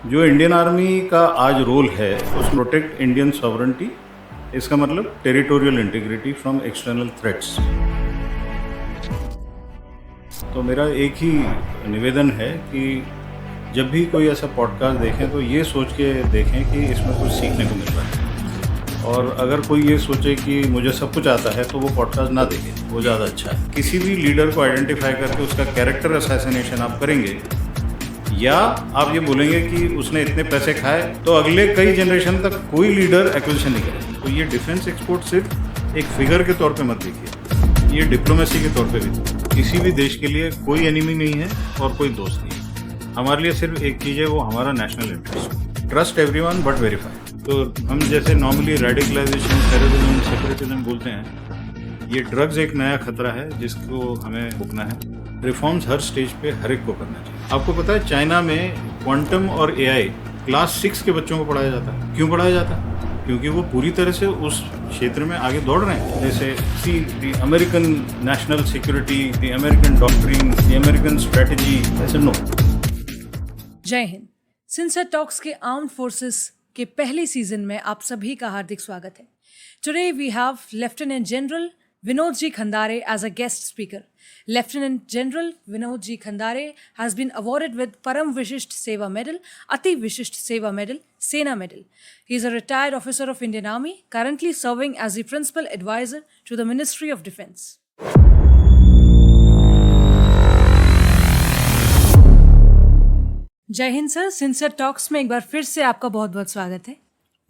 जो Indian army का आज रोल है उस प्रोटेक्ट इंडियन सॉवरेनिटी, इसका मतलब territorial integrity from external threats. तो मेरा एक ही निवेदन है कि जब भी कोई ऐसा पॉडकास्ट देखें तो ये सोच के देखें कि इसमें कुछ सीखने को मिल रहा है, और अगर कोई ये सोचे कि मुझे सब कुछ आता है तो वो पॉडकास्ट ना देखे, वो ज़्यादा अच्छा है। किसी भी लीडर को आइडेंटिफाई करके उसका कैरेक्टर असैसिनेशन आप करेंगे, या आप ये बोलेंगे कि उसने इतने पैसे खाए, तो अगले कई जनरेशन तक कोई लीडर एक्विजिशन नहीं करेगा। तो ये डिफेंस एक्सपोर्ट सिर्फ एक फिगर के तौर पे मत देखिए, ये डिप्लोमेसी के तौर पे भी। किसी भी देश के लिए कोई एनिमी नहीं है और कोई दोस्त नहीं है। हमारे लिए सिर्फ एक चीज़ है, वो हमारा national interest. Trust everyone but verify. तो हम जैसे नॉर्मली रेडिकलाइजेशन, टेररिज्म, सेपरेटिज्म बोलते हैं, ये ड्रग्स एक नया खतरा है जिसको हमें रोकना है। रिफॉर्म्स हर स्टेज पे हर एक को करना चाहिए। आपको पता है चाइना में क्वांटम और एआई क्लास 6 के बच्चों को पढ़ाया जाता है। क्यों पढ़ाया जाता है? क्योंकि वो पूरी तरह से उस क्षेत्र में आगे दौड़ रहे हैं। जैसे see the American national security, the American doctrine, the American strategy, ऐसे नो। जय हिंद। सिंसर टॉक्स के आर्म्ड फोर्सेस के पहले सीजन में आप सभी का हार्दिक स्वागत है। Today we have lieutenant general Vinod Ji Khandare as a guest speaker. Lieutenant General Vinod Ji Khandare has been awarded with Param Vishisht Seva Medal, Ati Vishisht Seva Medal, Sena Medal. He is a retired officer of Indian Army, currently serving as the Principal Advisor to the Ministry of Defence. जय Hind sir, sincere talks में एक बार फिर से आपका बहुत बहुत स्वागत है।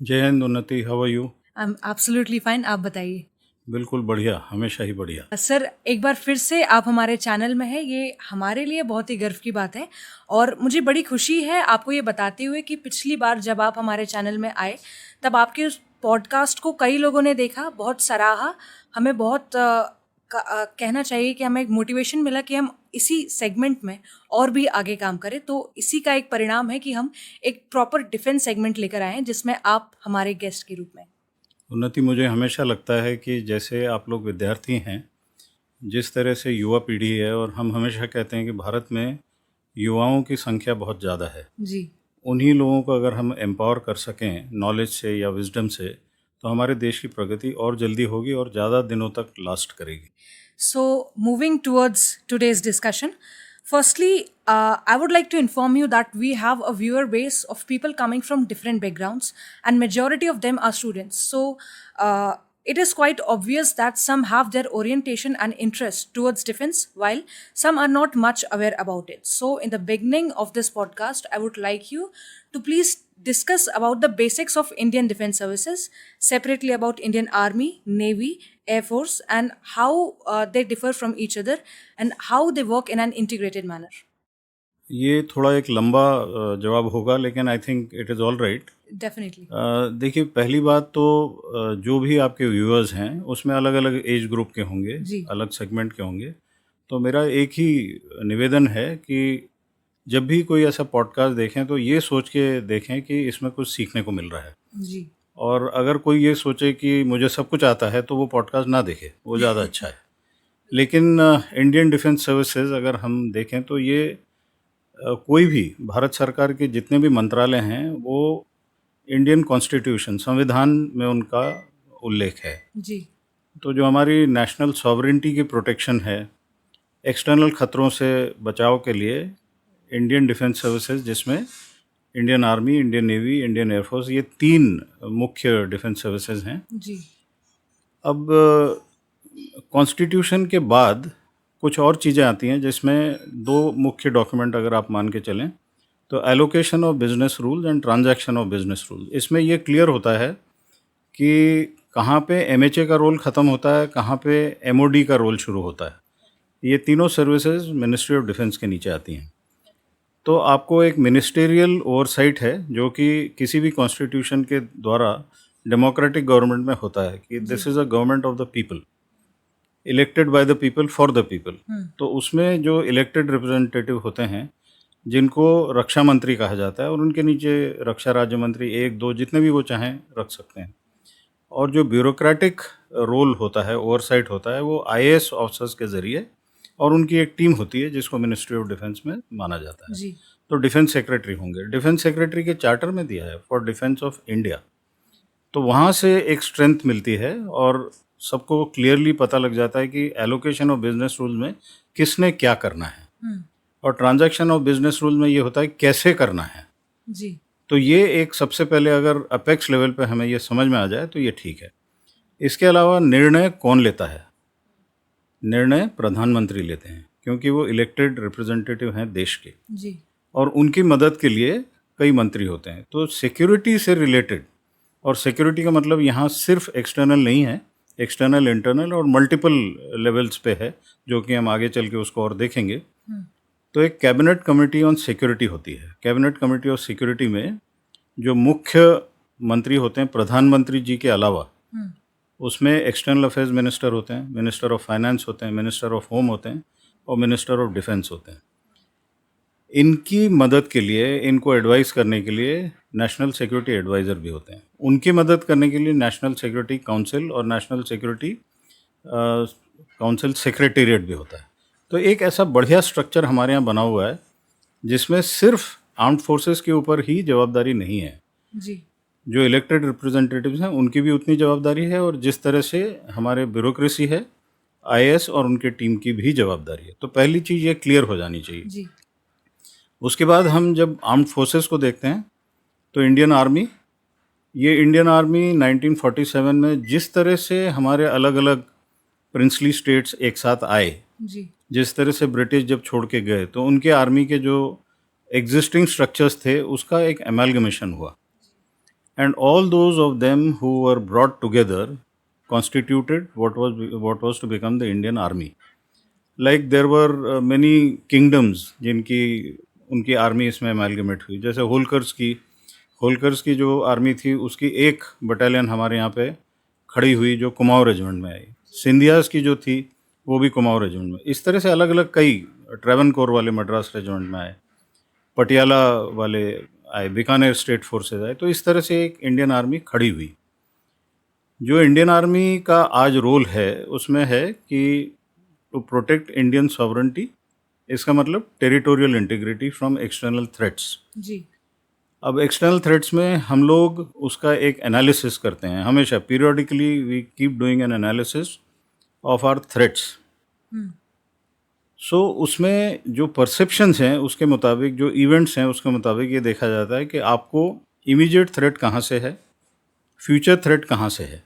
जय हिंद Unnati, how are you? I am absolutely fine, आप बताइए। बिल्कुल बढ़िया, हमेशा ही बढ़िया। सर, एक बार फिर से आप हमारे चैनल में हैं, ये हमारे लिए बहुत ही गर्व की बात है और मुझे बड़ी खुशी है आपको ये बताते हुए कि पिछली बार जब आप हमारे चैनल में आए तब आपके उस पॉडकास्ट को कई लोगों ने देखा, बहुत सराहा। हमें बहुत कहना चाहिए कि हमें एक मोटिवेशन मिला कि हम इसी सेगमेंट में और भी आगे काम करें। तो इसी का एक परिणाम है कि हम एक प्रॉपर डिफेंस सेगमेंट लेकर आए हैं जिसमें आप हमारे गेस्ट के रूप में। उन्नति, मुझे हमेशा लगता है कि जैसे आप लोग विद्यार्थी हैं, जिस तरह से युवा पीढ़ी है, और हम हमेशा कहते हैं कि भारत में युवाओं की संख्या बहुत ज़्यादा है जी। उन्हीं लोगों को अगर हम एम्पावर कर सकें नॉलेज से या विजडम से, तो हमारे देश की प्रगति और जल्दी होगी और ज़्यादा दिनों तक लास्ट करेगी। So, moving towards today's discussion, firstly, I would like to inform you that we have a viewer base of people coming from different backgrounds, and majority of them are students. So, it is quite obvious that some have their orientation and interest towards defense, while some are not much aware about it. So, in the beginning of this podcast, I would like you to please discuss about the basics of Indian Defence Services, separately about Indian Army, Navy, Air Force, and how they differ from each other and how they work in an integrated manner. ये थोड़ा एक लंबा जवाब होगा, लेकिन I think it is all right. Definitely. देखिए, पहली बात तो जो भी आपके व्यूअर्स हैं उसमें अलग अलग एज ग्रुप के होंगे, अलग सेगमेंट के होंगे। तो मेरा एक ही निवेदन है कि जब भी कोई ऐसा पॉडकास्ट देखें तो ये सोच के देखें कि इसमें कुछ सीखने को मिल रहा है जी। और अगर कोई ये सोचे कि मुझे सब कुछ आता है तो वो पॉडकास्ट ना देखे, वो ज़्यादा अच्छा है। लेकिन इंडियन डिफेंस सर्विसेज अगर हम देखें तो ये कोई भी भारत सरकार के जितने भी मंत्रालय हैं वो इंडियन कॉन्स्टिट्यूशन, संविधान में उनका उल्लेख है जी। तो जो हमारी नेशनल सॉवरेनिटी की प्रोटेक्शन है, एक्सटर्नल खतरों से बचाव के लिए इंडियन डिफेंस सर्विसेज, जिसमें Indian army, Indian navy, Indian air force, ये 3 मुख्य डिफेंस सर्विसेज हैं जी। अब कॉन्स्टिट्यूशन के बाद कुछ और चीज़ें आती हैं जिसमें 2 मुख्य डॉक्यूमेंट अगर आप मान के चलें तो allocation of business rules and transaction of business rules. इसमें ये क्लियर होता है कि कहाँ पे एमएचए का रोल ख़त्म होता है, कहाँ पे एमओडी का रोल शुरू होता है। ये तीनों सर्विसेज मिनिस्ट्री ऑफ डिफेंस के नीचे आती हैं। तो आपको एक मिनिस्टेरियल ओवरसाइट है जो कि किसी भी कॉन्स्टिट्यूशन के द्वारा डेमोक्रेटिक गवर्नमेंट में होता है कि this is a government of the people, elected by the people for the people. तो उसमें जो इलेक्टेड रिप्रेजेंटेटिव होते हैं जिनको रक्षा मंत्री कहा जाता है, और उनके नीचे रक्षा राज्य मंत्री 1, 2 जितने भी वो चाहें रख सकते हैं। और जो ब्यूरोक्रेटिक रोल होता है, ओवरसाइट होता है, वो आईएएस ऑफिसर्स के ज़रिए, और उनकी एक टीम होती है जिसको मिनिस्ट्री ऑफ डिफेंस में माना जाता है। जी। तो डिफेंस सेक्रेटरी होंगे। डिफेंस सेक्रेटरी के चार्टर में दिया है फॉर डिफेंस ऑफ इंडिया। तो वहाँ से एक स्ट्रेंथ मिलती है और सबको क्लियरली पता लग जाता है कि एलोकेशन ऑफ बिजनेस रूल में किसने क्या करना है, और ट्रांजैक्शन ऑफ बिजनेस रूल में ये होता है कैसे करना है। जी। तो ये एक सबसे पहले अगर अपेक्स लेवल पे हमें ये समझ में आ जाए तो ये ठीक है। इसके अलावा निर्णय कौन लेता है? निर्णय प्रधानमंत्री लेते हैं, क्योंकि वो इलेक्टेड रिप्रेजेंटेटिव हैं देश के, जी। और उनकी मदद के लिए कई मंत्री होते हैं। तो सिक्योरिटी से रिलेटेड, और सिक्योरिटी का मतलब यहाँ सिर्फ एक्सटर्नल नहीं है, एक्सटर्नल, इंटरनल और मल्टीपल लेवल्स पे है, जो कि हम आगे चल के उसको और देखेंगे। तो एक कैबिनेट कमेटी ऑन सिक्योरिटी होती है। कैबिनेट कमेटी ऑफ सिक्योरिटी में जो मुख्य मंत्री होते हैं प्रधानमंत्री जी के अलावा, उसमें एक्सटर्नल अफेयर्स मिनिस्टर होते हैं, मिनिस्टर ऑफ फाइनेंस होते हैं, मिनिस्टर ऑफ होम होते हैं, और मिनिस्टर ऑफ डिफेंस होते हैं। इनकी मदद के लिए, इनको एडवाइस करने के लिए नेशनल सिक्योरिटी एडवाइज़र भी होते हैं। उनकी मदद करने के लिए नेशनल सिक्योरिटी काउंसिल और नेशनल सिक्योरिटी काउंसिल सेक्रेटेरिएट भी होता है। तो एक ऐसा बढ़िया स्ट्रक्चर हमारे यहाँ बना हुआ है जिसमें सिर्फ आर्म्ड फोर्सेस के ऊपर ही जवाबदारी नहीं है, जी। जो इलेक्टेड रिप्रेजेंटेटिव्स हैं उनकी भी उतनी जवाबदारी है, और जिस तरह से हमारे ब्यूरोक्रेसी है, आईएएस और उनके टीम की भी जवाबदारी है। तो पहली चीज़ ये क्लियर हो जानी चाहिए। जी। उसके बाद हम जब आर्म्ड फोर्सेस को देखते हैं तो इंडियन आर्मी, ये इंडियन आर्मी 1947 में जिस तरह से हमारे अलग अलग प्रिंसली स्टेट्स एक साथ आए, जी। जिस तरह से ब्रिटिश जब छोड़ के गए, तो उनके आर्मी के जो एग्जिस्टिंग स्ट्रक्चर्स थे उसका एक एमालगमेशन हुआ, and all those of them who were brought together constituted what was to become the Indian Army. Like there were many kingdoms जिनकी उनकी आर्मी इसमें अमेलगमेट हुई। जैसे होलकर्स की जो आर्मी थी उसकी एक बटालियन हमारे यहाँ पे खड़ी हुई जो कुमाऊं रेजिमेंट में आई। सिंधियास की जो थी वो भी कुमाऊं रेजिमेंट में। इस तरह से अलग अलग कई, ट्रेवनकोर वाले मद्रास रेजिमेंट में आए, पटियाला वाले आए, बीकानेर स्टेट फोर्सेज आए। तो इस तरह से एक इंडियन आर्मी खड़ी हुई। जो इंडियन आर्मी का आज रोल है उसमें है कि टू प्रोटेक्ट इंडियन सॉवरेंटी, इसका मतलब territorial integrity from external threats. जी। अब एक्सटर्नल थ्रेट्स में हम लोग उसका एक एनालिसिस करते हैं हमेशा, periodically we keep doing an analysis of our threats. So उसमें जो परसेप्शंस हैं उसके मुताबिक, जो इवेंट्स हैं उसके मुताबिक ये देखा जाता है कि आपको इमीडिएट थ्रेट कहाँ से है, फ्यूचर थ्रेट कहाँ से है,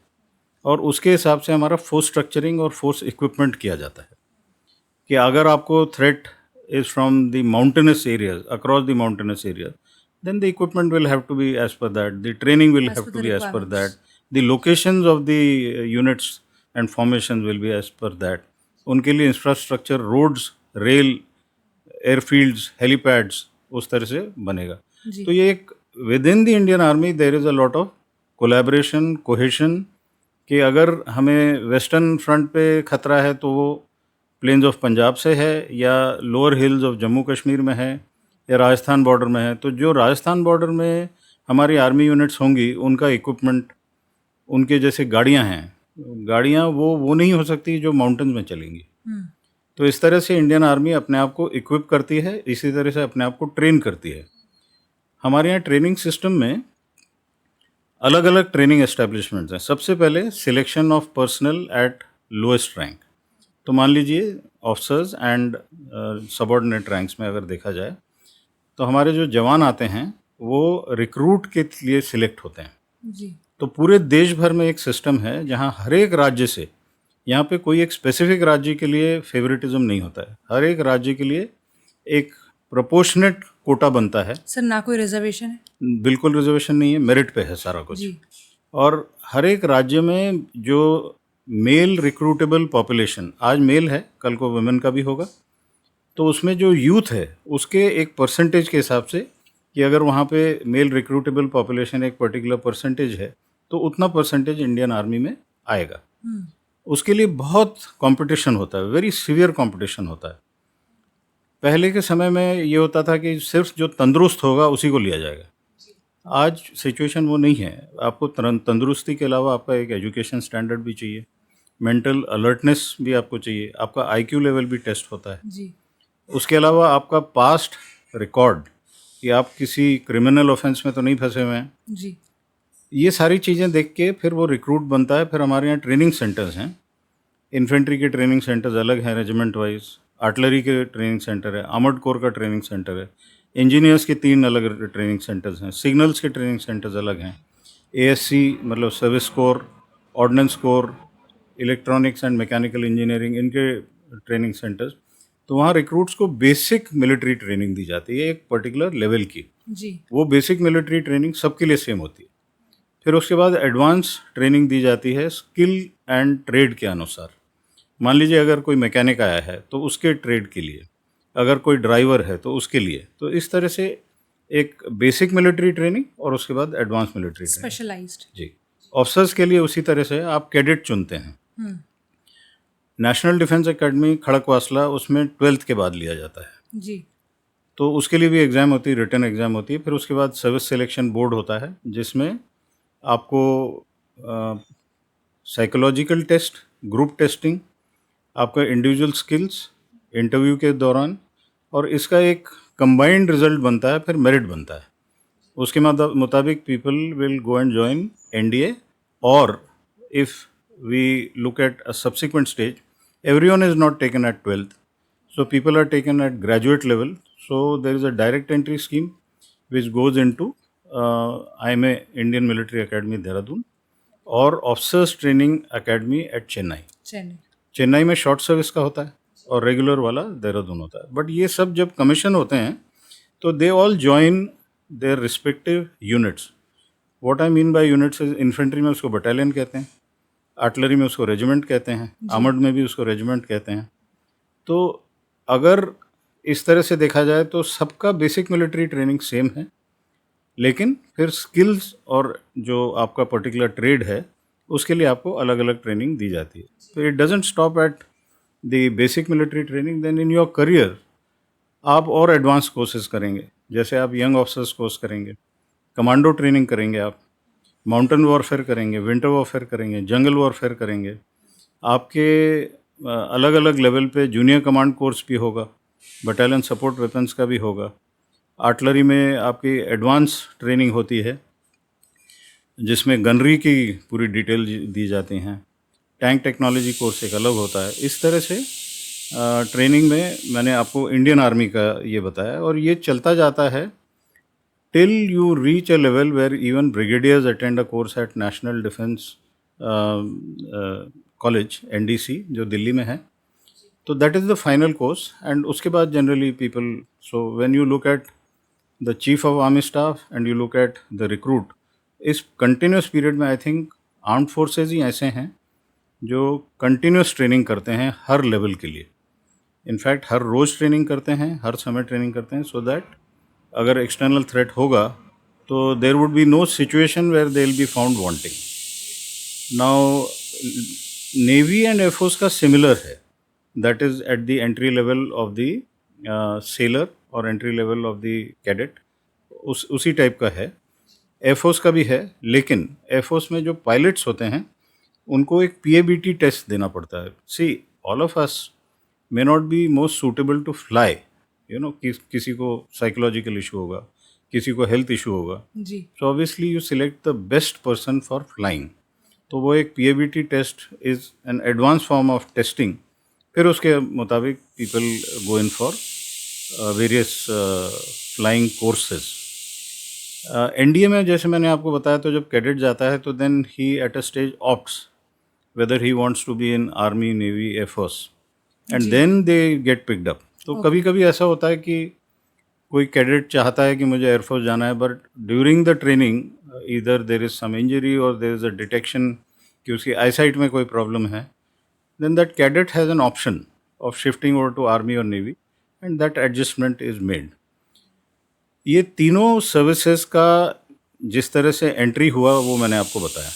और उसके हिसाब से हमारा फोर्स स्ट्रक्चरिंग और फोर्स इक्विपमेंट किया जाता है। कि अगर आपको threat is from the mountainous areas, across the mountainous area, then the equipment will have to be as per that, the training will have to be as per that, the locations of the units and formations will be as per that. उनके लिए infrastructure, roads, rail, airfields, helipads उस तरह से बनेगा। तो ये एक within the Indian army there is a lot of collaboration, cohesion, कि अगर हमें वेस्टर्न फ्रंट पे खतरा है तो वो प्लेन्स ऑफ पंजाब से है, या lower hills of Jammu Kashmir में है, या राजस्थान बॉर्डर में है। तो जो राजस्थान बॉर्डर में हमारी आर्मी यूनिट्स होंगी उनका इक्विपमेंट, उनके जैसे गाड़ियां हैं, गाड़ियां वो नहीं हो सकती जो माउंटेन्स में चलेंगी। तो इस तरह से इंडियन आर्मी अपने आप को इक्विप करती है, इसी तरह से अपने आप को ट्रेन करती है। हमारे यहाँ ट्रेनिंग सिस्टम में अलग अलग ट्रेनिंग एस्टेब्लिशमेंट्स हैं। सबसे पहले selection of personal eight lowest rank. तो मान लीजिए ऑफिसर्स एंड सबऑर्डिनेट रैंक्स में अगर देखा जाए तो हमारे जो जवान आते हैं वो रिक्रूट के लिए सिलेक्ट होते हैं। जी। तो पूरे देश भर में एक सिस्टम है जहाँ हर एक राज्य से, यहाँ पे कोई एक स्पेसिफिक राज्य के लिए फेवरेटिज्म नहीं होता है, हर एक राज्य के लिए एक प्रोपोर्शनेट कोटा बनता है। सर ना कोई रिजर्वेशन है? बिल्कुल रिजर्वेशन नहीं है, मेरिट पे है सारा कुछ। जी। और हर एक राज्य में जो मेल रिक्रूटेबल पॉपुलेशन, आज मेल है कल को वुमेन का भी होगा, तो उसमें जो यूथ है उसके एक परसेंटेज के हिसाब से, कि अगर वहाँ पे मेल रिक्रूटेबल पॉपुलेशन एक पर्टिकुलर परसेंटेज है तो उतना परसेंटेज इंडियन आर्मी में आएगा। उसके लिए बहुत कंपटीशन होता है, वेरी सीवियर कंपटीशन होता है। पहले के समय में ये होता था कि सिर्फ जो तंदुरुस्त होगा उसी को लिया जाएगा। आज सिचुएशन वो नहीं है। आपको तंदुरुस्ती के अलावा आपका एक एजुकेशन स्टैंडर्ड भी चाहिए, मेंटल अलर्टनेस भी आपको चाहिए, आपका आईक्यू लेवल भी टेस्ट होता है। जी। उसके अलावा आपका पास्ट रिकॉर्ड, कि आप किसी क्रिमिनल ऑफेंस में तो नहीं फंसे हुए हैं। जी ये सारी चीज़ें देख के फिर वो रिक्रूट बनता है। फिर हमारे यहाँ ट्रेनिंग सेंटर्स हैं, इन्फेंट्री के ट्रेनिंग सेंटर्स अलग हैं रेजिमेंट वाइज, आर्टिलरी के ट्रेनिंग सेंटर है, आर्मर्ड कोर का ट्रेनिंग सेंटर है, इंजीनियर्स के 3 अलग ट्रेनिंग सेंटर्स हैं, सिग्नल्स के ट्रेनिंग सेंटर्स अलग हैं, एएससी मतलब service corps, ordnance corps, electronics and mechanical engineering, इनके ट्रेनिंग सेंटर्स। तो वहाँ रिक्रूट्स को बेसिक मिलिट्री ट्रेनिंग दी जाती है एक पर्टिकुलर लेवल की। जी वो बेसिक मिलिट्री ट्रेनिंग सबके लिए सेम होती है। फिर उसके बाद एडवांस ट्रेनिंग दी जाती है स्किल एंड ट्रेड के अनुसार। मान लीजिए अगर कोई मैकेनिक आया है तो उसके ट्रेड के लिए, अगर कोई ड्राइवर है तो उसके लिए। तो इस तरह से एक बेसिक मिलिट्री ट्रेनिंग और उसके बाद एडवांस मिलिट्री ट्रेनिंग। स्पेशलाइज्ड। जी, ऑफिसर्स के लिए उसी तरह से आप कैडेट चुनते हैं। नेशनल डिफेंस एकेडमी खड़कवासला, उसमें 12th के बाद लिया जाता है। जी तो उसके लिए भी एग्ज़ाम होती है, रिटन एग्ज़ाम होती है। फिर उसके बाद सर्विस सिलेक्शन बोर्ड होता है जिसमें आपको साइकोलॉजिकल टेस्ट, ग्रुप टेस्टिंग, आपका इंडिविजुअल स्किल्स इंटरव्यू के दौरान, और इसका एक कंबाइंड रिजल्ट बनता है, फिर मेरिट बनता है। उसके मुताबिक people will go and join NDA, और if we look at a subsequent stage, everyone is not taken at 12th, so people are taken at graduate level. So there is a direct entry scheme which goes into IMA, Indian Military Academy Dehradun, और officers training academy at Chennai. Chennai. Chennai में short service का होता है और regular वाला देहरादून होता है। But ये सब जब कमीशन होते हैं तो they all join their respective units. What I mean by units is, infantry में उसको बटालियन कहते हैं, आर्टिलरी में उसको रेजिमेंट कहते हैं, आर्मर्ड में भी उसको रेजिमेंट कहते हैं। तो अगर इस तरह से देखा जाए तो सबका बेसिक मिलिट्री ट्रेनिंग सेम है, लेकिन फिर स्किल्स और जो आपका पर्टिकुलर ट्रेड है उसके लिए आपको अलग अलग ट्रेनिंग दी जाती है। तो it doesn't stop at the basic military training, then in your career आप और एडवांस कोर्सेज करेंगे। जैसे आप यंग ऑफिसर्स कोर्स करेंगे, कमांडो ट्रेनिंग करेंगे, आप माउंटेन वॉरफेयर करेंगे, विंटर वॉरफेयर करेंगे, जंगल वॉरफेयर करेंगे। आपके अलग अलग लेवल पे जूनियर कमांड कोर्स भी होगा, बटालियन सपोर्ट वेपन्स का भी होगा। आर्टिलरी में आपकी एडवांस ट्रेनिंग होती है जिसमें गनरी की पूरी डिटेल दी जाती हैं। टैंक टेक्नोलॉजी कोर्स एक अलग होता है। इस तरह से ट्रेनिंग में मैंने आपको इंडियन आर्मी का ये बताया, और ये चलता जाता है till you reach a level where even brigadiers attend a course at National Defense College, NDC, जो दिल्ली में है। तो that is the final course, and उसके बाद generally people, so when you look at the chief of army staff and you look at the recruit, इस continuous period में I think armed forces ही ऐसे हैं जो continuous training करते हैं हर level के लिए। इनफैक्ट हर रोज़ ट्रेनिंग करते हैं, हर समय ट्रेनिंग करते हैं, सो दैट अगर एक्सटर्नल थ्रेट होगा तो there would be no situation where they will be found wanting. Now navy and air force का सिमिलर है, that is at the entry level of the sailor और entry level of the cadet, उसी type का है। Air force का भी है, लेकिन एयरफोर्स में जो पायलट्स होते हैं उनको एक PABT टेस्ट देना पड़ता है। See all of us may not be most suitable to fly, you know, किसी को साइकोलॉजिकल इशू होगा, किसी को हेल्थ इशू होगा, जी so obviously you select the best person for flying. तो वो एक PABT test is an advance form of testing. फिर उसके मुताबिक people go in for various flying courses. NDA में जैसे मैंने आपको बताया, तो जब कैडेट जाता है तो then he at a stage opts whether he wants to be in army, navy, air force, and then they get picked up. तो कभी कभी ऐसा होता है कि कोई कैडेट चाहता है कि मुझे एयरफोर्स जाना है, बट ड्यूरिंग द ट्रेनिंग इधर देर इज़ सम इंजरी और देर इज़ अ डिटेक्शन कि उसकी आईसाइट में कोई प्रॉब्लम है, then that cadet has an option of shifting over to army और navy, and that adjustment is made. ये तीनों सर्विसेज का जिस तरह से एंट्री हुआ वो मैंने आपको बताया।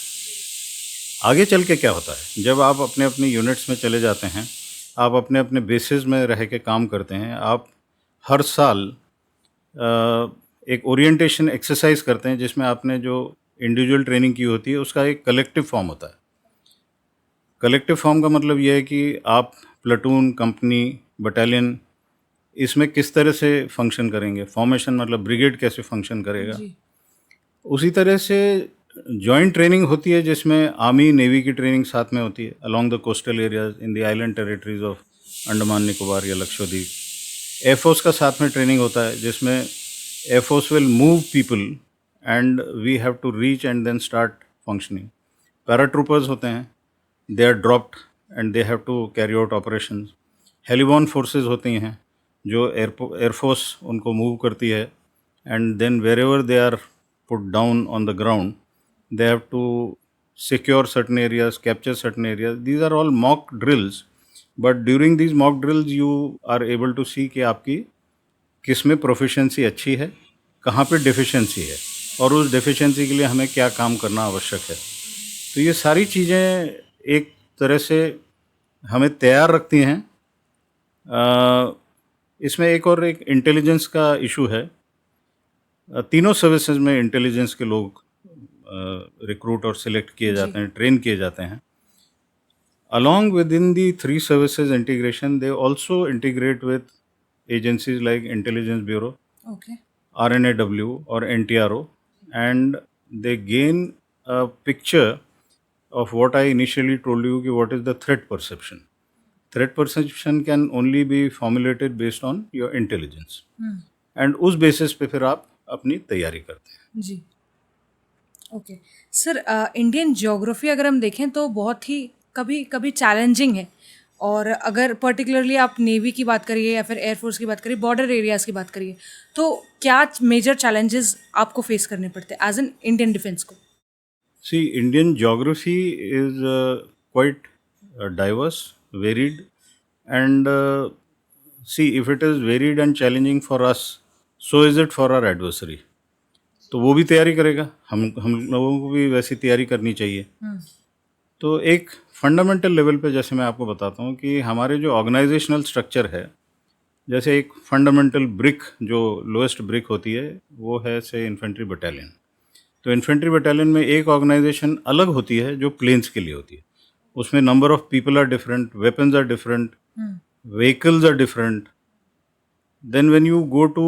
आगे चल के क्या होता है, जब आप अपने अपने यूनिट्स में चले जाते हैं, आप अपने अपने बेसिस में रह के काम करते हैं, आप हर साल एक ओरिएंटेशन एक्सरसाइज करते हैं जिसमें आपने जो इंडिविजुअल ट्रेनिंग की होती है उसका एक कलेक्टिव फॉर्म होता है। कलेक्टिव फॉर्म का मतलब ये है कि आप प्लाटून, कंपनी, बटालियन इसमें किस तरह से फंक्शन करेंगे, फॉर्मेशन मतलब ब्रिगेड कैसे फंक्शन करेगा। जी उसी तरह से जॉइंट ट्रेनिंग होती है जिसमें आर्मी नेवी की ट्रेनिंग साथ में होती है along the coastal areas in the island territories of Andaman Nicobar या लक्षद्वीप। एयरफोर्स का साथ में ट्रेनिंग होता है जिसमें air force will move people and we have to reach and then start functioning. Paratroopers होते हैं, they are dropped and they have to carry out operations. Heliborne forces होती हैं जो एयरफोर्स उनको मूव करती है and then wherever they are put down on the ground, they have to secure certain areas, capture certain areas. These are all mock drills, but during these mock drills you are able to see कि आपकी किस में proficiency अच्छी है, कहाँ पे deficiency है और उस डेफिशिएंसी के लिए हमें क्या काम करना आवश्यक है। तो ये सारी चीज़ें एक तरह से हमें तैयार रखती हैं। इसमें एक इंटेलिजेंस का इशू है। तीनों सर्विसेज में इंटेलिजेंस के लोग रिक्रूट और सिलेक्ट किए जाते हैं, ट्रेन किए जाते हैं। Along with in the 3 services integration they also integrate with agencies like intelligence bureau, okay RNAW और NTRO, and they gain a picture of what I initially told you कि what is the threat perception. Threat perception can only be formulated based on your intelligence. And उस basis पे फिर आप अपनी तैयारी करते हैं। जी ओके सर, इंडियन ज्योग्राफी अगर हम देखें तो बहुत ही कभी कभी चैलेंजिंग है, और अगर पर्टिकुलरली आप नेवी की बात करिए या फिर एयरफोर्स की बात करिए, बॉर्डर एरियाज़ की बात करिए, तो क्या मेजर चैलेंजेस आपको फेस करने पड़ते हैं एज एन इंडियन डिफेंस को? See, Indian geography is quite diverse, varied, and see, if it is varied and challenging for us, so is it for our adversary. तो वो भी तैयारी करेगा, हम लोगों को भी वैसी तैयारी करनी चाहिए। तो एक फंडामेंटल लेवल पे जैसे मैं आपको बताता हूँ कि हमारे जो ऑर्गेनाइजेशनल स्ट्रक्चर है, जैसे एक फंडामेंटल ब्रिक जो लोएस्ट ब्रिक होती है वो है से इन्फेंट्री बटालियन। तो इन्फेंट्री बटालियन में एक ऑर्गेनाइजेशन अलग होती है जो प्लेन्स के लिए होती है। उसमें number of people are different, weapons are different, vehicles are different. Then when you go to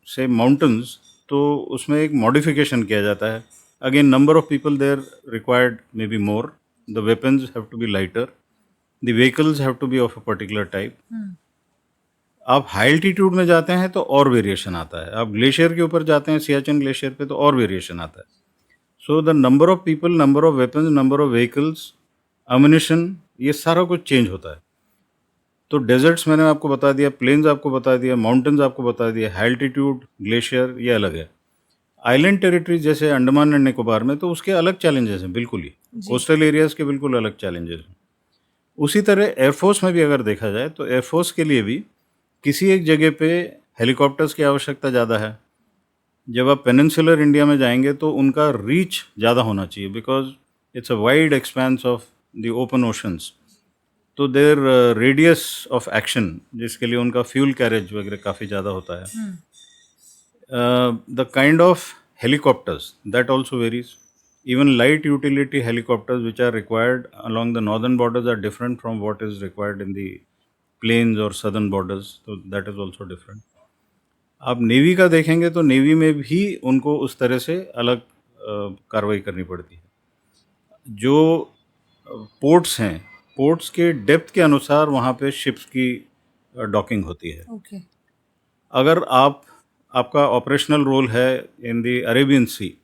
say mountains तो उसमें एक मॉडिफिकेशन किया जाता है। Again number of people there required may be more, the weapons have to be lighter, the vehicles have to be of a particular type. आप high altitude में जाते हैं तो और वेरिएशन आता है, आप ग्लेशियर के ऊपर जाते हैं सियाचिन ग्लेशियर पे तो और वेरिएशन आता है। So the number of people, number of weapons, number of vehicles, ammunition, ये सारा कुछ चेंज होता है। तो डेजर्ट्स मैंने आपको बता दिया, प्लेन्स आपको बता दिया, माउंटेन्स आपको बता दिया, हाई एल्टीट्यूड, ग्लेशियर ये अलग है। आइलैंड टेरिटरी जैसे अंडमान एंड निकोबार में तो उसके अलग चैलेंजेस हैं, बिल्कुल ही कोस्टल एरियाज के बिल्कुल अलग चैलेंजेस हैं। उसी तरह एयरफोर्स में भी अगर देखा जाए तो एयरफोर्स के लिए भी किसी एक जगह पे हेलीकॉप्टर्स की आवश्यकता ज़्यादा है। जब आप पेनिनसुलर इंडिया में जाएंगे तो उनका रीच ज़्यादा होना चाहिए because it's a wide expense of the open oceans. तो देयर रेडियस ऑफ एक्शन जिसके लिए उनका फ्यूल कैरेज वगैरह काफ़ी ज़्यादा होता है। The kind of helicopters that also varies. Even light utility helicopters which are required along the northern borders are different from what is required in the plains or southern borders. So that is also different. आप navy का देखेंगे तो navy में भी उनको उस तरह से अलग कार्रवाई करनी पड़ती है। जो पोर्ट्स हैं, पोर्ट्स के डेप्थ के अनुसार वहाँ पे शिप्स की डॉकिंग होती है। ओके अगर आपका ऑपरेशनल रोल है इन द अरेबियन सी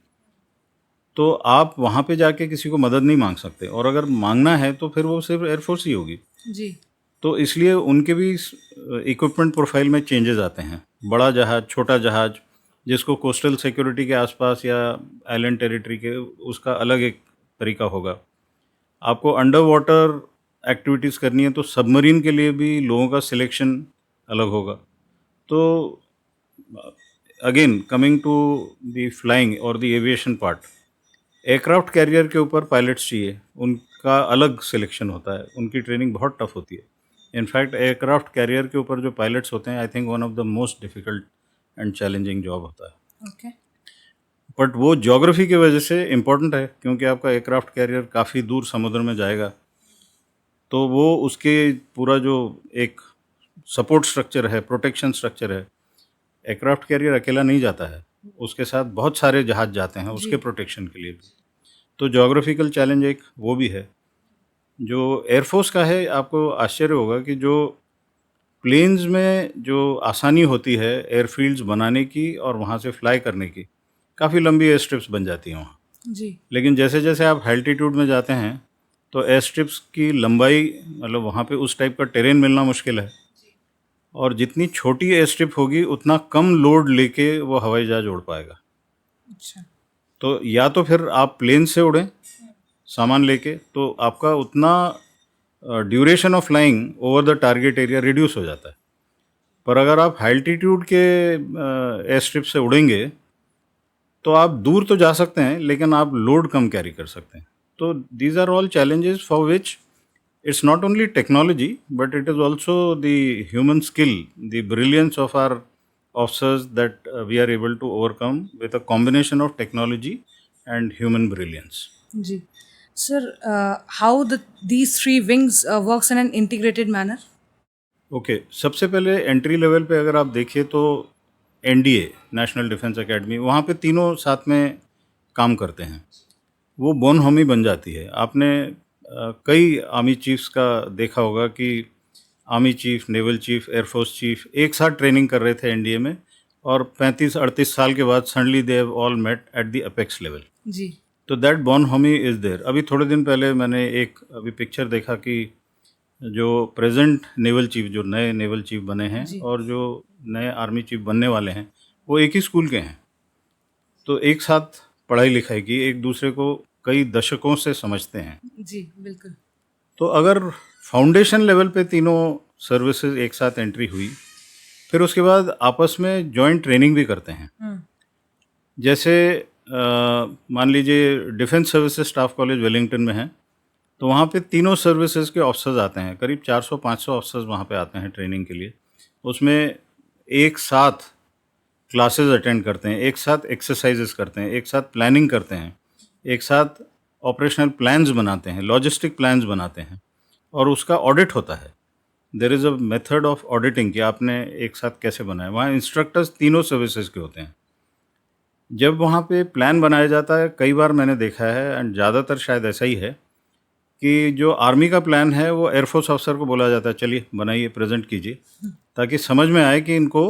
तो आप वहाँ पे जाके किसी को मदद नहीं मांग सकते, और अगर मांगना है तो फिर वो सिर्फ एयरफोर्स ही होगी। जी तो इसलिए उनके भी इक्विपमेंट प्रोफाइल में चेंजेस आते हैं। बड़ा जहाज, छोटा जहाज, जिसको कोस्टल सिक्योरिटी के आसपास या आइलैंड टेरिटरी के, उसका अलग एक तरीका होगा। आपको अंडर वाटर एक्टिविटीज़ करनी है तो सबमरीन के लिए भी लोगों का सिलेक्शन अलग होगा। तो again coming to the flying और the aviation part, aircraft carrier के ऊपर पायलट्स चाहिए, उनका अलग सिलेक्शन होता है, उनकी ट्रेनिंग बहुत टफ होती है। इनफैक्ट एयरक्राफ्ट कैरियर के ऊपर जो पायलट्स होते हैं, I think one of the most difficult and challenging job होता है। ओके बट वो ज्योग्राफी की वजह से इम्पोर्टेंट है क्योंकि आपका एयरक्राफ्ट कैरियर काफ़ी दूर समुद्र में जाएगा, तो वो उसके पूरा जो एक सपोर्ट स्ट्रक्चर है, प्रोटेक्शन स्ट्रक्चर है। एयरक्राफ्ट कैरियर अकेला नहीं जाता है, उसके साथ बहुत सारे जहाज जाते हैं उसके जी प्रोटेक्शन के लिए भी। तो जोग्राफिकल चैलेंज एक वो भी है। जो एयरफोर्स का है, आपको आश्चर्य होगा कि जो प्लेन्स में जो आसानी होती है एयरफील्ड्स बनाने की और वहाँ से फ्लाई करने की, काफ़ी लंबी एयर स्ट्रिप्स बन जाती हैं वहाँ। जी लेकिन जैसे जैसे आप एल्टीट्यूड में जाते हैं तो एयर स्ट्रिप्स की लंबाई, मतलब वहाँ पे उस टाइप का टेरेन मिलना मुश्किल है, और जितनी छोटी एयर स्ट्रिप होगी उतना कम लोड लेके वो हवाई जहाज उड़ पाएगा। अच्छा तो या तो फिर आप प्लेन से उड़ें सामान लेके, तो आपका उतना duration of flying over the target area reduce हो जाता है। पर अगर आप एल्टीट्यूड के एयर स्ट्रिप से उड़ेंगे तो आप दूर तो जा सकते हैं, लेकिन आप लोड कम कैरी कर सकते हैं। तो these are all challenges for which it's not only technology, but it is also the human skill, the brilliance of our officers that we are able to overcome with a combination of technology and human brilliance. जी sir how these three wings works in an integrated manner. Okay, सबसे पहले entry level पे अगर आप देखिए तो NDA, national defence academy, वहाँ पे तीनों साथ में काम करते हैं। वो बोनहॉमी बन जाती है। आपने कई आर्मी चीफ्स का देखा होगा कि army chief, naval chief, air force chief एक साथ ट्रेनिंग कर रहे थे एनडीए में, और 35-38 साल के बाद suddenly they have all met at the apex level. जी तो दैट बोनहॉमी इज़ देयर। अभी थोड़े दिन पहले मैंने एक पिक्चर देखा कि जो प्रेजेंट नेवल चीफ, जो नए नेवल चीफ बने हैं जी और जो नए आर्मी चीफ बनने वाले हैं, वो एक ही स्कूल के हैं। तो एक साथ पढ़ाई लिखाई की, एक दूसरे को कई दशकों से समझते हैं। जी बिल्कुल तो अगर फाउंडेशन लेवल पे तीनों सर्विसेज एक साथ एंट्री हुई, फिर उसके बाद आपस में जॉइंट ट्रेनिंग भी करते हैं। जैसे मान लीजिए defence services staff college Wellington में है, तो वहाँ पे तीनों सर्विसेज के ऑफिसर्स आते हैं, करीब 400-500 ऑफिसर्स वहाँ पे आते हैं ट्रेनिंग के लिए। उसमें एक साथ क्लासेस अटेंड करते हैं, एक साथ एक्सरसाइजेस करते हैं, एक साथ प्लानिंग करते हैं, एक साथ ऑपरेशनल प्लान्स बनाते हैं, लॉजिस्टिक प्लान्स बनाते हैं, और उसका ऑडिट होता है। There is a method of auditing कि आपने एक साथ कैसे बनाया। वहाँ इंस्ट्रक्टर्स तीनों सर्विसेज के होते हैं। जब वहाँ पे प्लान बनाया जाता है, कई बार मैंने देखा है, एंड ज़्यादातर शायद ऐसा ही है, कि जो आर्मी का प्लान है वो एयरफोर्स ऑफिसर को बोला जाता है, चलिए बनाइए, प्रेजेंट कीजिए, ताकि समझ में आए कि इनको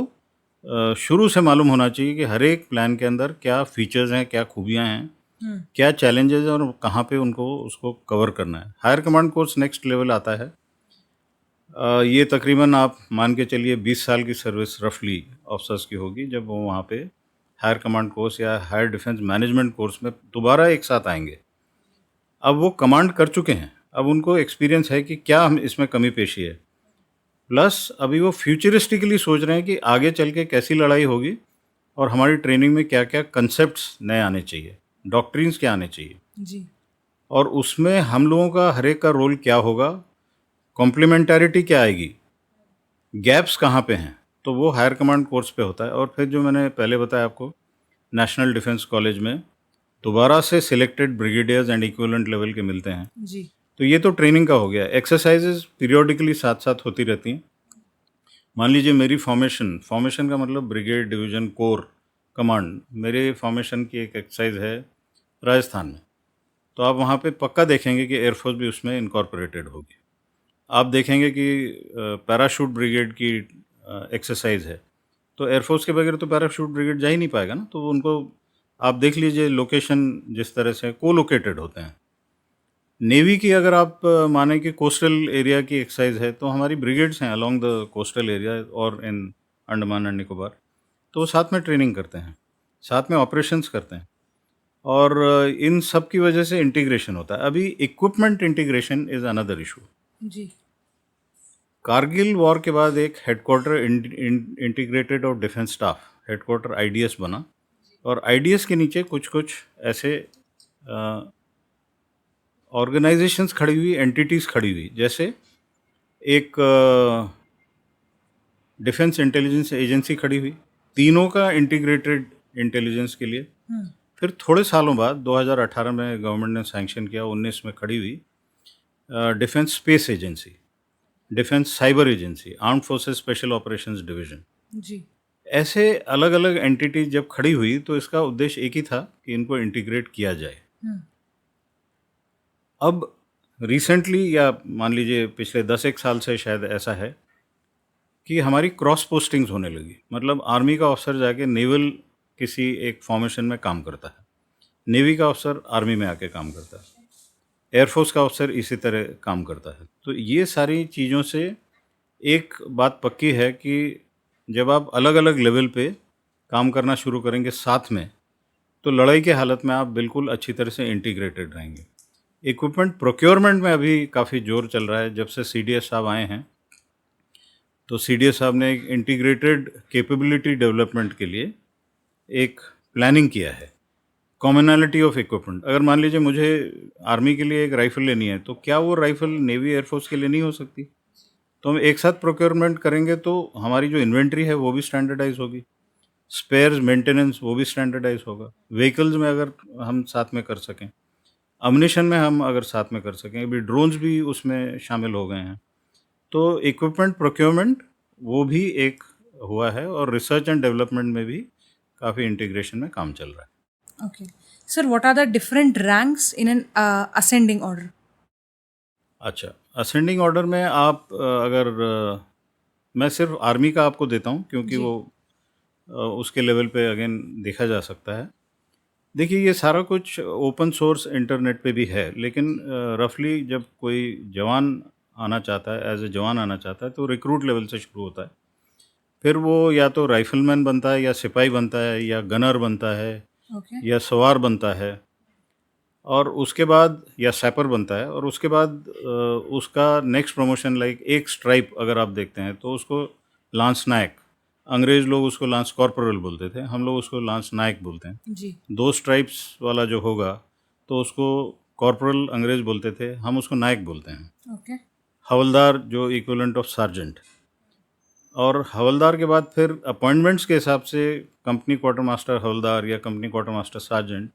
शुरू से मालूम होना चाहिए कि हर एक प्लान के अंदर क्या फीचर्स हैं, क्या खूबियाँ हैं, क्या चैलेंजेस हैं, और कहाँ पे उनको उसको कवर करना है। Higher command course next level आता है। ये तकरीबन आप मान के चलिए 20 साल की सर्विस रफली ऑफिसर्स की होगी, जब वो वहाँ पे हायर कमांड कोर्स या हायर डिफेंस मैनेजमेंट कोर्स में दोबारा एक साथ आएंगे। अब वो कमांड कर चुके हैं, अब उनको एक्सपीरियंस है कि क्या हम इसमें कमी पेशी है, प्लस अभी वो फ्यूचरिस्टिकली सोच रहे हैं कि आगे चल के कैसी लड़ाई होगी और हमारी ट्रेनिंग में क्या क्या कंसेप्ट्स नए आने चाहिए, डॉक्ट्रिन्स क्या आने चाहिए, जी और उसमें हम लोगों का हर एक का रोल क्या होगा, कॉम्प्लीमेंटैरिटी क्या आएगी, गैप्स कहाँ पे हैं। तो वो हायर कमांड कोर्स पे होता है। और फिर जो मैंने पहले बताया आपको, नेशनल डिफेंस कॉलेज में दोबारा से selected brigadiers and equivalent level के मिलते हैं। जी तो ये तो ट्रेनिंग का हो गया। एक्सरसाइजेज पीरियोडिकली साथ साथ होती रहती हैं। मान लीजिए मेरी फॉर्मेशन का मतलब ब्रिगेड, डिवीजन, कोर, कमांड। मेरे फॉर्मेशन की एक एक्सरसाइज है राजस्थान में, तो आप वहाँ पे पक्का देखेंगे कि एयरफोर्स भी उसमें इनकॉर्पोरेटेड होगी। आप देखेंगे कि पैराशूट ब्रिगेड की एक्सरसाइज है, तो एयरफोर्स के बगैर तो पैराशूट ब्रिगेड जा ही नहीं पाएगा ना। तो उनको आप देख लीजिए, लोकेशन जिस तरह से को लोकेटेड होते हैं। नेवी की अगर आप माने कि कोस्टल एरिया की एक्सरसाइज है, तो हमारी ब्रिगेड्स हैं अलोंग द कोस्टल एरिया और इन अंडमान एंड निकोबार, तो वो साथ में ट्रेनिंग करते हैं, साथ में ऑपरेशंस करते हैं, और इन सब की वजह से इंटीग्रेशन होता है। अभी equipment integration is another issue. जी कारगिल वॉर के बाद एक हेडक्वार्टर इंटीग्रेटेड और डिफेंस स्टाफ हेडक्वार्टर आईडीएस बना, और आईडीएस के नीचे कुछ कुछ ऐसे ऑर्गेनाइजेशंस खड़ी हुई, एंटिटीज़ खड़ी हुई। जैसे एक डिफेंस इंटेलिजेंस एजेंसी खड़ी हुई, तीनों का इंटीग्रेटेड इंटेलिजेंस के लिए। फिर थोड़े सालों बाद 2018 में गवर्नमेंट ने सैंक्शन किया, 19 में खड़ी हुई defence space agency, defence cyber agency, armed forces special operations division. जी। ऐसे अलग-अलग एंटिटीज़ जब खड़ी हुई तो इसका उद्देश्य एक ही था कि इनको इंटीग्रेट किया जाए। अब रिसेंटली या मान लीजिए पिछले 10 एक साल से शायद ऐसा है कि हमारी क्रॉस पोस्टिंग्स होने लगी। मतलब आर्मी का ऑफिसर जाके नेवल किसी एक फॉर्मेशन में काम करता है, नेवी का ऑफिसर आर्मी में आके काम करता है, एयरफोर्स का ऑफिसर इसी तरह काम करता है। तो ये सारी चीज़ों से एक बात पक्की है कि जब आप अलग-अलग लेवल पे काम करना शुरू करेंगे साथ में, तो लड़ाई की हालत में आप बिल्कुल अच्छी तरह से इंटीग्रेटेड रहेंगे। इक्विपमेंट प्रोक्योरमेंट में अभी काफ़ी ज़ोर चल रहा है। जब से सीडीएस साहब आए हैं, तो सीडीएस साहब ने एक इंटीग्रेटेड कैपेबिलिटी डेवलपमेंट के लिए एक प्लानिंग किया है। कॉमनैलिटी ऑफ इक्विपमेंट, अगर मान लीजिए मुझे आर्मी के लिए एक राइफ़ल लेनी है, तो क्या वो राइफ़ल नेवी एयरफोर्स के लिए नहीं हो सकती? तो हम एक साथ प्रोक्योरमेंट करेंगे तो हमारी जो इन्वेंट्री है वो भी स्टैंडर्डाइज होगी, स्पेयर्स मेंटेनेंस वो भी स्टैंडर्डाइज होगा। व्हीकल्स में अगर हम साथ में कर सकें, अम्यूनिशन में हम अगर साथ में कर सकें, अभी ड्रोन्स भी उसमें शामिल हो गए हैं। तो इक्विपमेंट प्रोक्योरमेंट वो भी एक हुआ है और रिसर्च एंड डेवलपमेंट में भी काफ़ी इंटीग्रेशन में काम चल रहा है। Okay. Sir, what are the different ranks in an ascending order? अच्छा, असेंडिंग ऑर्डर में आप अगर मैं सिर्फ आर्मी का आपको देता हूँ क्योंकि जी। वो उसके लेवल पे अगेन देखा जा सकता है। देखिए ये सारा कुछ ओपन सोर्स इंटरनेट पे भी है, लेकिन रफली जब कोई जवान आना चाहता है, एज ए जवान आना चाहता है, तो रिक्रूट लेवल से शुरू होता है। फिर वो या तो राइफलमैन बनता है या सिपाही बनता है या गनर बनता है Okay. या सवार बनता है, और उसके बाद या सैपर बनता है, और उसके बाद उसका नेक्स्ट प्रमोशन लाइक एक स्ट्राइप अगर आप देखते हैं तो उसको लांस नायक, अंग्रेज़ लोग उसको लांस कॉर्पोरल बोलते थे, हम लोग उसको लांस नायक बोलते हैं। जी। 2 स्ट्राइप्स वाला जो होगा तो उसको कॉर्पोरल अंग्रेज़ बोलते थे, हम उसको नायक बोलते हैं। Okay. हवलदार जो इक्विवेलेंट ऑफ सार्जेंट, और हवलदार के बाद फिर अपॉइंटमेंट्स के हिसाब से कंपनी क्वार्टर मास्टर हवलदार या कंपनी क्वार्टर मास्टर सार्जेंट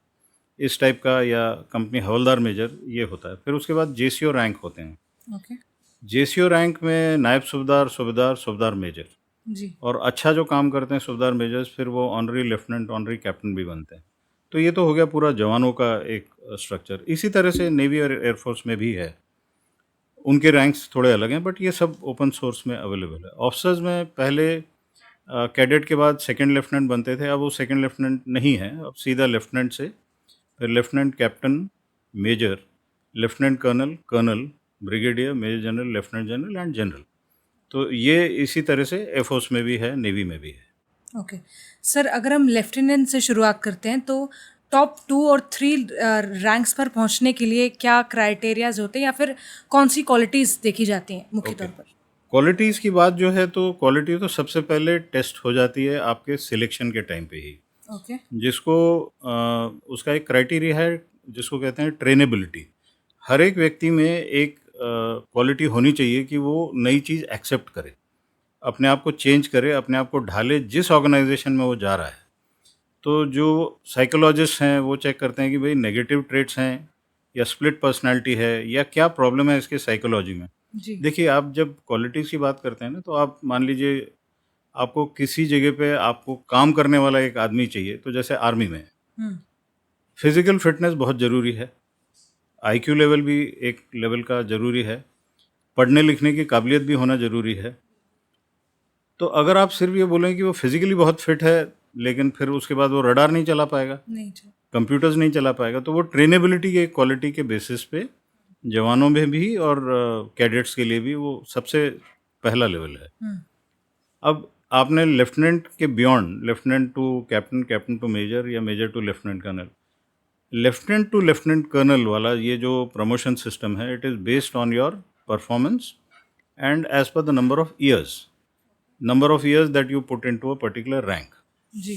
इस टाइप का, या कंपनी हवलदार मेजर, ये होता है। फिर उसके बाद जेसीओ रैंक होते हैं। Okay. जेसीओ रैंक में नायब सूबेदार, सूबेदार, सूबेदार मेजर, जी। और अच्छा जो काम करते हैं सूबेदार मेजर्स, फिर वो ऑनरी लेफ्टिनेंट, ऑनरी कैप्टन भी बनते हैं। तो ये तो हो गया पूरा जवानों का एक स्ट्रक्चर। इसी तरह से नेवी और एयरफोर्स में भी है, उनके रैंक्स थोड़े अलग हैं, बट ये सब ओपन सोर्स में अवेलेबल है। ऑफिसर्स में पहले कैडेट के बाद सेकंड लेफ्टिनेंट बनते थे, अब वो सेकंड लेफ्टिनेंट नहीं है, अब सीधा लेफ्टिनेंट से फिर lieutenant captain, major, lieutenant colonel, colonel, brigadier, major general, lieutenant general and general. तो ये इसी तरह से एयरफोर्स में भी है, नेवी में भी है। ओके। सर, अगर हम लेफ्टिनेंट से शुरुआत करते हैं तो टॉप 2 और 3 रैंक्स पर पहुंचने के लिए क्या क्राइटेरियाज होते हैं या फिर कौन सी क्वालिटीज़ देखी जाती हैं मुख्य तौर पर? क्वालिटीज़ की बात जो है, तो क्वालिटी तो सबसे पहले टेस्ट हो जाती है आपके सिलेक्शन के टाइम पे ही, ओके। जिसको उसका एक क्राइटेरिया है जिसको कहते हैं ट्रेनेबिलिटी। हर एक व्यक्ति में एक क्वालिटी होनी चाहिए कि वो नई चीज़ एक्सेप्ट करे, अपने आप को चेंज करे, अपने आप को ढाले जिस ऑर्गेनाइजेशन में वो जा रहा है। तो जो साइकोलॉजिस्ट हैं वो चेक करते हैं कि भाई नेगेटिव ट्रेट्स हैं या स्प्लिट पर्सनैलिटी है या क्या प्रॉब्लम है इसके साइकोलॉजी में। जी। देखिए, आप जब क्वालिटीज़ की बात करते हैं ना, तो आप मान लीजिए आपको किसी जगह पे आपको काम करने वाला एक आदमी चाहिए, तो जैसे आर्मी में हम्म। फिज़िकल फिटनेस बहुत ज़रूरी है, आईक्यू लेवल भी एक लेवल का ज़रूरी है, पढ़ने लिखने की काबिलियत भी होना ज़रूरी है। तो अगर आप सिर्फ ये बोलें कि वो फिज़िकली बहुत फिट है, लेकिन फिर उसके बाद वो रडार नहीं चला पाएगा, नहीं जी। कंप्यूटर्स नहीं चला पाएगा, तो वो ट्रेनेबिलिटी के क्वालिटी के बेसिस पे जवानों में भी और कैडेट्स के लिए भी वो सबसे पहला लेवल है। हम्म। अब आपने लेफ्टिनेंट के beyond, lieutenant to captain, captain to major या major to lieutenant colonel, lieutenant to lieutenant colonel वाला ये जो प्रमोशन सिस्टम है, it is based on your performance and as per the number of years that you put into a particular rank. जी।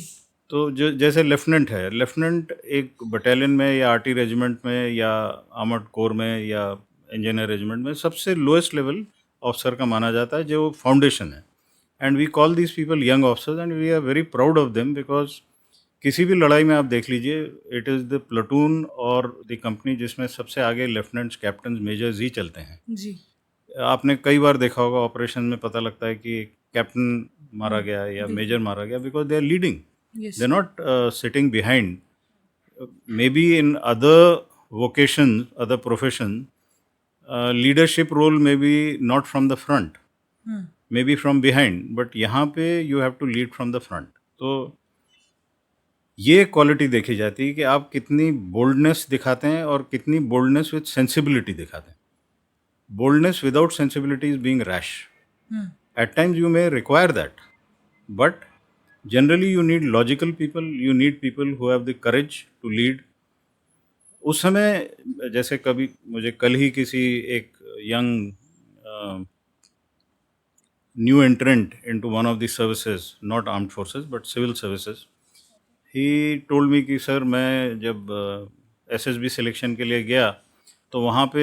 तो जो जैसे lieutenant है, lieutenant एक बटालियन में या आर्टी रेजिमेंट में या आर्मर्ड कोर में या इंजीनियर रेजिमेंट में सबसे लोएस्ट लेवल ऑफिसर का माना जाता है, जो फाउंडेशन है। And we call these people young officers and we are very proud of them, because किसी भी लड़ाई में आप देख लीजिए, इट इज़ द प्लाटून और द कंपनी जिसमें सबसे आगे लेफ्टिनेंट्स, कैप्टन, मेजर्स ही चलते हैं। जी। आपने कई बार देखा होगा ऑपरेशन में पता लगता है कि कैप्टन मारा गया या बिल्कुल। मेजर मारा गया, because they are leading, Yes. They are not sitting behind. Maybe in other vocations, other profession, leadership role may be not from the front, maybe from behind, but यहाँ पे you have to lead from the front. तो ये quality देखी जाती है कि आप कितनी बोल्डनेस दिखाते हैं और कितनी बोल्डनेस विद सेंसिबिलिटी दिखाते हैं. Boldness without sensibility is being rash. At times you may require that, but generally you need logical people, you need people who have the courage to lead. उस समय जैसे कभी मुझे कल ही किसी एक young new entrant into one of the services, not armed forces but civil services, he told me कि सर मैं जब एसएसबी सिलेक्शन के लिए गया तो वहाँ पे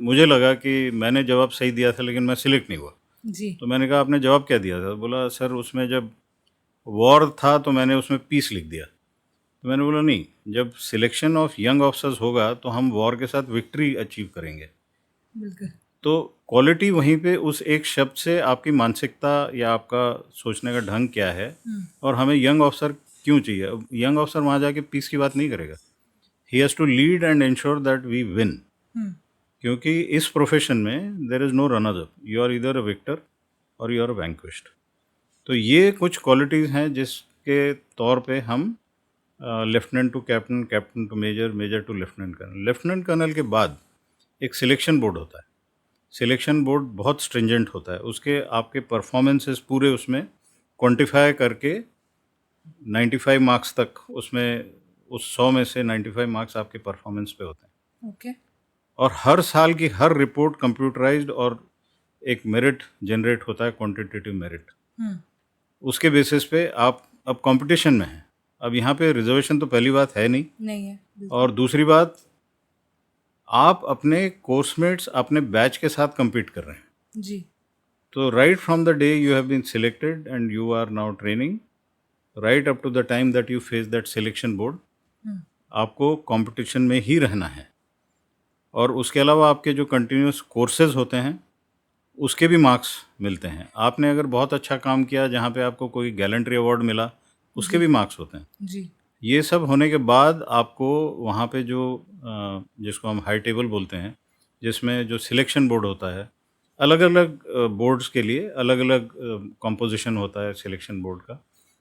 मुझे लगा कि मैंने जवाब सही दिया था लेकिन मैं सिलेक्ट नहीं हुआ. जी. तो मैंने कहा आपने जवाब क्या दिया था? बोला सर उसमें जब वॉर था तो मैंने उसमें पीस लिख दिया. तो मैंने बोला नहीं, जब सिलेक्शन ऑफ यंग ऑफिसर्स होगा तो हम वॉर के साथ विक्ट्री अचीव करेंगे. बिल्कुल. तो क्वालिटी वहीं पे उस एक शब्द से आपकी मानसिकता या आपका सोचने का ढंग क्या है और हमें यंग ऑफिसर क्यों चाहिए. यंग ऑफिसर वहाँ जाके पीस की बात नहीं करेगा. He has to lead and ensure that we win. क्योंकि इस प्रोफेशन में there is no runner up, you are either a victor और यू आर अ वैंक्विश्ड. तो ये कुछ क्वालिटीज़ हैं जिसके तौर पे हम lieutenant to captain, captain to major, major to lieutenant colonel. Lieutenant colonel के बाद एक सिलेक्शन बोर्ड होता है. सिलेक्शन बोर्ड बहुत स्ट्रिंजेंट होता है. उसके आपके परफॉर्मेंसेस पूरे उसमें क्वांटिफाई करके 95 मार्क्स तक उसमें, उस 100 में से 95 मार्क्स आपके परफॉर्मेंस पे होते हैं. ओके. और हर साल की हर रिपोर्ट कंप्यूटराइज्ड और एक मेरिट जनरेट होता है, क्वांटिटेटिव मेरिट. उसके बेसिस पे आप अब कंपटीशन में हैं. अब यहाँ पे रिजर्वेशन तो पहली बात है नहीं, नहीं है. बिल्कुल. और दूसरी बात आप अपने कोर्समेट्स, अपने बैच के साथ compete कर रहे हैं. जी. तो right from the day you have been selected and you are now training, right up to the time that you face that selection board, आपको कंपटीशन में ही रहना है. और उसके अलावा आपके जो कंटिन्यूस कोर्सेज होते हैं उसके भी मार्क्स मिलते हैं. आपने अगर बहुत अच्छा काम किया जहाँ पे आपको कोई गैलेंट्री अवार्ड मिला, उसके भी मार्क्स होते हैं. जी. ये सब होने के बाद आपको वहाँ पे जो जिसको हम हाई टेबल बोलते हैं, जिसमें जो सिलेक्शन बोर्ड होता है, अलग अलग बोर्ड्स के लिए अलग अलग कॉम्पोजिशन होता है सिलेक्शन बोर्ड का.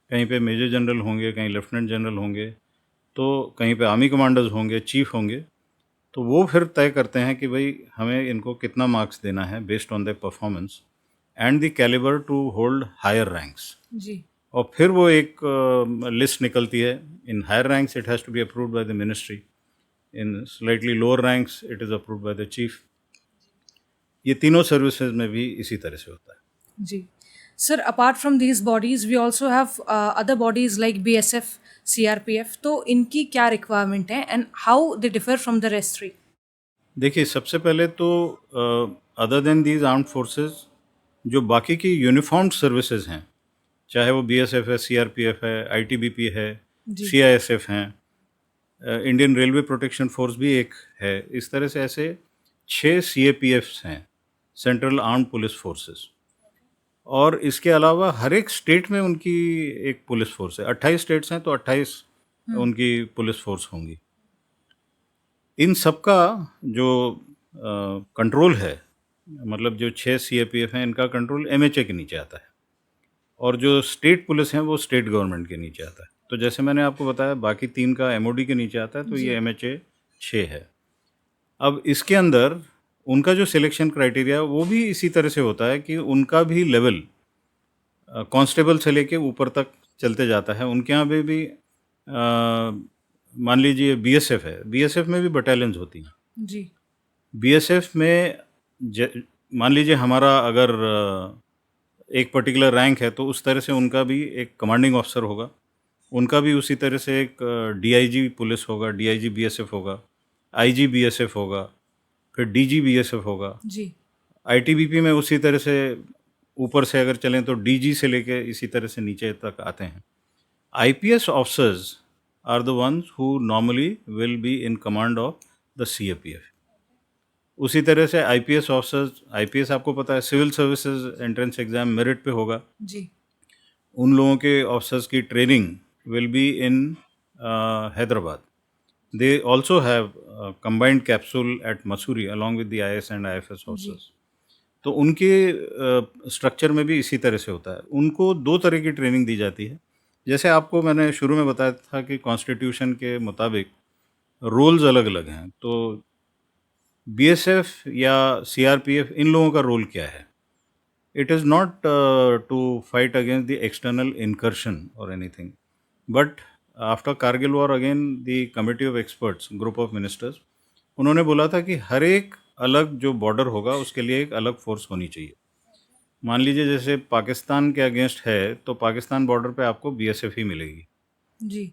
कहीं पे मेजर जनरल होंगे, कहीं लेफ्टिनेंट जनरल होंगे, तो कहीं पे आर्मी कमांडर्स होंगे, चीफ होंगे. तो वो फिर तय करते हैं कि भाई हमें इनको कितना मार्क्स देना है based on the performance and the calibre to hold higher ranks. जी. और फिर वो एक लिस्ट निकलती है. In higher ranks it has to be approved by the ministry, in slightly lower ranks it is approved by the chief. ये तीनों services में भी इसी तरह से होता है. जी. Sir, apart from these bodies, we also have other bodies like BSF, CRPF. तो इनकी क्या रिक्वायरमेंट है and how they differ from the rest three? देखिए, सबसे पहले तो other than these armed forces, जो बाकी की यूनिफॉर्म्ड सर्विसेज हैं, चाहे वो बीएसएफ है, सीआरपीएफ है, आईटीबीपी है, जी. सीआईएसएफ हैं, इंडियन रेलवे प्रोटेक्शन फोर्स भी एक है. इस तरह से ऐसे 6 सीएपीएफ्स हैं, सेंट्रल आर्म्ड पुलिस फोर्सेस. और इसके अलावा हर एक स्टेट में उनकी एक पुलिस फोर्स है. 28 स्टेट्स हैं तो 28 उनकी पुलिस फोर्स होंगी. इन सब का जो कंट्रोल है, मतलब जो 6 सीएपीएफ हैं, इनका कंट्रोल एमएचए के नीचे आता है, और जो स्टेट पुलिस हैं वो स्टेट गवर्नमेंट के नीचे आता है. तो जैसे मैंने आपको बताया, बाकी 3 का एमओडी के नीचे आता है, तो ये एमएचए 6 है. अब इसके अंदर उनका जो सिलेक्शन क्राइटेरिया है वो भी इसी तरह से होता है कि उनका भी लेवल कांस्टेबल से लेके ऊपर तक चलते जाता है. उनके यहाँ भी मान लीजिए बीएसएफ है, बीएसएफ में भी बटालियंस होती हैं. जी. बीएसएफ में मान लीजिए हमारा अगर एक पर्टिकुलर रैंक है, तो उस तरह से उनका भी एक कमांडिंग ऑफिसर होगा, उनका भी उसी तरह से एक डीआईजी पुलिस होगा, डीआईजी बीएसएफ होगा, आईजी बीएसएफ होगा, फिर डीजी बीएसएफ होगा. जी. आईटीबीपी में उसी तरह से ऊपर से अगर चलें तो डीजी से लेके इसी तरह से नीचे तक आते हैं. IPS officers are the ones who normally will be in command of the CAPF. उसी तरह से आईपीएस ऑफिसर्स, आईपीएस आपको पता है civil services entrance exam merit पे होगा। जी उन लोगों के ऑफिसर्स की training will be in Hyderabad. They also have combined capsule at Mussoorie along with the IAS and IFS जी ऑफिसर्स। तो उनके स्ट्रक्चर में भी इसी तरह से होता है। उनको दो तरह की ट्रेनिंग दी जाती है। जैसे आपको मैंने शुरू में बताया था कि कॉन्स्टिट्यूशन के मुताबिक रोल्स अलग अलग हैं। तो बीएसएफ या सीआरपीएफ, इन लोगों का रोल क्या है? It is not to fight against the external incursion और anything, but after Kargil war again the committee of experts, group of ministers, उन्होंने बोला था कि हर एक अलग जो बॉर्डर होगा उसके लिए एक अलग फोर्स होनी चाहिए। मान लीजिए जैसे पाकिस्तान के अगेंस्ट है तो पाकिस्तान बॉर्डर पे आपको बीएसएफ ही मिलेगी। जी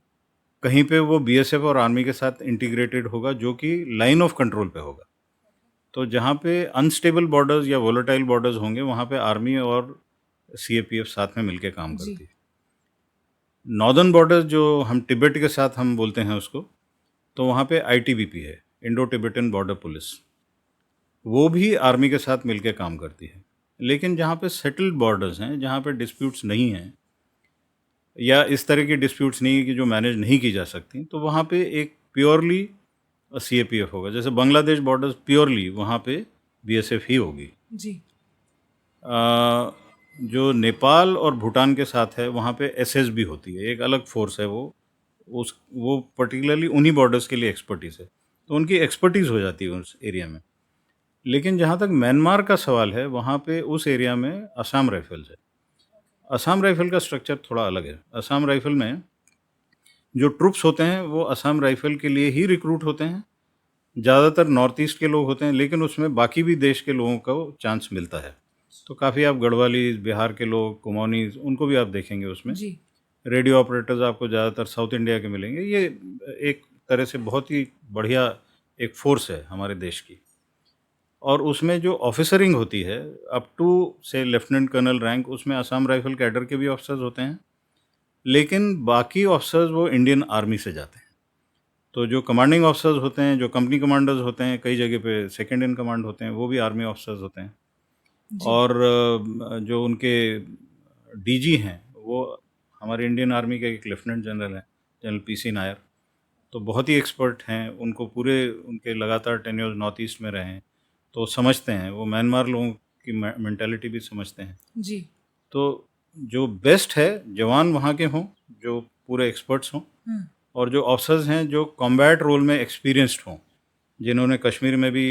कहीं पे वो बीएसएफ और आर्मी के साथ इंटीग्रेटेड होगा जो कि लाइन ऑफ कंट्रोल पे होगा। तो जहाँ पे अनस्टेबल बॉर्डर्स या वोलेटाइल बॉर्डर्स होंगे वहाँ पे आर्मी और सीएपीएफ साथ में मिलके काम जी करती है। नॉर्दर्न बॉर्डर्स जो हम तिब्बत के साथ हम बोलते हैं उसको, तो वहाँ पे आईटीबीपी है, इंडो तिब्बतन बॉर्डर पुलिस, वो भी आर्मी के साथ मिलके काम करती है। लेकिन जहाँ पे सेटल्ड बॉर्डर्स हैं, जहाँ पे डिस्प्यूट्स नहीं हैं या इस तरह की डिस्प्यूट्स नहीं है कि जो मैनेज नहीं की जा सकती, तो वहाँ पे एक प्योरली सीएपीएफ होगा। जैसे बांग्लादेश बॉर्डर्स प्योरली वहाँ पे बीएसएफ ही होगी। जी अ, जो नेपाल और भूटान के साथ है वहाँ पे एसएसबी होती है, एक अलग फोर्स है वो पर्टिकुलरली उन्हीं बॉर्डर्स के लिए एक्सपर्टीज़ है, तो उनकी एक्सपर्टीज़ हो जाती है उस एरिया में। लेकिन जहाँ तक म्यांमार का सवाल है, वहाँ पे उस एरिया में असम राइफल्स है। असम राइफल का स्ट्रक्चर थोड़ा अलग है। असम राइफल में जो ट्रुप्स होते हैं वो असम राइफल के लिए ही रिक्रूट होते हैं। ज़्यादातर नॉर्थ ईस्ट के लोग होते हैं, लेकिन उसमें बाकी भी देश के लोगों को चांस मिलता है। तो काफ़ी आप गढ़वालीज़, बिहार के लोग, कुमाऊनीज़, उनको भी आप देखेंगे उसमें। जी रेडियो ऑपरेटर्स आपको ज़्यादातर साउथ इंडिया के मिलेंगे। ये एक तरह से बहुत ही बढ़िया एक फ़ोर्स है हमारे देश की। और उसमें जो ऑफ़िसरिंग होती है अप टू से लेफ्टिनेंट कर्नल रैंक, उसमें असम राइफल कैडर के भी ऑफ़िसर्स होते हैं, लेकिन बाकी ऑफ़िसर्स वो इंडियन आर्मी से जाते हैं। तो जो कमांडिंग ऑफ़िसर्स होते हैं, जो कंपनी कमांडर्स होते हैं, कई जगह पे सेकंड इन कमांड होते हैं, वो भी आर्मी ऑफ़िसर्स होते हैं। जी और जो उनके डीजी हैं, वो हमारे इंडियन आर्मी के एक लेफ्टिनेंट जनरल हैं, जनरल पीसी नायर। तो बहुत ही एक्सपर्ट हैं, उनको पूरे उनके लगातार टेन्योर नॉर्थ ईस्ट में रहे हैं, तो समझते हैं, वो म्यांमार लोगों की मेंटालिटी भी समझते हैं। जी तो जो बेस्ट है जवान वहाँ के हों, जो पूरे एक्सपर्ट्स हों, और जो ऑफिसर्स हैं जो कॉम्बैट रोल में एक्सपीरियंस्ड हों, जिन्होंने कश्मीर में भी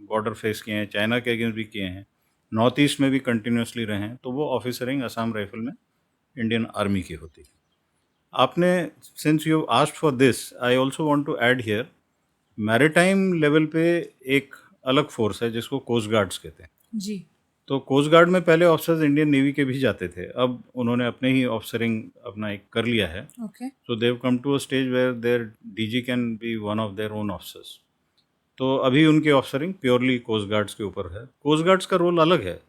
बॉर्डर फेस किए हैं, चाइना के अगेंस्ट भी किए हैं, नॉर्थ ईस्ट में भी कंटिन्यूसली रहे हैं, तो वो ऑफिसरिंग असम राइफल में इंडियन आर्मी की होती है। आपने, since you asked for this, I also want to add here, maritime level पे एक अलग फोर्स है जिसको कोस्ट गार्ड्स कहते हैं। जी तो कोस्ट गार्ड में पहले ऑफिसर्स इंडियन नेवी के भी जाते थे, अब उन्होंने अपने ही ऑफिसरिंग अपना एक कर लिया है। Okay so they've come to a stage where their DG can be one of their own officers. तो अभी उनकी ऑफिसरिंग प्योरली कोस्ट गार्ड्स के ऊपर है। कोस्ट गार्ड्स का रोल अलग है।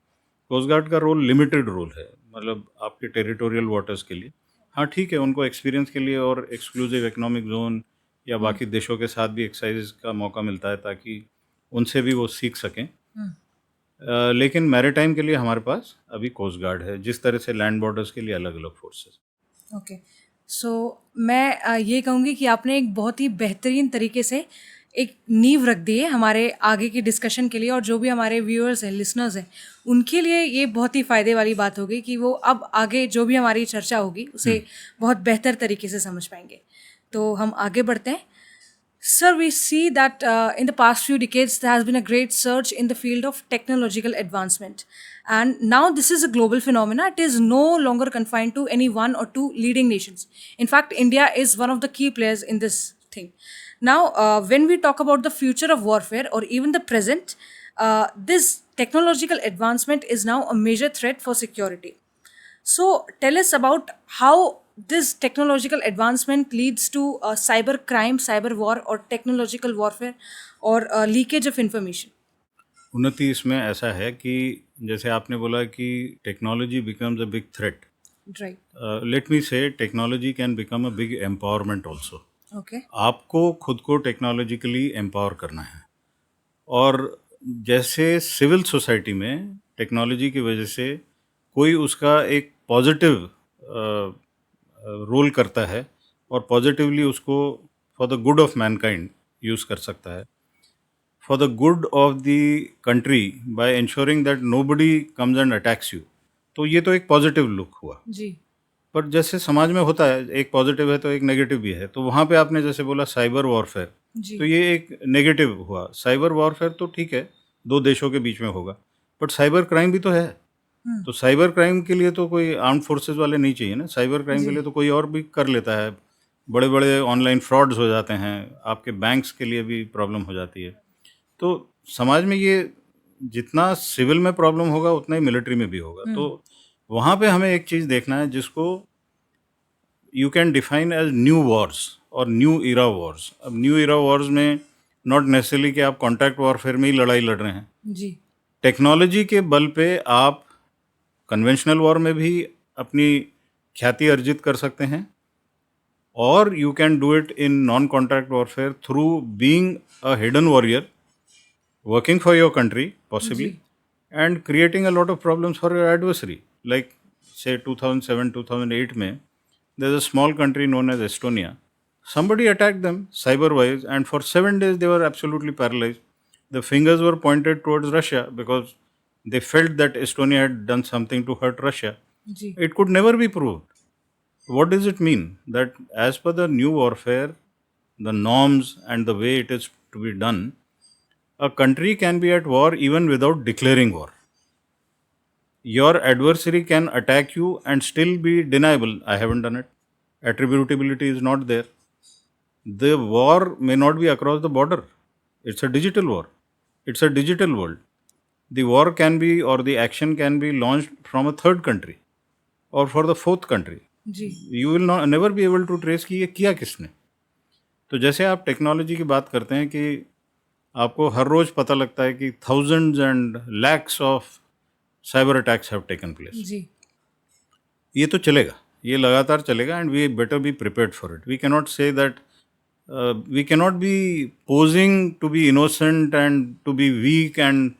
कोस्ट गार्ड का रोल लिमिटेड रोल है, मतलब आपके टेरिटोरियल वाटर्स के लिए। हाँ ठीक है, उनको एक्सपीरियंस के लिए और एक्सक्लूसिव इकोनॉमिक जोन या बाकी देशों के साथ भी एक्सरसाइज का मौका मिलता है ताकि उनसे भी वो सीख सकें। लेकिन मैरीटाइम के लिए हमारे पास अभी कोस्ट गार्ड है, जिस तरह से लैंड बॉर्डर्स के लिए अलग अलग फोर्सेस। ओके सो मैं ये कहूँगी कि आपने एक बहुत ही बेहतरीन तरीके से एक नींव रख दी है हमारे आगे की डिस्कशन के लिए, और जो भी हमारे व्यूअर्स हैं, लिसनर्स हैं, उनके लिए ये बहुत ही फ़ायदे वाली बात होगी कि वो अब आगे जो भी हमारी चर्चा होगी उसे बहुत बेहतर तरीके से समझ पाएंगे। तो हम आगे बढ़ते हैं। Sir, we see that in the past few decades, there has been a great surge in the field of technological advancement. And now this is a global phenomena. It is no longer confined to any one or two leading nations. In fact, India is one of the key players in this thing. Now, when we talk about the future of warfare or even the present, this technological advancement is now a major threat for security. So tell us about how this technological advancement leads to cyber crime, cyber war, or technological warfare, or leakage of information. उन्नति इसमें ऐसा है कि जैसे आपने बोला कि technology becomes a big threat, Right. Let me say technology can become a big empowerment also. Okay. आपको खुद को टेक्नोलॉजिकली एम्पावर करना है और जैसे सिविल सोसाइटी में टेक्नोलॉजी की वजह से कोई उसका एक पॉजिटिव रोल करता है और पॉजिटिवली उसको for the good of Mankind use कर सकता है, for the good of the country by ensuring that nobody comes and attacks you, तो ये तो एक पॉजिटिव लुक हुआ। जी पर जैसे समाज में होता है, एक पॉजिटिव है तो एक नेगेटिव भी है, तो वहाँ पे आपने जैसे बोला साइबर वॉरफेयर, जी तो ये एक नेगेटिव हुआ। साइबर वॉरफेयर तो ठीक है, दो देशों के बीच में होगा, बट साइबर क्राइम भी तो है। हम्म, तो साइबर क्राइम के लिए तो कोई आर्म्ड फोर्सेस वाले नहीं चाहिए ना, साइबर क्राइम के जी लिए तो कोई और भी कर लेता है। बड़े बड़े ऑनलाइन फ्रॉड्स हो जाते हैं, आपके बैंक्स के लिए भी प्रॉब्लम हो जाती है। तो समाज में ये जितना सिविल में प्रॉब्लम होगा उतना ही मिलिट्री में भी होगा। तो वहाँ पे हमें एक चीज़ देखना है जिसको you can define as new wars और न्यू इरा वॉर्स। अब न्यू इरा वॉर्स में नॉट नेसेसरली कि आप कॉन्ट्रैक्ट वॉरफेयर में ही लड़ाई लड़ रहे हैं, जी टेक्नोलॉजी के बल पे आप कन्वेंशनल वॉर में भी अपनी ख्याति अर्जित कर सकते हैं, और you can do it in non contract warfare through being a hidden warrior working for your country possibly जी and creating a lot of problems for your adversary, like say 2007 2008 mein there's a small country known as Estonia. Somebody attacked them cyber wise and for 7 days they were absolutely paralyzed. The fingers were pointed towards Russia because they felt that Estonia had done something to hurt Russia. जी It could never be proved. What does it mean? That as per the new warfare, the norms and the way it is to be done, a country can be at war even without declaring war. Your adversary can attack you and still be deniable. I haven't done it. Attributability is not there. The war may not be across the border. It's a digital war. It's a digital world. The war can be, or the action can be launched from a third country or for the fourth country. जी You will not, never be able to trace कि ये किया किसने। तो जैसे आप technology की बात करते हैं कि आपको हर रोज़ पता लगता है कि thousands and lakhs of cyber attacks have taken place. जी ये तो चलेगा, ये लगातार चलेगा and we better be prepared for it. We cannot say that we cannot be posing to be innocent and to be weak and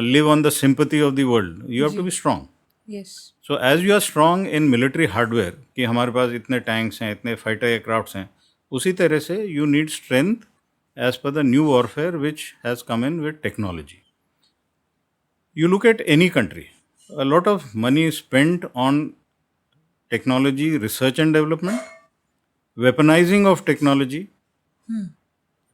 live on the sympathy of the world. You have to be strong. Yes So as you are strong in military hardware कि हमारे पास इतने tanks हैं, इतने fighter aircrafts हैं, उसी तरह से you need strength as per the new warfare which has come in with technology. You look at any country, a lot of money is spent on technology research and development, weaponizing of technology.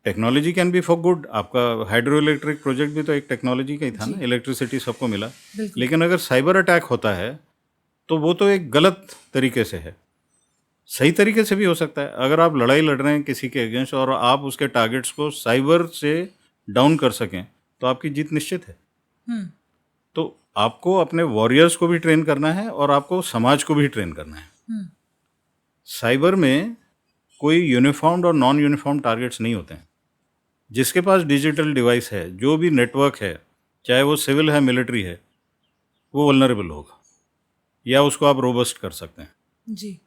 Technology can be for good. आपका hydro electric project भी तो एक technology का ही था ना, electricity सबको मिला। बिल्कुल। लेकिन अगर साइबर अटैक होता है तो वो तो एक गलत तरीके से है। सही तरीके से भी हो सकता है। अगर आप लड़ाई लड़ रहे हैं किसी के अगेंस्ट और आप उसके टारगेट्स को साइबर से डाउन कर सकें तो आपकी जीत निश्चित है। तो आपको अपने वॉरियर्स को भी ट्रेन करना है और आपको समाज को भी ट्रेन करना है। साइबर में कोई यूनिफॉर्म्ड और नॉन यूनिफॉर्म टारगेट्स नहीं होते हैं। जिसके पास डिजिटल डिवाइस है, जो भी नेटवर्क है, चाहे वो सिविल है मिलिट्री है, वो वल्नरेबल होगा या उसको आप रोबस्ट कर सकते हैं। जी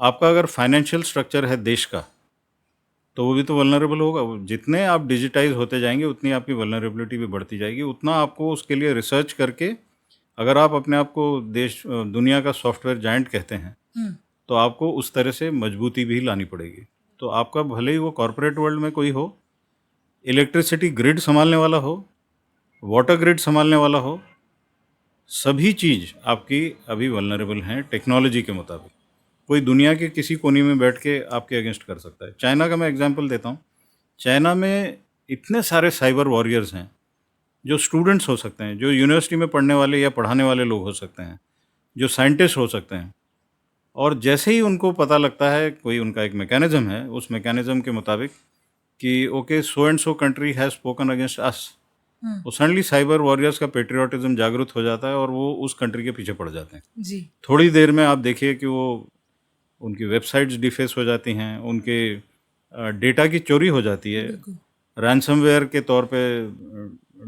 आपका अगर फाइनेंशियल स्ट्रक्चर है देश का तो वो भी तो वल्नरेबल होगा। वो जितने आप डिजिटाइज होते जाएंगे उतनी आपकी वल्नरेबिलिटी भी बढ़ती जाएगी। उतना आपको उसके लिए रिसर्च करके, अगर आप अपने आप को दुनिया का सॉफ्टवेयर जायंट कहते हैं तो आपको उस तरह से मजबूती भी लानी पड़ेगी। तो आपका भले ही वो कॉरपोरेट वर्ल्ड में कोई हो, इलेक्ट्रिसिटी ग्रिड संभालने वाला हो, वाटर ग्रिड संभालने वाला हो, सभी चीज़ आपकी अभी वल्नरेबल हैं टेक्नोलॉजी के मुताबिक। कोई दुनिया के किसी कोने में बैठ के आपके अगेंस्ट कर सकता है। चाइना का मैं एग्जांपल देता हूँ। चाइना में इतने सारे साइबर वॉरियर्स हैं जो स्टूडेंट्स हो सकते हैं, जो यूनिवर्सिटी में पढ़ने वाले या पढ़ाने वाले लोग हो सकते हैं, जो साइंटिस्ट हो सकते हैं। और जैसे ही उनको पता लगता है, कोई उनका एक मैकेनिज्म है, उस मैकेनिज्म के मुताबिक कि okay so and so country has spoken against us, वो सडनली साइबर वॉरियर्स का पेट्रियाटिज्म जागृत हो जाता है और वो उस कंट्री के पीछे पड़ जाते हैं। जी थोड़ी देर में आप देखिए कि वो उनकी वेबसाइट्स डिफेस हो जाती हैं, उनके डेटा की चोरी हो जाती है, रैंसमवेयर के तौर पे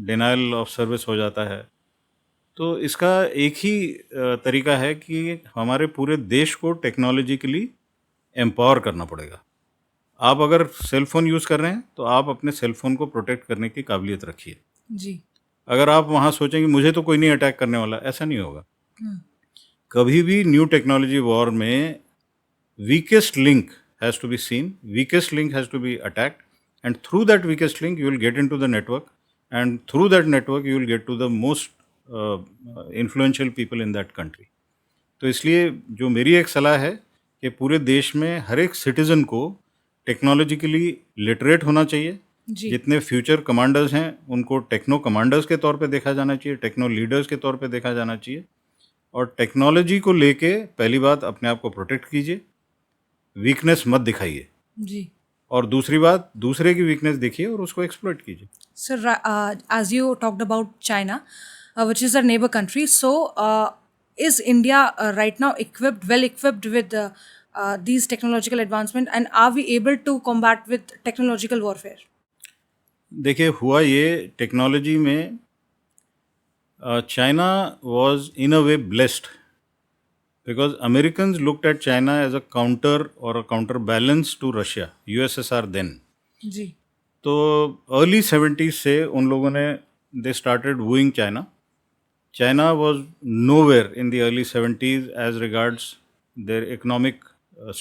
डिनायल ऑफ सर्विस हो जाता है। तो इसका एक ही तरीका है कि हमारे पूरे देश को टेक्नोलॉजिकली एम्पावर करना पड़ेगा। आप अगर सेल फ़ोन यूज़ कर रहे हैं तो आप अपने सेल फ़ोन को प्रोटेक्ट करने की काबिलियत रखिए। जी। अगर आप वहाँ सोचेंगे मुझे तो कोई नहीं अटैक करने वाला, ऐसा नहीं होगा। कभी भी न्यू टेक्नोलॉजी वॉर में weakest link has to be seen, weakest link has to be attacked, and through that weakest link you will get into the network, and through that network you will get to the most influential people in that country. तो इसलिए जो मेरी एक सलाह है कि पूरे देश में हर एक सिटीज़न को टेक्नोलॉजिकली लिटरेट होना चाहिए। जी। जितने फ्यूचर कमांडर्स हैं उनको टेक्नो कमांडर्स के तौर पे देखा जाना चाहिए, टेक्नो लीडर्स के तौर पे देखा जाना चाहिए, और टेक्नोलॉजी को लेके पहली बात अपने आप को प्रोटेक्ट कीजिए, वीकनेस मत दिखाइए, जी। और दूसरी बात दूसरे की वीकनेस देखिए और उसको एक्सप्लॉइट कीजिए। Sir, as you talked about China, which is our neighbor country, so is India right now well equipped with these technological advancement, and are we able to combat with technological warfare? देखिए हुआ ये technology में China was in a way blessed because Americans looked at China as a counter or a counterbalance to Russia, USSR then. जी। तो early 70s से उन लोगों ने they started wooing China. China was nowhere in the early 70s as regards their economic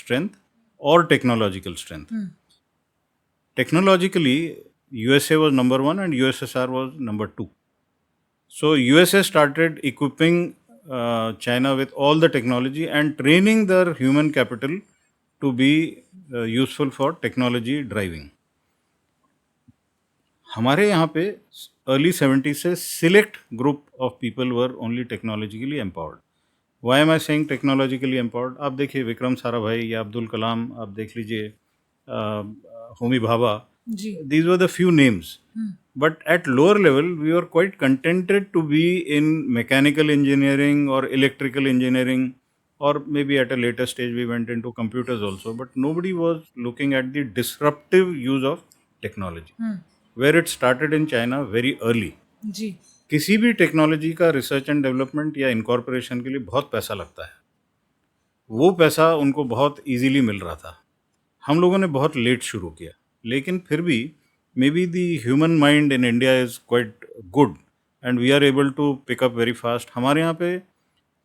strength or technological strength. Technologically, USA was number one and USSR was number two. So USA started equipping China with all the technology and training their human capital to be useful for technology driving. हमारे यहाँ पे early 70 से select group of people were only technologically empowered. Why am I saying technologically empowered? आप देखिए विक्रम साराभाई या अब्दुल कलाम, आप देख लीजिए होमी भाभा, जी। these were the few names. But at lower level, we were quite contented to be in mechanical engineering or electrical engineering, or maybe at a later stage we went into computers also. But nobody was looking at the disruptive use of technology, where it started in China very early. जी। किसी भी technology का research and development या incorporation के लिए बहुत पैसा लगता है. वो पैसा उनको बहुत इजीली मिल रहा था. हम लोगों ने बहुत लेट शुरू किया, लेकिन फिर भी maybe the human mind in India is quite good and we are able to pick up very fast. हमारे यहाँ पे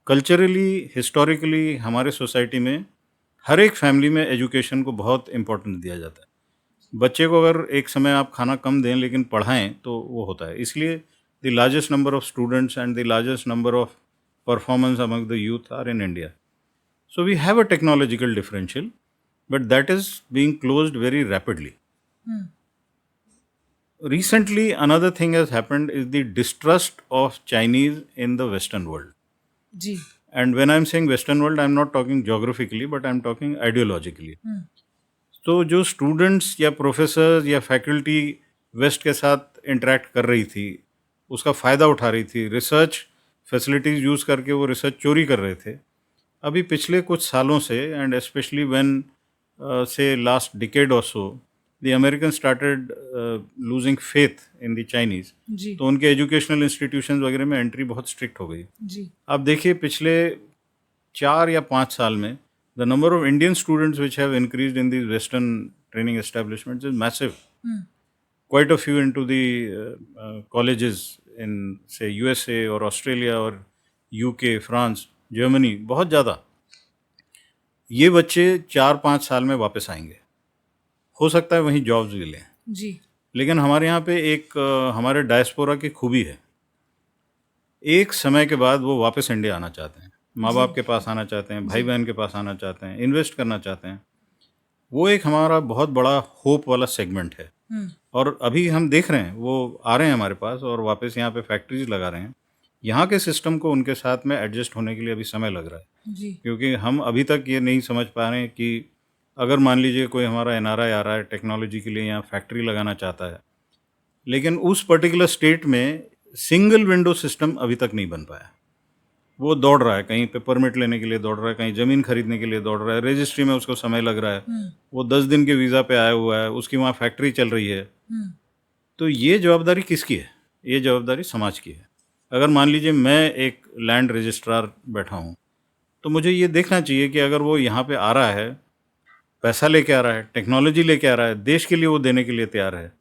कल्चरली, हिस्टोरिकली हमारे सोसाइटी में हर एक फैमिली में एजुकेशन को बहुत इम्पोर्टेंस दिया जाता है. बच्चे को अगर एक समय आप खाना कम दें लेकिन पढ़ाएं तो वो होता है. इसलिए the largest number of students and the largest number of performance among the youth are in India. So we have a technological differential, but that is being closed very rapidly. Recently, another thing has happened is the distrust of Chinese in the Western world. जी। And when I'm saying Western world, I'm not talking geographically, but I'm talking ideologically. तो जो students या professors या faculty waste के साथ interact कर रही थी, उसका फ़ायदा उठा रही थी, रिसर्च फैसिलिटीज़ यूज़ करके वो रिसर्च चोरी कर रहे थे, अभी पिछले कुछ सालों से, एंड स्पेशली व्हेन से लास्ट डिकेड और so the American started losing faith in the Chinese, जी। तो उनके एजुकेशनल इंस्टीट्यूशंस वगैरह में एंट्री बहुत स्ट्रिक्ट हो गई. जी। आप देखिए पिछले 4 या 5 साल में the number of Indian students which have increased in the western training establishments is massive. Quite a few into the colleges in से यूएसए और ऑस्ट्रेलिया और यूके, फ्रांस, जर्मनी, बहुत ज़्यादा. ये बच्चे 4-5 साल में वापस आएंगे. हो सकता है वहीं जॉब्स भी लें. जी। लेकिन हमारे यहाँ पे एक हमारे डायस्पोरा की खूबी है, एक समय के बाद वो वापस इंडिया आना चाहते हैं, माँ बाप के पास आना चाहते हैं, भाई बहन के पास आना चाहते हैं, इन्वेस्ट करना चाहते हैं. वो एक हमारा बहुत बड़ा होप वाला सेगमेंट है. और अभी हम देख रहे हैं वो आ रहे हैं हमारे पास और वापस यहाँ पे फैक्ट्रीज लगा रहे हैं. यहाँ के सिस्टम को उनके साथ में एडजस्ट होने के लिए अभी समय लग रहा है. जी। क्योंकि हम अभी तक ये नहीं समझ पा रहे हैं कि अगर मान लीजिए कोई हमारा एनआरआई आ रहा है टेक्नोलॉजी के लिए, यहाँ फैक्ट्री लगाना चाहता है, लेकिन उस पर्टिकुलर स्टेट में सिंगल विंडो सिस्टम अभी तक नहीं बन पाया. वो दौड़ रहा है, कहीं पे परमिट लेने के लिए दौड़ रहा है, कहीं ज़मीन खरीदने के लिए दौड़ रहा है, रजिस्ट्री में उसको समय लग रहा है, वो 10 दिन के वीज़ा पे आया हुआ है, उसकी वहाँ फैक्ट्री चल रही है. तो ये जवाबदारी किसकी है? ये जवाबदारी समाज की है. अगर मान लीजिए मैं एक लैंड रजिस्ट्रार बैठा हूँ, तो मुझे ये देखना चाहिए कि अगर वो यहाँ पे आ रहा है पैसा लेके आ रहा है, टेक्नोलॉजी लेके आ रहा है, देश के लिए वो देने के लिए तैयार है।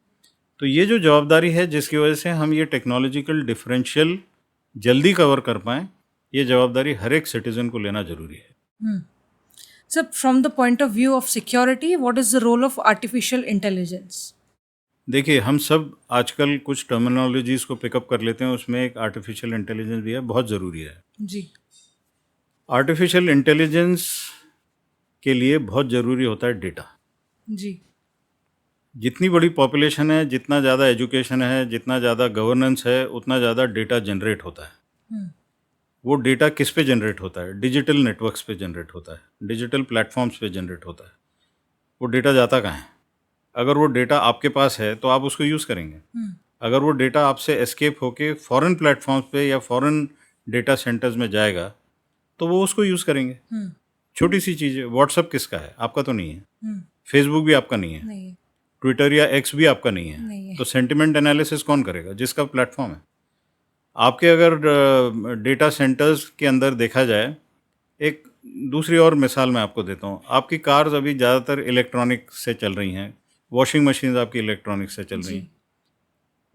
तो ये जो जवाबदारी है जिसकी वजह से हम ये टेक्नोलॉजिकल डिफरेंशियल जल्दी कवर कर पाएँ, ये जवाबदारी हर एक सिटीज़न को लेना ज़रूरी है। So, from the point of view of security, what is the role of artificial intelligence? देखिए, हम सब आजकल कुछ टर्मिनोलॉजीज़ को पिकअप कर लेते हैं, उसमें एक आर्टिफ़िशियल इंटेलिजेंस भी है, बहुत ज़रूरी है। जी। आर्टिफ़िशियल इंटेलिजेंस के लिए बहुत ज़रूरी होता है डेटा। जी। जितनी बड़ी पॉपुलेशन है, जितना ज़्यादा एजुकेशन है, जितना ज़्यादा गवर्नेंस है, उतना ज़्यादा डेटा जनरेट होता है। वो डेटा किस पे जनरेट होता है? डिजिटल नेटवर्क्स पे जनरेट होता है, डिजिटल प्लेटफॉर्म्स पे जनरेट होता है। वो डेटा जाता कहाँ है? अगर वो डेटा आपके पास है तो आप उसको यूज़ करेंगे। अगर वो डेटा आपसे एस्केप होके फॉरेन प्लेटफॉर्म्स पे या फॉरेन डेटा सेंटर्स में जाएगा तो वो उसको यूज़ करेंगे। छोटी सी चीज़ है, व्हाट्सअप किसका है? आपका तो नहीं है। फेसबुक भी आपका नहीं है। नहीं। ट्विटर या एक्स भी आपका नहीं है। नहीं है। तो सेंटिमेंट एनालिसिस कौन करेगा? जिसका प्लेटफॉर्म है। आपके अगर डेटा सेंटर्स के अंदर देखा जाए, एक दूसरी और मिसाल मैं आपको देता हूँ। आपकी कार्स अभी ज़्यादातर इलेक्ट्रॉनिक से चल रही हैं, वॉशिंग मशीन्स आपकी इलेक्ट्रॉनिक से चल रही हैं।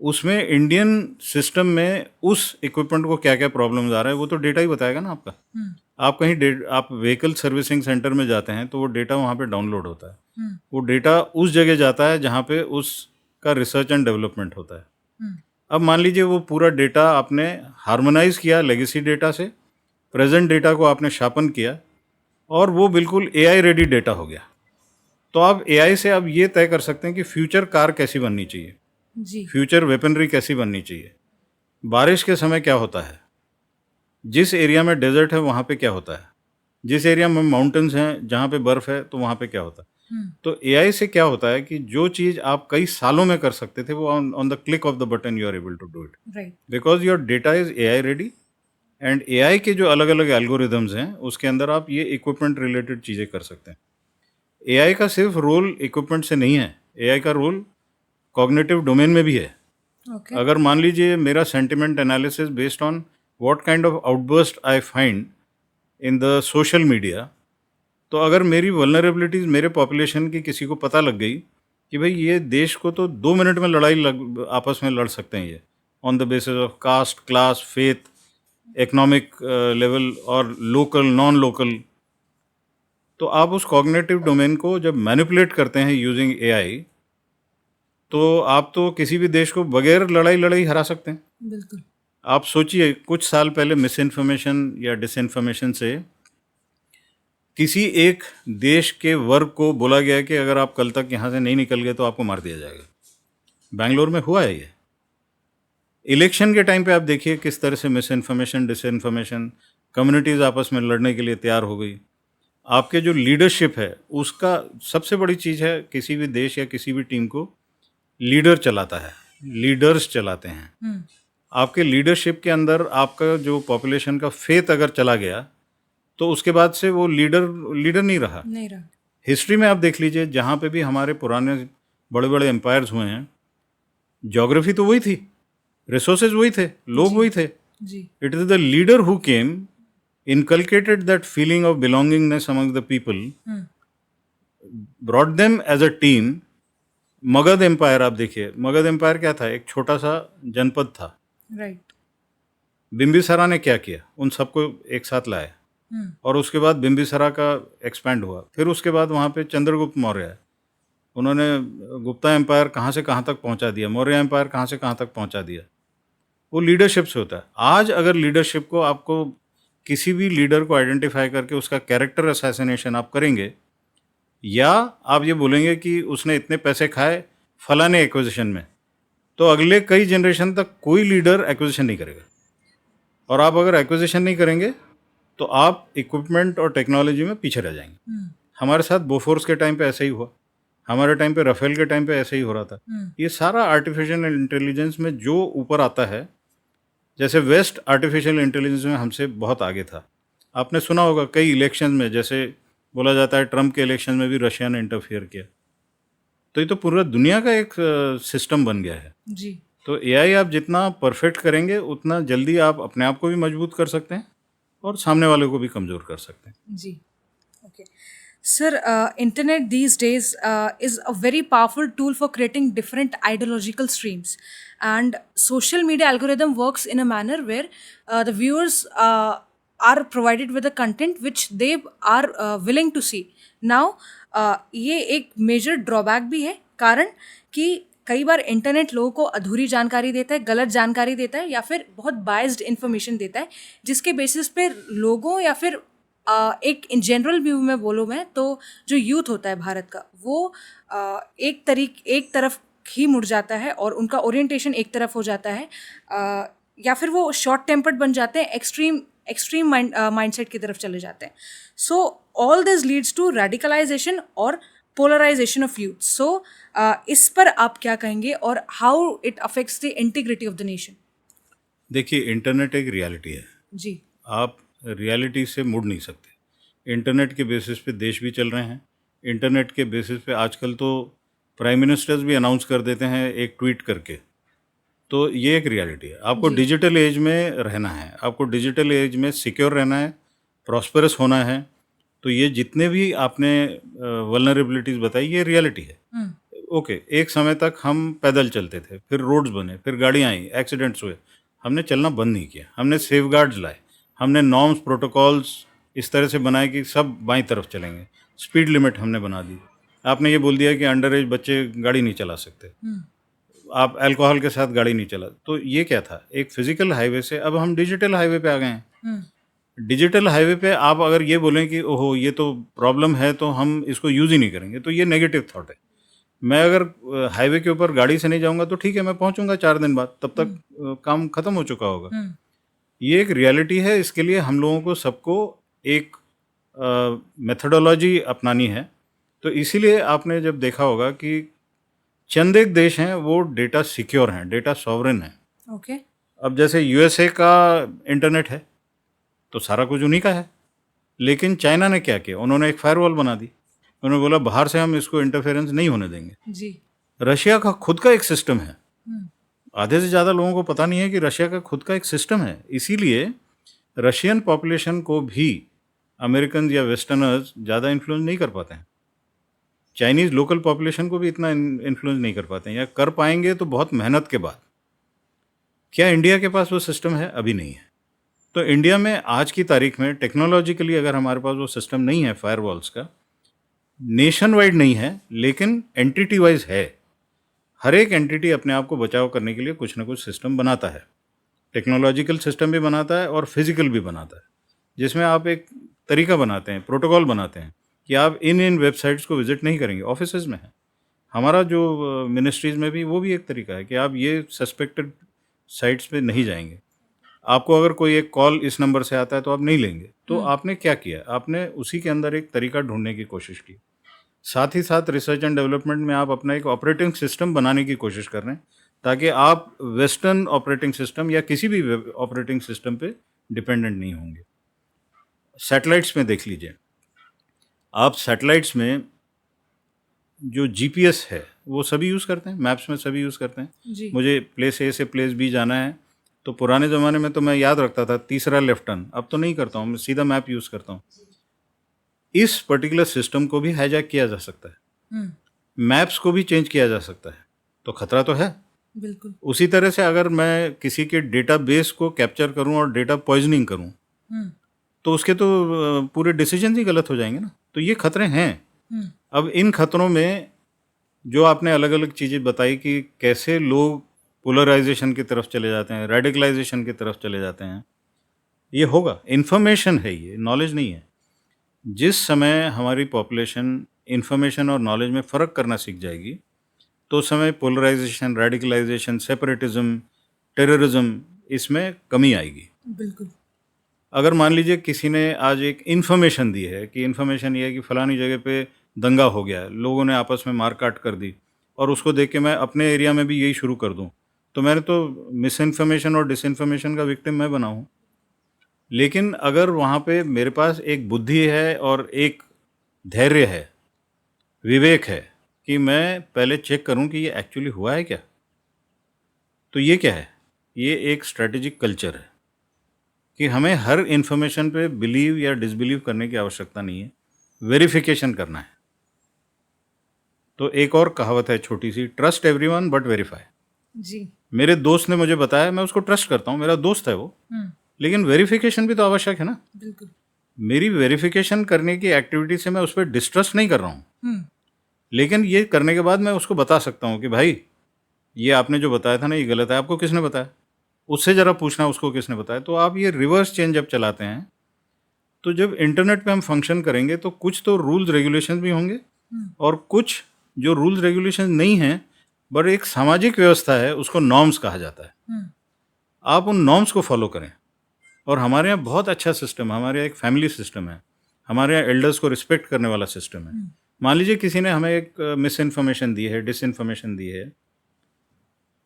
उसमें इंडियन सिस्टम में उस इक्विपमेंट को क्या क्या प्रॉब्लम्स आ रहा है वो तो डेटा ही बताएगा ना आपका। आप कहीं आप व्हीकल सर्विसिंग सेंटर में जाते हैं तो वो डेटा वहाँ पे डाउनलोड होता है। वो डेटा उस जगह जाता है जहाँ पे उसका रिसर्च एंड डेवलपमेंट होता है। अब मान लीजिए वो पूरा डेटा आपने हार्मोनाइज किया लेगेसी डेटा से, प्रेजेंट डेटा को आपने शार्पन किया और वो बिल्कुल एआई रेडी डेटा हो गया। तो आप एआई से अब ये तय कर सकते हैं कि फ्यूचर कार कैसी बननी चाहिए, जी। फ्यूचर वेपनरी कैसी बननी चाहिए, बारिश के समय क्या होता है, जिस एरिया में डेजर्ट है वहाँ पे क्या होता है, जिस एरिया में माउंटेन्स हैं जहाँ पे बर्फ़ है तो वहाँ पे क्या होता है। तो एआई से क्या होता है कि जो चीज़ आप कई सालों में कर सकते थे वो on the click of the button you are able to do it, right. Because your data is AI ready. And AI के जो अलग अलग एल्गोरिदम्स हैं उसके अंदर आप ये इक्विपमेंट रिलेटेड चीज़ें कर सकते हैं। एआई का सिर्फ रोल इक्विपमेंट से नहीं है, एआई का रोल कॉग्निटिव डोमेन में भी है। ओके। अगर मान लीजिए मेरा sentiment analysis based on what kind of outburst I find in the social media, तो अगर मेरी वल्नरेबिलिटीज़ मेरे पॉपुलेशन की किसी को पता लग गई कि भाई ये देश को तो 2 मिनट में आपस में लड़ सकते हैं ये, on the basis of caste, class, faith, economic level और लोकल नॉन लोकल, तो आप उस कॉग्निटिव डोमेन को जब मैनिपुलेट करते हैं यूजिंग एआई तो आप तो किसी भी देश को बगैर लड़ाई हरा सकते हैं। बिल्कुल। आप सोचिए कुछ साल पहले मिस इन्फॉर्मेशन या डिसइन्फॉर्मेशन से किसी एक देश के वर्ग को बोला गया कि अगर आप कल तक यहाँ से नहीं निकल गए तो आपको मार दिया जाएगा। बेंगलोर में हुआ है ये। इलेक्शन के टाइम पे आप देखिए किस तरह से मिस इन्फॉर्मेशन, डिसइन्फॉर्मेशन, कम्युनिटीज़ आपस में लड़ने के लिए तैयार हो गई। आपके जो लीडरशिप है उसका सबसे बड़ी चीज़ है, किसी भी देश या किसी भी टीम को लीडर चलाता है, लीडर्स चलाते हैं। आपके लीडरशिप के अंदर आपका जो पॉपुलेशन का फेथ अगर चला गया तो उसके बाद से वो लीडर नहीं रहा। हिस्ट्री में आप देख लीजिए जहाँ पे भी हमारे पुराने बड़े बड़े एम्पायर्स हुए हैं, ज्योग्राफी तो वही थी, रिसोर्सेज वही थे, लोग वही थे। It is the leader who came, inculcated that feeling of belongingness among the people, brought them as a team. Magadh empire आप देखिए, मगध एम्पायर क्या था? एक छोटा सा जनपद था। राइट। बिम्बिसारा ने क्या किया? उन सबको एक साथ लाया और उसके बाद बिम्बिसारा का एक्सपैंड हुआ। फिर उसके बाद वहाँ पे चंद्रगुप्त मौर्य है, उन्होंने गुप्ता एम्पायर कहाँ से कहाँ तक पहुँचा दिया, मौर्य एम्पायर कहाँ से कहाँ तक पहुँचा दिया। वो लीडरशिप से होता है। आज अगर लीडरशिप को आपको किसी भी लीडर को आइडेंटिफाई करके उसका कैरेक्टर असैसिनेशन आप करेंगे या आप ये बोलेंगे कि उसने इतने पैसे खाए फलाने एक्विजिशन में, तो अगले कई जनरेशन तक कोई लीडर एक्विजिशन नहीं करेगा। और आप अगर एक्विजिशन नहीं करेंगे तो आप इक्विपमेंट और टेक्नोलॉजी में पीछे रह जाएंगे। हमारे साथ बोफोर्स के टाइम पे ऐसा ही हुआ, हमारे टाइम पे राफेल के टाइम पे ऐसा ही हो रहा था। ये सारा आर्टिफिशियल इंटेलिजेंस में जो ऊपर आता है, जैसे वेस्ट आर्टिफिशियल इंटेलिजेंस में हमसे बहुत आगे था। आपने सुना होगा कई इलेक्शन में, जैसे बोला जाता है ट्रम्प के इलेक्शन में भी रशिया ने इंटरफियर किया। तो ये तो पूरा दुनिया का एक सिस्टम बन गया है जी। तो एआई आप जितना परफेक्ट करेंगे उतना जल्दी आप अपने आप को भी मजबूत कर सकते हैं और सामने वाले को भी कमज़ोर कर सकते हैं। जी। Okay. Sir, internet these days is a very powerful tool for creating different ideological streams, and social media algorithm works in a manner where the viewers are provided with the content which they are willing to see. Now, ये एक major drawback भी है, कारण कि कई बार internet लोगों को अधूरी जानकारी देता है, गलत जानकारी देता है, या फिर बहुत बायस्ड इन्फॉर्मेशन देता है, जिसके बेसिस पे लोगों या फिर एक इन जनरल व्यू में बोलूँ मैं तो जो यूथ होता है भारत का, वो एक तरफ ही मुड़ जाता है और उनका ओरिएंटेशन एक तरफ हो जाता है, या फिर वो शॉर्ट टेम्पर्ड बन जाते हैं, एक्सट्रीम माइंडसेट की तरफ चले जाते हैं. So all this leads to radicalisation और पोलराइजेशन ऑफ यूथ. सो इस पर आप क्या कहेंगे और how it affects the integrity of the nation? देखिए, इंटरनेट एक रियलिटी है, जी. आप रियलिटी से मुड़ नहीं सकते. इंटरनेट के बेसिस पे देश भी चल रहे हैं. इंटरनेट के बेसिस पे आजकल तो प्राइम मिनिस्टर्स भी अनाउंस कर देते हैं एक ट्वीट करके. तो ये एक रियलिटी है. आपको जी. डिजिटल एज में रहना है, आपको डिजिटल एज में सिक्योर रहना है, प्रॉस्पेरस होना है. तो ये जितने भी आपने वल्नरेबिलिटीज़ बताई, ये रियलिटी है. ओके, एक समय तक हम पैदल चलते थे, फिर रोड्स बने, फिर गाड़ियाँ आई, एक्सीडेंट्स हुए. हमने चलना बंद नहीं किया, हमने सेफगार्ड्स लाए, हमने नॉर्म्स प्रोटोकॉल्स इस तरह से बनाए कि सब बाईं तरफ चलेंगे. स्पीड लिमिट हमने बना दी. आपने ये बोल दिया कि अंडर एज बच्चे गाड़ी नहीं चला सकते, आप अल्कोहल के साथ गाड़ी नहीं चला. तो ये क्या था? एक फिजिकल हाईवे से अब हम डिजिटल हाईवे पे आ गए हैं. डिजिटल हाईवे पे आप अगर ये बोलें कि ओहो ये तो प्रॉब्लम है तो हम इसको यूज़ ही नहीं करेंगे, तो ये नेगेटिव थॉट है. मैं अगर हाईवे के ऊपर गाड़ी से नहीं जाऊंगा तो ठीक है, मैं पहुंचूंगा 4 दिन बाद, तब तक काम खत्म हो चुका होगा. ये एक रियलिटी है. इसके लिए हम लोगों को सबको एक मेथडोलॉजी अपनानी है. तो इसीलिए आपने जब देखा होगा कि चंद एक देश हैं वो डेटा सिक्योर हैं, डेटा सॉवरेन हैं. ओके. अब जैसे यूएसए का इंटरनेट है तो सारा कुछ उन्हीं का है. लेकिन चाइना ने क्या किया? उन्होंने एक फायरवॉल बना दी. उन्होंने बोला बाहर से हम इसको इंटरफेरेंस नहीं होने देंगे. जी. रशिया का खुद का एक सिस्टम है. आधे से ज़्यादा लोगों को पता नहीं है कि रशिया का खुद का एक सिस्टम है. इसीलिए रशियन पॉपुलेशन को भी अमेरिकन या वेस्टर्नर्स ज़्यादा इन्फ्लुएंस नहीं कर पाते हैं. चाइनीज़ लोकल पॉपुलेशन को भी इतना इन्फ्लुएंस नहीं कर पाते हैं, या कर पाएंगे तो बहुत मेहनत के बाद. क्या इंडिया के पास वो सिस्टम है? अभी नहीं है. तो इंडिया में आज की तारीख में टेक्नोलॉजिकली अगर हमारे पास वो सिस्टम नहीं है, फायरवॉल्स का, नेशन वाइड नहीं है, लेकिन एंटिटी वाइज है. हर एक एंटिटी अपने आप को बचाव करने के लिए कुछ ना कुछ सिस्टम बनाता है. टेक्नोलॉजिकल सिस्टम भी बनाता है और फिजिकल भी बनाता है, जिसमें आप एक तरीका बनाते हैं, प्रोटोकॉल बनाते हैं कि आप इन वेबसाइट्स को विजिट नहीं करेंगे. ऑफिसेज में है हमारा, जो मिनिस्ट्रीज़ में भी, वो भी एक तरीका है कि आप ये सस्पेक्टेड साइट्स पे नहीं जाएंगे. आपको अगर कोई एक कॉल इस नंबर से आता है तो आप नहीं लेंगे. तो आपने क्या किया? आपने उसी के अंदर एक तरीका ढूंढने की कोशिश की. साथ ही साथ रिसर्च एंड डेवलपमेंट में आप अपना एक ऑपरेटिंग सिस्टम बनाने की कोशिश कर रहे हैं, ताकि आप वेस्टर्न ऑपरेटिंग सिस्टम या किसी भी ऑपरेटिंग सिस्टम पे डिपेंडेंट नहीं होंगे. सैटेलाइट्स में देख लीजिए, आप सैटेलाइट्स में जो जीपीएस है वो सभी यूज़ करते हैं, मैप्स में सभी यूज़ करते हैं. जी. मुझे प्लेस ए से प्लेस बी जाना है तो पुराने ज़माने में तो मैं याद रखता था तीसरा लेफ्ट टर्न, अब तो नहीं करता हूँ, मैं सीधा मैप यूज़ करता हूँ. इस पर्टिकुलर सिस्टम को भी हाईजैक किया जा सकता है, मैप्स को भी चेंज किया जा सकता है. तो खतरा तो है. बिल्कुल. उसी तरह से अगर मैं किसी के डेटाबेस को कैप्चर करूं और डेटा पॉइजनिंग करूं, तो उसके तो पूरे डिसीजन ही गलत हो जाएंगे ना. तो ये खतरे हैं. अब इन खतरों में जो आपने अलग अलग चीज़ें बताई कि कैसे लोग पोलराइजेशन की तरफ चले जाते हैं, रेडिकलाइजेशन की तरफ चले जाते हैं, ये होगा. इन्फॉर्मेशन है, ये नॉलेज नहीं है. जिस समय हमारी पॉपुलेशन इन्फॉर्मेशन और नॉलेज में फ़र्क करना सीख जाएगी, तो उस समय पोलराइजेशन, रेडिकलाइजेशन, सेपरेटिज्म, टेररिज्म, इसमें कमी आएगी. बिल्कुल. अगर मान लीजिए किसी ने आज एक इन्फॉर्मेशन दी है कि इन्फॉर्मेशन ये है कि फ़लानी जगह पे दंगा हो गया है, लोगों ने आपस में मारकाट कर दी, और उसको देख के मैं अपने एरिया में भी यही शुरू कर दूं, तो मैंने तो मिस इन्फॉर्मेशन और डिसइन्फॉर्मेशन का विक्टिम मैं बना हूँ. लेकिन अगर वहाँ पे मेरे पास एक बुद्धि है और एक धैर्य है, विवेक है, कि मैं पहले चेक करूं कि ये एक्चुअली हुआ है क्या, तो ये क्या है? ये एक स्ट्रेटेजिक कल्चर है कि हमें हर इन्फॉर्मेशन पे बिलीव या डिसबिलीव करने की आवश्यकता नहीं है. वेरिफिकेशन करना है। तो एक और कहावत है छोटी सी, ट्रस्ट एवरीवन बट वेरीफाई। जी। मेरे दोस्त ने मुझे बताया, मैं उसको ट्रस्ट करता हूँ, मेरा दोस्त है वो, लेकिन वेरिफिकेशन भी तो आवश्यक है ना। बिल्कुल। मेरी वेरिफिकेशन करने की एक्टिविटी से मैं उस पर डिस्ट्रस्ट नहीं कर रहा हूँ, लेकिन ये करने के बाद मैं उसको बता सकता हूँ कि भाई ये आपने जो बताया था ना ये गलत है, आपको किसने बताया, उससे ज़रा पूछना उसको किसने बताया। तो आप ये रिवर्स चेन जब चलाते हैं, तो जब इंटरनेट पे हम फंक्शन करेंगे तो कुछ तो रूल्स रेगुलेशंस भी होंगे और कुछ जो रूल्स रेगुलेशंस नहीं हैं बट एक सामाजिक व्यवस्था है, उसको नॉर्म्स कहा जाता है। आप उन नॉर्म्स को फॉलो करें। और हमारे यहाँ बहुत अच्छा सिस्टम है, हमारे यहाँ एक फैमिली सिस्टम है, हमारे यहाँ एल्डर्स को रिस्पेक्ट करने वाला सिस्टम है। मान लीजिए किसी ने हमें एक मिस इन्फॉर्मेशन दी है, डिस इन्फॉर्मेशन दी है,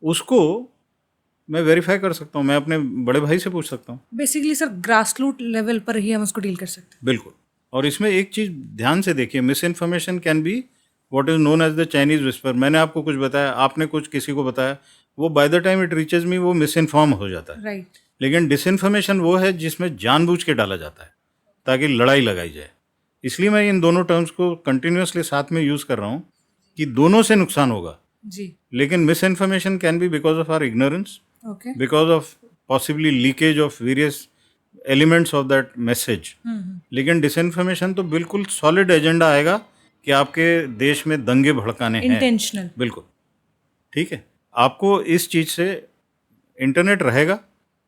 उसको मैं वेरीफाई कर सकता हूँ, मैं अपने बड़े भाई से पूछ सकता हूँ। Basically sir grass root level पर ही हम उसको डील कर सकते हैं। बिल्कुल। और इसमें एक चीज़ ध्यान से देखिए, misinformation can be what is known as the Chinese whisper. मैंने आपको कुछ बताया, आपने कुछ किसी को बताया, वो by the time it reaches me वो मिस इन्फॉर्म हो जाता है। राइट। लेकिन डिसइन्फॉर्मेशन वो है जिसमें जानबूझ के डाला जाता है ताकि लड़ाई लगाई जाए। इसलिए मैं इन दोनों टर्म्स को कंटिन्यूसली साथ में यूज़ कर रहा हूँ कि दोनों से नुकसान होगा। जी। लेकिन misinformation can be because of our ignorance, okay. Because of possibly leakage of various elements of that message. लेकिन डिसइन्फॉर्मेशन तो बिल्कुल सॉलिड एजेंडा आएगा कि आपके देश में दंगे भड़काने हैं। इंटेंशनल। बिल्कुल ठीक है। आपको इस चीज़ से, इंटरनेट रहेगा,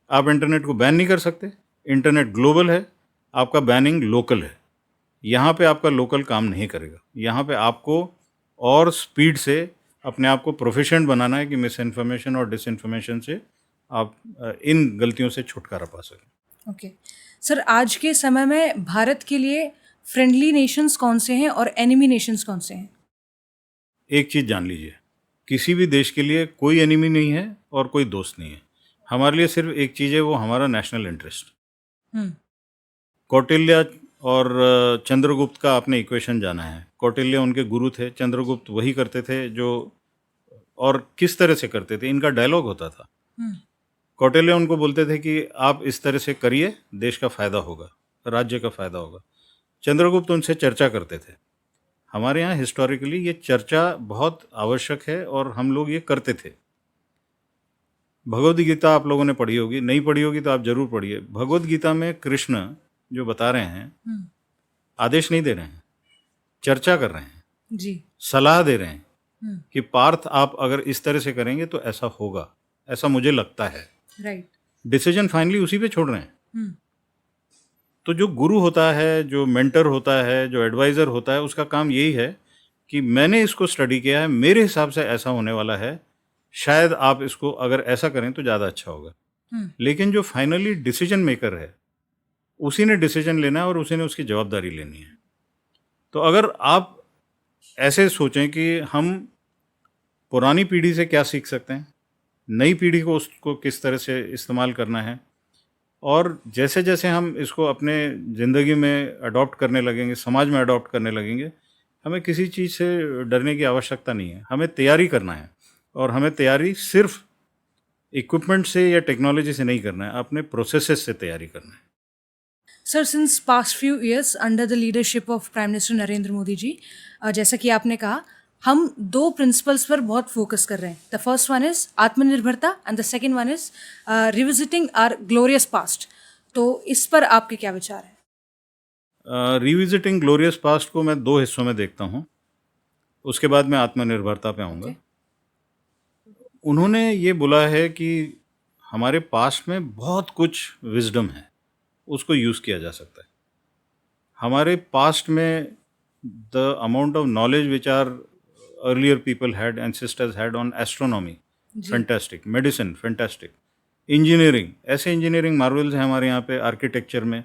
आप इंटरनेट को बैन नहीं कर सकते। इंटरनेट ग्लोबल है, आपका बैनिंग लोकल है। यहाँ पे आपका लोकल काम नहीं करेगा। यहाँ पे आपको और स्पीड से अपने आप को प्रोफिशिएंट बनाना है कि मिस इन्फॉर्मेशन और डिसइन्फॉर्मेशन से आप इन गलतियों से छुटकारा पा सकें। ओके सर, आज के समय में भारत के लिए फ्रेंडली नेशंस कौन से हैं और एनिमी नेशंस कौन से हैं? एक चीज़ जान लीजिए, किसी भी देश के लिए कोई एनिमी नहीं है और कोई दोस्त नहीं है। हमारे लिए सिर्फ एक चीज़ है, वो हमारा नेशनल इंटरेस्ट। कौटिल्य और चंद्रगुप्त का आपने इक्वेशन जाना है। कौटिल्य उनके गुरु थे, चंद्रगुप्त वही करते थे जो, और किस तरह से करते थे, इनका डायलॉग होता था। कौटिल्य उनको बोलते थे कि आप इस तरह से करिए, देश का फायदा होगा, राज्य का फायदा होगा। चंद्रगुप्त उनसे चर्चा करते थे। हमारे यहाँ हिस्टोरिकली ये चर्चा बहुत आवश्यक है और हम लोग ये करते थे। भगवद गीता आप लोगों ने पढ़ी होगी, नहीं पढ़ी होगी तो आप जरूर पढ़िए। भगवद गीता में कृष्ण जो बता रहे हैं, आदेश नहीं दे रहे हैं, चर्चा कर रहे हैं जी। सलाह दे रहे हैं कि पार्थ आप अगर इस तरह से करेंगे तो ऐसा होगा, ऐसा मुझे लगता है। राइट। डिसीजन फाइनली उसी पे छोड़ रहे हैं। तो जो गुरु होता है, जो मेंटर होता है, जो एडवाइज़र होता है, उसका काम यही है कि मैंने इसको स्टडी किया है, मेरे हिसाब से ऐसा होने वाला है, शायद आप इसको अगर ऐसा करें तो ज़्यादा अच्छा होगा। लेकिन जो फाइनली डिसीजन मेकर है, उसी ने डिसीजन लेना है और उसी ने उसकी जवाबदारी लेनी है। तो अगर आप ऐसे सोचें कि हम पुरानी पीढ़ी से क्या सीख सकते हैं, नई पीढ़ी को उसको किस तरह से इस्तेमाल करना है, और जैसे जैसे हम इसको अपने ज़िंदगी में अडॉप्ट करने लगेंगे, समाज में अडॉप्ट करने लगेंगे, हमें किसी चीज़ से डरने की आवश्यकता नहीं है। हमें तैयारी करना है, और हमें तैयारी सिर्फ इक्विपमेंट से या टेक्नोलॉजी से नहीं करना है, अपने प्रोसेसेस से तैयारी करना है। Sir, since past few years under the leadership of prime minister Narendra Modi ji, जैसा कि आपने कहा, हम दो प्रिंसिपल्स पर बहुत फोकस कर रहे हैं। द फर्स्ट वन इज आत्मनिर्भरता and the second one is revisiting our glorious past. तो इस पर आपके क्या विचार है? रिविजिटिंग ग्लोरियस पास्ट को मैं दो हिस्सों में देखता हूँ, उसके बाद मैं आत्मनिर्भरता पे आऊँगा। उन्होंने ये बोला है कि हमारे पास्ट में बहुत कुछ विजडम है, उसको यूज़ किया जा सकता है। हमारे पास्ट में the amount of knowledge which our earlier people had, ancestors had on astronomy, fantastic, medicine fantastic, engineering, ऐसे इंजीनियरिंग मार्वल्स हैं हमारे यहाँ पे। आर्किटेक्चर में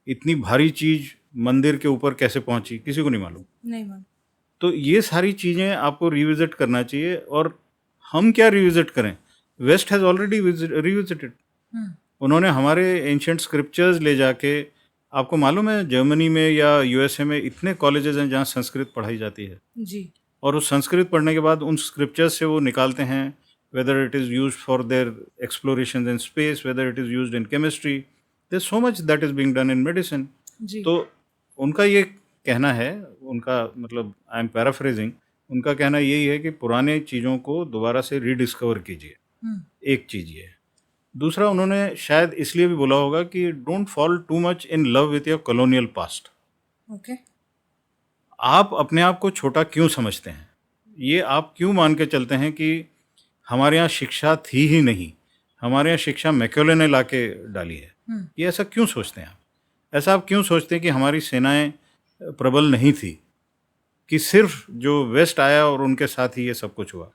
इतनी भारी चीज़ मंदिर के ऊपर कैसे पहुँची, किसी को नहीं मालूम। नहीं मालूम। तो ये सारी चीज़ें आपको रिविजिट करना चाहिए। और हम क्या रिविजिट करें, वेस्ट हैज़ ऑलरेडी रिविजिटेड। उन्होंने हमारे एंशिएंट स्क्रिप्चर्स ले जाके, आपको मालूम है जर्मनी में या यूएसए में इतने कॉलेजेस हैं जहाँ संस्कृत पढ़ाई जाती है जी। और उस संस्कृत पढ़ने के बाद उन स्क्रिप्चर्स से वो निकालते हैं whether it is used for their explorations in space, whether it is used in chemistry, there so much that is being done in medicine. जी। तो उनका ये कहना है, उनका मतलब आई एम पैराफ्रेजिंग, उनका कहना यही है कि पुराने चीज़ों को दोबारा से रीडिस्कवर कीजिए। एक चीज़ ये है। दूसरा, उन्होंने शायद इसलिए भी बोला होगा कि don't fall too much in love with your colonial past. Okay. आप अपने आप को छोटा क्यों समझते हैं? ये आप क्यों मान के चलते हैं कि हमारे यहाँ शिक्षा थी ही नहीं, हमारे यहाँ शिक्षा मैक्योले ने ला के डाली है? ये ऐसा क्यों सोचते हैं आप? ऐसा आप क्यों सोचते हैं कि हमारी सेनाएं प्रबल नहीं थी, कि सिर्फ जो वेस्ट आया और उनके साथ ही ये सब कुछ हुआ?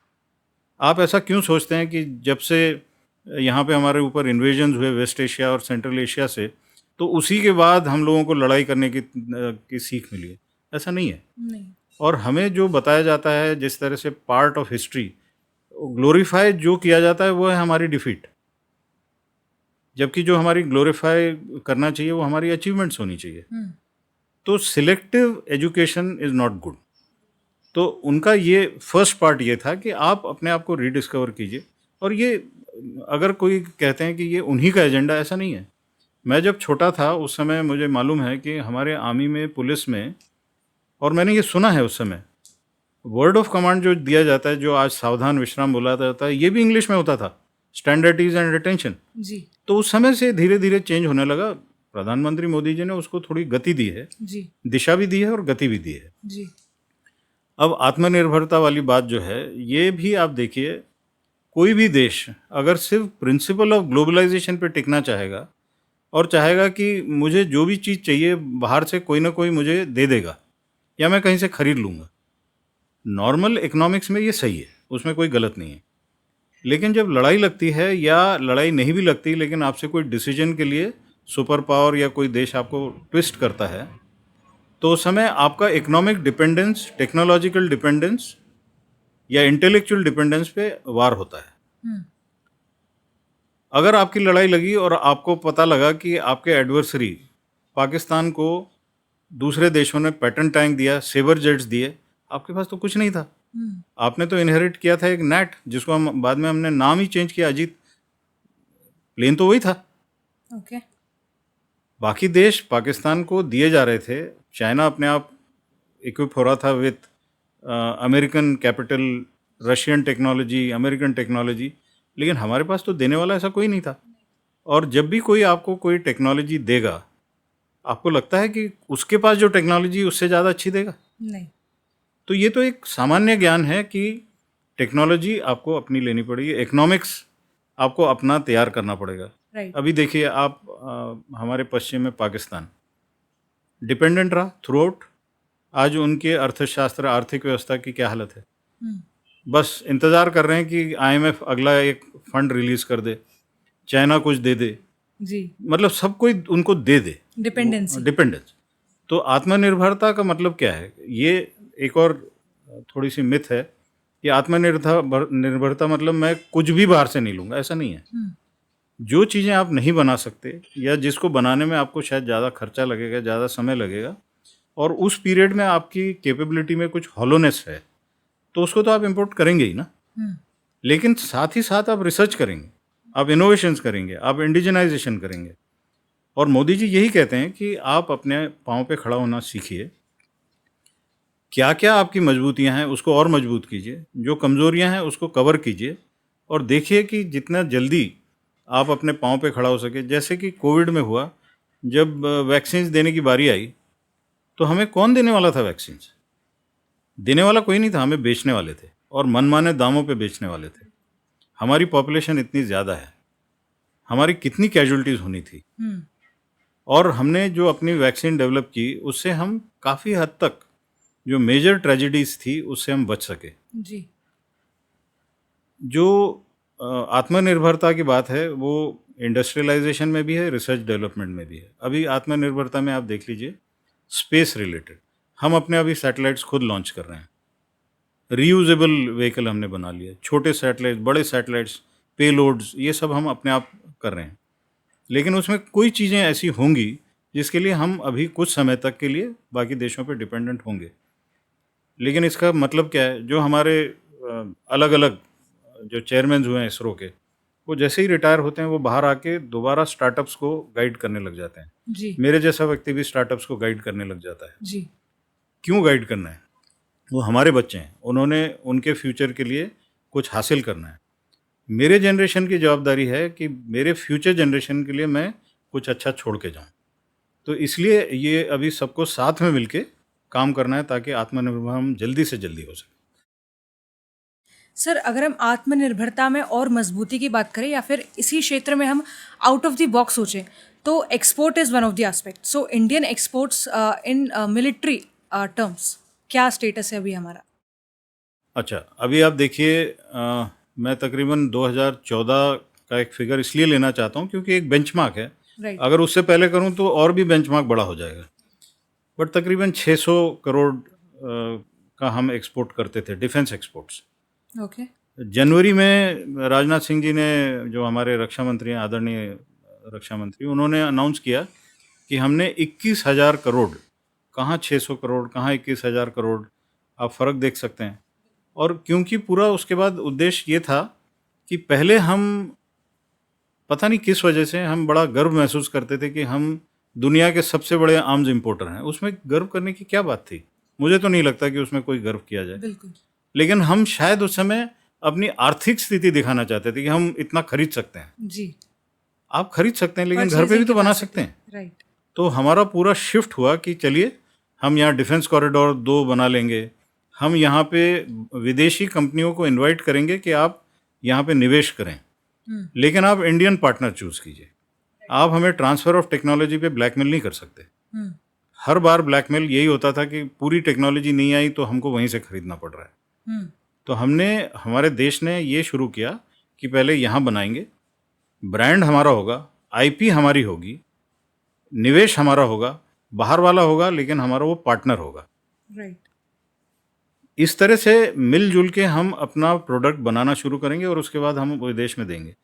आप ऐसा क्यों सोचते हैं कि जब से यहाँ पे हमारे ऊपर इन्वेजन्स हुए वेस्ट एशिया और सेंट्रल एशिया से, तो उसी के बाद हम लोगों को लड़ाई करने की सीख मिली है? ऐसा नहीं है। नहीं. और हमें जो बताया जाता है जिस तरह से पार्ट ऑफ हिस्ट्री ग्लोरीफाई जो किया जाता है वो है हमारी डिफीट, जबकि जो हमारी ग्लोरीफाई करना चाहिए वो हमारी अचीवमेंट्स होनी चाहिए। तो selective education is not good. तो उनका ये फर्स्ट पार्ट ये था कि आप अपने आप को रीडिस्कवर कीजिए। और ये अगर कोई कहते हैं कि ये उन्हीं का एजेंडा, ऐसा नहीं है। मैं जब छोटा था उस समय मुझे मालूम है कि हमारे आर्मी में, पुलिस में, और मैंने ये सुना है उस समय, वर्ड ऑफ कमांड जो दिया जाता है, जो आज सावधान विश्राम बोला जाता है, ये भी इंग्लिश में होता था, स्टैंडर्ड इज एंड अटेंशन। जी. तो उस समय से धीरे धीरे चेंज होने लगा। प्रधानमंत्री मोदी जी ने उसको थोड़ी गति दी है, जी. दिशा भी दी है और गति भी दी है। जी. अब आत्मनिर्भरता वाली बात जो है, ये भी आप देखिए, कोई भी देश अगर सिर्फ प्रिंसिपल ऑफ ग्लोबलाइजेशन पे टिकना चाहेगा और चाहेगा कि मुझे जो भी चीज़ चाहिए बाहर से कोई ना कोई मुझे दे देगा या मैं कहीं से खरीद लूँगा, नॉर्मल इकोनॉमिक्स में ये सही है, उसमें कोई गलत नहीं है। लेकिन जब लड़ाई लगती है, या लड़ाई नहीं भी लगती लेकिन आपसे कोई डिसीजन के लिए सुपर पावर या कोई देश आपको ट्विस्ट करता है, तो उस समय आपका इकोनॉमिक डिपेंडेंस, टेक्नोलॉजिकल डिपेंडेंस या इंटेलेक्चुअल डिपेंडेंस पे वार होता है। अगर आपकी लड़ाई लगी और आपको पता लगा कि आपके एडवर्सरी पाकिस्तान को दूसरे देशों ने पैटर्न टैंक दिया, सेबर जेट्स दिए, आपके पास तो कुछ नहीं था। आपने तो इनहेरिट किया था एक नैट, जिसको हम बाद में हमने नाम ही चेंज किया, अजीत। प्लेन तो वही था। Okay. बाकी देश पाकिस्तान को दिए जा रहे थे। चाइना अपने आप इक्विप हो रहा था with American capital, Russian technology, American technology, लेकिन हमारे पास तो देने वाला ऐसा कोई नहीं था। और जब भी कोई आपको कोई टेक्नोलॉजी देगा, आपको लगता है कि उसके पास जो टेक्नोलॉजी उससे ज़्यादा अच्छी देगा? नहीं. तो ये तो एक सामान्य ज्ञान है कि टेक्नोलॉजी आपको अपनी लेनी पड़ेगी, इकोनॉमिक्स आपको अपना तैयार करना पड़ेगा। Right. अभी देखिए आप, हमारे पश्चिम में पाकिस्तान डिपेंडेंट रहा थ्रू आउट। आज उनके अर्थशास्त्र, आर्थिक व्यवस्था की क्या हालत है? बस इंतज़ार कर रहे हैं कि IMF अगला एक फंड रिलीज कर दे, चाइना कुछ दे दे, जी. मतलब सब कोई उनको दे दे। Dependency. डिपेंडेंस। तो आत्मनिर्भरता का मतलब क्या है? ये एक और थोड़ी सी मिथ है कि निर्भरता मतलब मैं कुछ भी बाहर से नहीं लूँगा, ऐसा नहीं है। जो चीज़ें आप नहीं बना सकते या जिसको बनाने में आपको शायद ज़्यादा खर्चा लगेगा, ज़्यादा समय लगेगा, और उस पीरियड में आपकी कैपेबिलिटी में कुछ हॉलोनेस है, तो उसको तो आप इंपोर्ट करेंगे ही ना। लेकिन साथ ही साथ आप रिसर्च करेंगे, आप इनोवेशंस करेंगे, आप इंडिजनाइजेशन करेंगे। और मोदी जी यही कहते हैं कि आप अपने पाँव पे खड़ा होना सीखिए। क्या क्या आपकी मजबूतियां हैं उसको और मजबूत कीजिए, जो कमज़ोरियां हैं उसको कवर कीजिए, और देखिए कि जितना जल्दी आप अपने पाँव पे खड़ा हो सके। जैसे कि कोविड में हुआ, जब वैक्सीन देने की बारी आई, तो हमें कौन देने वाला था वैक्सीन? देने वाला कोई नहीं था, हमें बेचने वाले थे, और मनमाने दामों पे बेचने वाले थे। हमारी पॉपुलेशन इतनी ज़्यादा है, हमारी कितनी कैजुअलिटीज़ होनी थी, और हमने जो अपनी वैक्सीन डेवलप की उससे हम काफ़ी हद तक जो मेजर ट्रेजेडीज़ थी उससे हम बच सके। जी. जो आत्मनिर्भरता की बात है वो इंडस्ट्रियलाइजेशन में भी है, रिसर्च डेवलपमेंट में भी है। अभी आत्मनिर्भरता में आप देख लीजिए, स्पेस रिलेटेड हम अपने अभी सैटेलाइट्स खुद लॉन्च कर रहे हैं। रीयूजेबल व्हीकल हमने बना लिया, छोटे सैटेलाइट्स, बड़े सैटेलाइट्स, पेलोड्स, ये सब हम अपने आप कर रहे हैं। लेकिन उसमें कोई चीज़ें ऐसी होंगी जिसके लिए हम अभी कुछ समय तक के लिए बाकी देशों पर डिपेंडेंट होंगे। लेकिन इसका मतलब क्या है? जो हमारे अलग अलग जो चेयरमैन हुए हैं इसरो के, वो जैसे ही रिटायर होते हैं वो बाहर आके दोबारा स्टार्टअप्स को गाइड करने लग जाते हैं। जी. मेरे जैसा व्यक्ति भी स्टार्टअप्स को गाइड करने लग जाता है। जी. क्यों गाइड करना है? वो हमारे बच्चे हैं, उन्होंने उनके फ्यूचर के लिए कुछ हासिल करना है। मेरे जनरेशन की जवाबदारी है कि मेरे फ्यूचर जनरेशन के लिए मैं कुछ अच्छा छोड़ के जाऊँ। तो इसलिए ये अभी सबको साथ में मिलके काम करना है ताकि आत्मनिर्भर हम जल्दी से जल्दी हो सके। सर, अगर हम आत्मनिर्भरता में और मजबूती की बात करें या फिर इसी क्षेत्र में हम आउट ऑफ द बॉक्स सोचें, तो export is one of the aspect. So Indian exports in military terms क्या स्टेटस है अभी हमारा? अच्छा, अभी आप देखिए, मैं तकरीबन 2014 का एक फिगर इसलिए लेना चाहता हूँ क्योंकि एक बेंचमार्क है। राइट। अगर उससे पहले करूँ तो और भी बेंचमार्क बड़ा हो जाएगा। बट तकरीबन 600 करोड़ का हम एक्सपोर्ट करते थे, डिफेंस एक्सपोर्ट्स। ओके। जनवरी में राजनाथ सिंह जी ने, जो हमारे रक्षा मंत्री हैं, आदरणीय रक्षा मंत्री, उन्होंने अनाउंस किया कि हमने 21,000 करोड़, कहाँ 600 करोड़, कहाँ 21,000 करोड़, आप फ़र्क देख सकते हैं। और क्योंकि पूरा उसके बाद उद्देश्य ये था कि पहले हम, पता नहीं किस वजह से, हम बड़ा गर्व महसूस करते थे कि हम दुनिया के सबसे बड़े आर्म्स इंपोर्टर हैं। उसमें गर्व करने की क्या बात थी? मुझे तो नहीं लगता कि उसमें कोई गर्व किया जाए। बिल्कुल। लेकिन हम शायद उस समय अपनी आर्थिक स्थिति दिखाना चाहते थे कि हम इतना खरीद सकते हैं। जी। आप खरीद सकते हैं लेकिन घर पे भी तो बना सकते हैं। राइट। तो हमारा पूरा शिफ्ट हुआ कि चलिए हम यहाँ डिफेंस कॉरिडोर 2 बना लेंगे, हम यहाँ पे विदेशी कंपनियों को इनवाइट करेंगे कि आप यहाँ पे निवेश करें, लेकिन आप इंडियन पार्टनर चूज़ कीजिए। आप हमें ट्रांसफ़र ऑफ टेक्नोलॉजी पे ब्लैकमेल नहीं कर सकते। हर बार ब्लैकमेल यही होता था कि पूरी टेक्नोलॉजी नहीं आई तो हमको वहीं से खरीदना पड़ रहा है। तो हमारे देश ने ये शुरू किया कि पहले यहाँ बनाएंगे, ब्रांड हमारा होगा, आईपी हमारी होगी, निवेश हमारा होगा, बाहर वाला होगा लेकिन हमारा वो पार्टनर होगा। राइट। इस तरह से मिलजुल के हम अपना प्रोडक्ट बनाना शुरू करेंगे और उसके बाद हम विदेश में देंगे।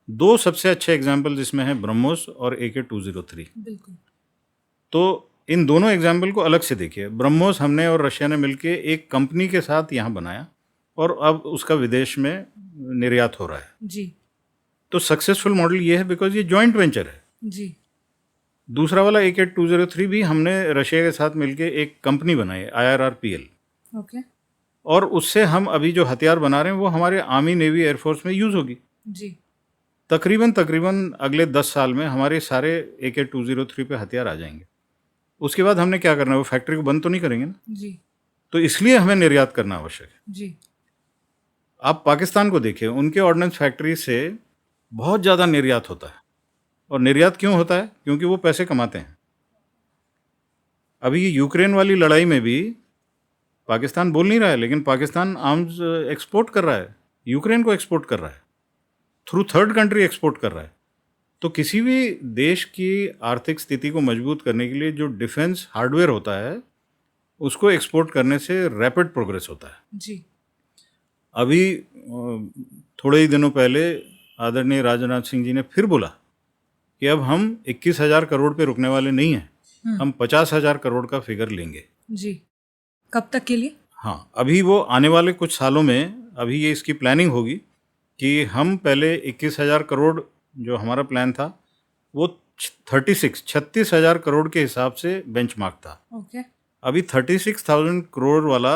2 सबसे अच्छे एग्जाम्पल जिसमें हैं ब्रह्मोस और AK-203। बिल्कुल। तो इन दोनों एग्जाम्पल को अलग से देखिए। ब्रह्मोस हमने और रशिया ने मिलके एक कंपनी के साथ यहाँ बनाया और अब उसका विदेश में निर्यात हो रहा है। जी। तो सक्सेसफुल मॉडल ये है बिकॉज ये जॉइंट वेंचर है। जी। दूसरा वाला AK-203 भी हमने रशिया के साथ मिलके एक कंपनी बनाई, IRRPL, ओके। और उससे हम अभी जो हथियार बना रहे हैं वो हमारे आर्मी, नेवी, एयरफोर्स में यूज़ होगी। जी। तकरीबन अगले 10 साल में हमारे सारे AK-203 पे हथियार आ जाएंगे। उसके बाद हमने क्या करना है? वो फैक्ट्री को बंद तो नहीं करेंगे ना। जी। तो इसलिए हमें निर्यात करना आवश्यक है। जी। आप पाकिस्तान को देखिए, उनके ऑर्डिनेंस फैक्ट्री से बहुत ज़्यादा निर्यात होता है। और निर्यात क्यों होता है? क्योंकि वो पैसे कमाते हैं। अभी ये यूक्रेन वाली लड़ाई में भी पाकिस्तान बोल नहीं रहा है, लेकिन पाकिस्तान आर्म्स एक्सपोर्ट कर रहा है, यूक्रेन को एक्सपोर्ट कर रहा है, थ्रू थर्ड कंट्री एक्सपोर्ट कर रहा है। तो किसी भी देश की आर्थिक स्थिति को मजबूत करने के लिए जो डिफेंस हार्डवेयर होता है उसको एक्सपोर्ट करने से रैपिड प्रोग्रेस होता है। जी। अभी थोड़े ही दिनों पहले आदरणीय राजनाथ सिंह जी ने फिर बोला कि अब हम 21,000 करोड़ पे रुकने वाले नहीं हैं, हम 50,000 करोड़ का फिगर लेंगे। जी। कब तक के लिए? हाँ, अभी वो आने वाले कुछ सालों में अभी ये इसकी प्लानिंग होगी कि हम पहले 21,000 करोड़ जो हमारा प्लान था वो 36,000 करोड़ के हिसाब से बेंचमार्क था। ओके। अभी 36,000 करोड़ वाला